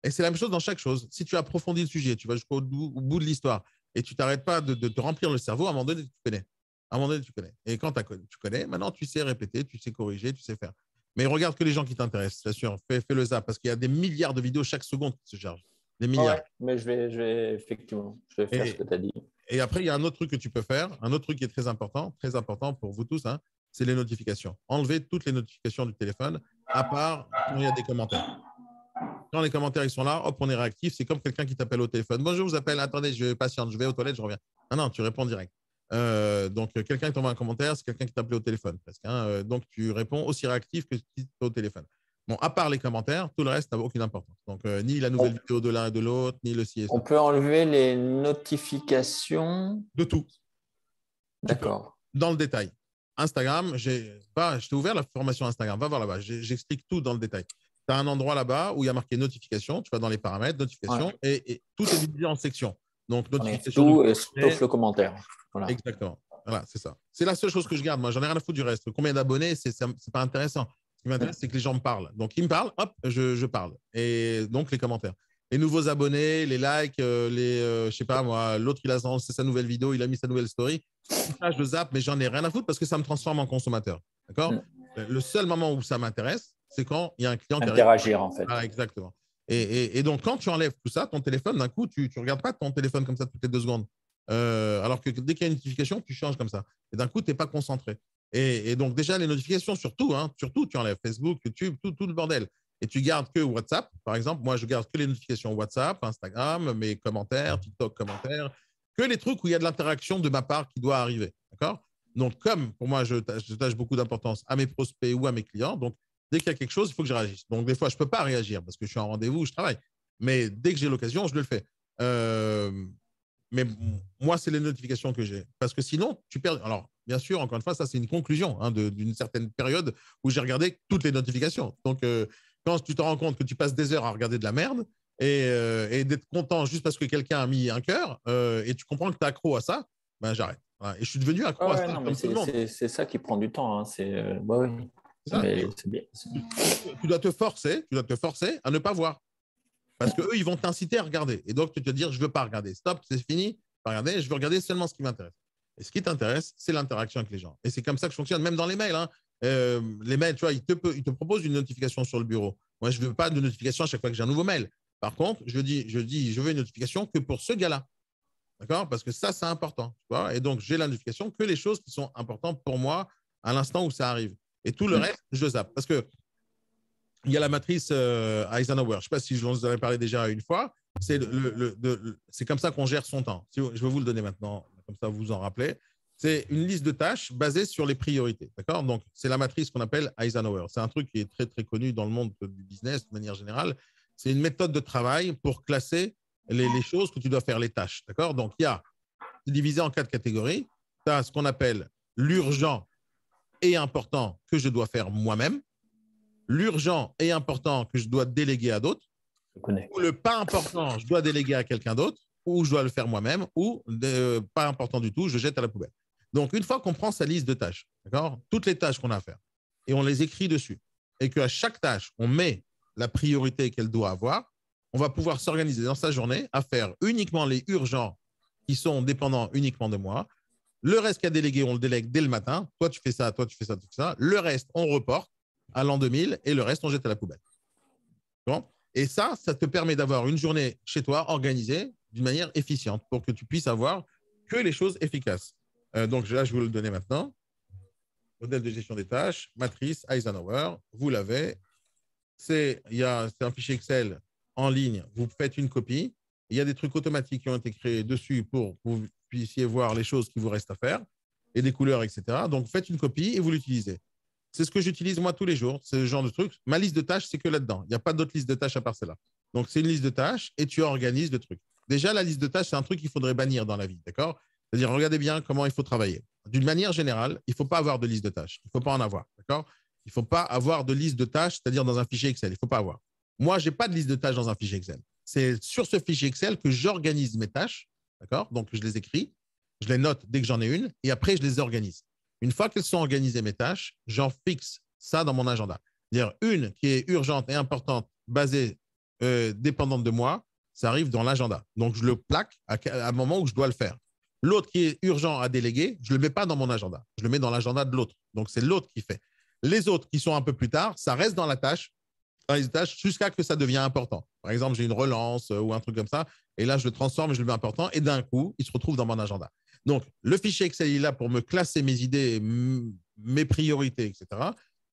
Et c'est la même chose dans chaque chose. Si tu approfondis le sujet, tu vas jusqu'au bout de l'histoire et tu t'arrêtes pas de te remplir le cerveau, à un moment donné, tu connais. À un moment donné, tu connais. Et quand tu connais, maintenant, tu sais répéter, tu sais corriger, tu sais faire. Mais regarde que les gens qui t'intéressent, c'est sûr. Fais le zap parce qu'il y a des milliards de vidéos chaque seconde qui se chargent. Des milliards. Ouais, mais je vais effectivement, je vais faire ce que tu as dit. Et après, il y a un autre truc que tu peux faire, un autre truc qui est très important pour vous tous, c'est les notifications. Enlevez toutes les notifications du téléphone, à part quand il y a des commentaires. Quand les commentaires ils sont là, hop, on est réactif. C'est comme quelqu'un qui t'appelle au téléphone. Bonjour, je vous appelle. Attendez, je patiente, je vais aux toilettes, je reviens. Non, tu réponds direct. Donc, quelqu'un qui t'envoie un commentaire, c'est quelqu'un qui t'appelle au téléphone presque. Donc, tu réponds aussi réactif que si tu es au téléphone. Bon, à part les commentaires, tout le reste n'a aucune importance. Donc, ni la nouvelle vidéo de l'un et de l'autre, ni le CSA. On peut enlever les notifications de tout. D'accord. Dans le détail. Instagram, je t'ai ouvert la formation Instagram. Va voir là-bas. J'explique tout dans le détail. Tu as un endroit là-bas où il y a marqué notification. Tu vas dans les paramètres, notification, ouais. et tout est divisé en sections. Donc, notification. Tout, sauf le commentaire. Voilà. Exactement. Voilà, c'est ça. C'est la seule chose que je garde. Moi, j'en ai rien à foutre du reste. Combien d'abonnés, c'est pas intéressant. Ce qui m'intéresse, c'est que les gens me parlent. Donc, ils me parlent, hop, je parle. Et donc, les commentaires. Les nouveaux abonnés, les likes, je sais pas moi, l'autre, il a lancé sa nouvelle vidéo, il a mis sa nouvelle story. Ça, je le zappe, mais j'en ai rien à foutre parce que ça me transforme en consommateur. D'accord? Le seul moment où ça m'intéresse, c'est quand il y a un client qui interagir, en fait. Ah, exactement. Et donc, quand tu enlèves tout ça, ton téléphone, d'un coup, tu ne regardes pas ton téléphone comme ça toutes les 2 secondes. Alors que dès qu'il y a une notification, tu changes comme ça. Et d'un coup, tu n'es pas concentré. Et donc, déjà, les notifications, surtout, tu enlèves Facebook, YouTube, tout le bordel. Et tu gardes que WhatsApp, par exemple. Moi, je garde que les notifications WhatsApp, Instagram, mes commentaires, TikTok commentaires, que les trucs où il y a de l'interaction de ma part qui doit arriver. D'accord? Donc, comme pour moi, je tâche beaucoup d'importance à mes prospects ou à mes clients. Donc, dès qu'il y a quelque chose, il faut que je réagisse. Donc, des fois, je ne peux pas réagir parce que je suis en rendez-vous, je travaille. Mais dès que j'ai l'occasion, je le fais. Mais moi, c'est les notifications que j'ai. Parce que sinon, tu perds. Alors, bien sûr, encore une fois, ça, c'est une conclusion d'une certaine période où j'ai regardé toutes les notifications. Donc, quand tu te rends compte que tu passes des heures à regarder de la merde et d'être content juste parce que quelqu'un a mis un cœur et tu comprends que tu es accro à ça, ben, j'arrête. Voilà. Et je suis devenu accro à ça. Non, comme tout le monde. C'est ça qui prend du temps. Oui. C'est bien. Tu dois te forcer à ne pas voir. Parce qu'eux, ils vont t'inciter à regarder. Et donc, tu te dire, je ne veux pas regarder. Stop, c'est fini. Pas regarder, je veux regarder seulement ce qui m'intéresse. Et ce qui t'intéresse, c'est l'interaction avec les gens. Et c'est comme ça que je fonctionne, même dans les mails. Les mails, tu vois, ils te proposent une notification sur le bureau. Moi, je ne veux pas de notification à chaque fois que j'ai un nouveau mail. Par contre, je dis, je veux une notification que pour ce gars-là. D'accord? Parce que ça, c'est important. Tu vois. Et donc, j'ai la notification que les choses qui sont importantes pour moi à l'instant où ça arrive. Et tout le reste, je le zappe. Parce que il y a la matrice Eisenhower. Je ne sais pas si je vous en ai parlé déjà une fois. C'est comme ça qu'on gère son temps. Je vais vous le donner maintenant, comme ça vous vous en rappelez. C'est une liste de tâches basée sur les priorités. D'accord? Donc, c'est la matrice qu'on appelle Eisenhower. C'est un truc qui est très, très connu dans le monde du business de manière générale. C'est une méthode de travail pour classer les choses que tu dois faire, les tâches. D'accord? Donc, c'est divisé en 4 catégories. Tu as ce qu'on appelle l'urgent et important que je dois faire moi-même, l'urgent et important que je dois déléguer à d'autres, ou le pas important, je dois déléguer à quelqu'un d'autre, ou je dois le faire moi-même, ou pas important du tout, je jette à la poubelle. Donc, une fois qu'on prend sa liste de tâches, d'accord, toutes les tâches qu'on a à faire, et on les écrit dessus, et qu'à chaque tâche, on met la priorité qu'elle doit avoir, on va pouvoir s'organiser dans sa journée à faire uniquement les urgents qui sont dépendants uniquement de moi. Le reste qu'à déléguer, on le délègue dès le matin. Toi, tu fais ça, toi, tu fais ça, tu fais ça. Le reste, on reporte à l'an 2000 et le reste, on jette à la poubelle. Bon. Et ça te permet d'avoir une journée chez toi organisée d'une manière efficiente pour que tu puisses avoir que les choses efficaces. Donc là, je vais vous le donner maintenant. Modèle de gestion des tâches, matrice Eisenhower, vous l'avez. C'est un fichier Excel en ligne, vous faites une copie. Il y a des trucs automatiques qui ont été créés dessus pour que vous puissiez voir les choses qui vous restent à faire et des couleurs, etc. Donc, faites une copie et vous l'utilisez. C'est ce que j'utilise moi tous les jours, ce genre de trucs. Ma liste de tâches, c'est que là-dedans. Il n'y a pas d'autre liste de tâches à part celle-là. Donc, c'est une liste de tâches et tu organises le truc. Déjà, la liste de tâches, c'est un truc qu'il faudrait bannir dans la vie, d'accord? C'est-à-dire, regardez bien comment il faut travailler. D'une manière générale, il ne faut pas avoir de liste de tâches. Il ne faut pas en avoir, d'accord? Il ne faut pas avoir de liste de tâches, c'est-à-dire dans un fichier Excel. Il ne faut pas avoir. Moi, je n'ai pas de liste de tâches dans un fichier Excel. C'est sur ce fichier Excel que j'organise mes tâches, d'accord? Donc, je les écris, je les note dès que j'en ai une et après, je les organise. Une fois qu'elles sont organisées, mes tâches, j'en fixe ça dans mon agenda. C'est-à-dire une qui est urgente et importante, basée, dépendante de moi, ça arrive dans l'agenda. Donc, je le plaque à un moment où je dois le faire. L'autre qui est urgent à déléguer, je ne le mets pas dans mon agenda. Je le mets dans l'agenda de l'autre. Donc, c'est l'autre qui fait. Les autres qui sont un peu plus tard, ça reste dans la tâche, jusqu'à ce que ça devienne important. Par exemple, j'ai une relance ou un truc comme ça, et là, je le transforme et je le mets important, et d'un coup, il se retrouve dans mon agenda. Donc, le fichier Excel est là pour me classer mes idées, mes priorités, etc.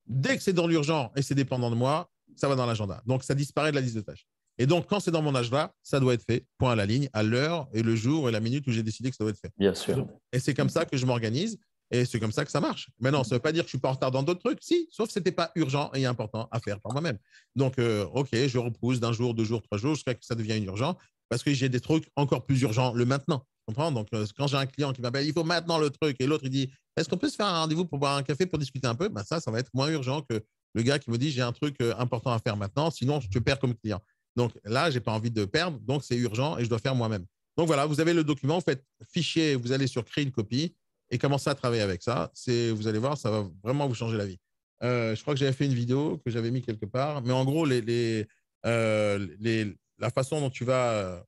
Dès que c'est dans l'urgent et c'est dépendant de moi, ça va dans l'agenda. Donc, ça disparaît de la liste de tâches. Et donc, quand c'est dans mon agenda, ça doit être fait, point à la ligne, à l'heure et le jour et la minute où j'ai décidé que ça doit être fait. Bien sûr. Et c'est comme ça que je m'organise. Et c'est comme ça que ça marche. Mais non, ça ne veut pas dire que je ne suis pas en retard dans d'autres trucs. Si, sauf que ce n'était pas urgent et important à faire par moi-même. Donc, OK, je repousse d'un jour, 2 jours, 3 jours, jusqu'à ce que ça devienne urgent parce que j'ai des trucs encore plus urgents le maintenant. Tu comprends? Donc, quand j'ai un client qui m'appelle, il faut maintenant le truc, et l'autre, il dit, est-ce qu'on peut se faire un rendez-vous pour boire un café, pour discuter un peu? Ben, ça va être moins urgent que le gars qui me dit, j'ai un truc important à faire maintenant, sinon je te perds comme client. Donc là, je n'ai pas envie de perdre, donc c'est urgent et je dois faire moi-même. Donc voilà, vous avez le document, vous faites fichier, vous allez sur créer une copie et commencez à travailler avec ça. Vous allez voir, ça va vraiment vous changer la vie. Je crois que j'avais fait une vidéo que j'avais mis quelque part, mais en gros, la façon dont tu vas…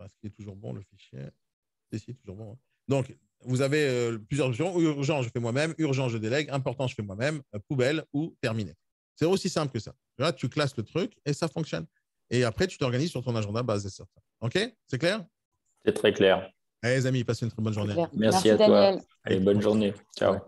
Est-ce qu'il est toujours bon, le fichier? C'est toujours bon. Hein. Donc, vous avez plusieurs options. Urgent, je fais moi-même. Urgent, je délègue. Important, je fais moi-même. Poubelle ou terminé. C'est aussi simple que ça. Là, tu classes le truc et ça fonctionne. Et après, tu t'organises sur ton agenda basé sur ça. OK? C'est clair? C'est très clair. Allez, les amis, passez une très bonne journée. Merci à toi. Daniel. Allez, bonne journée. Ciao. Ouais.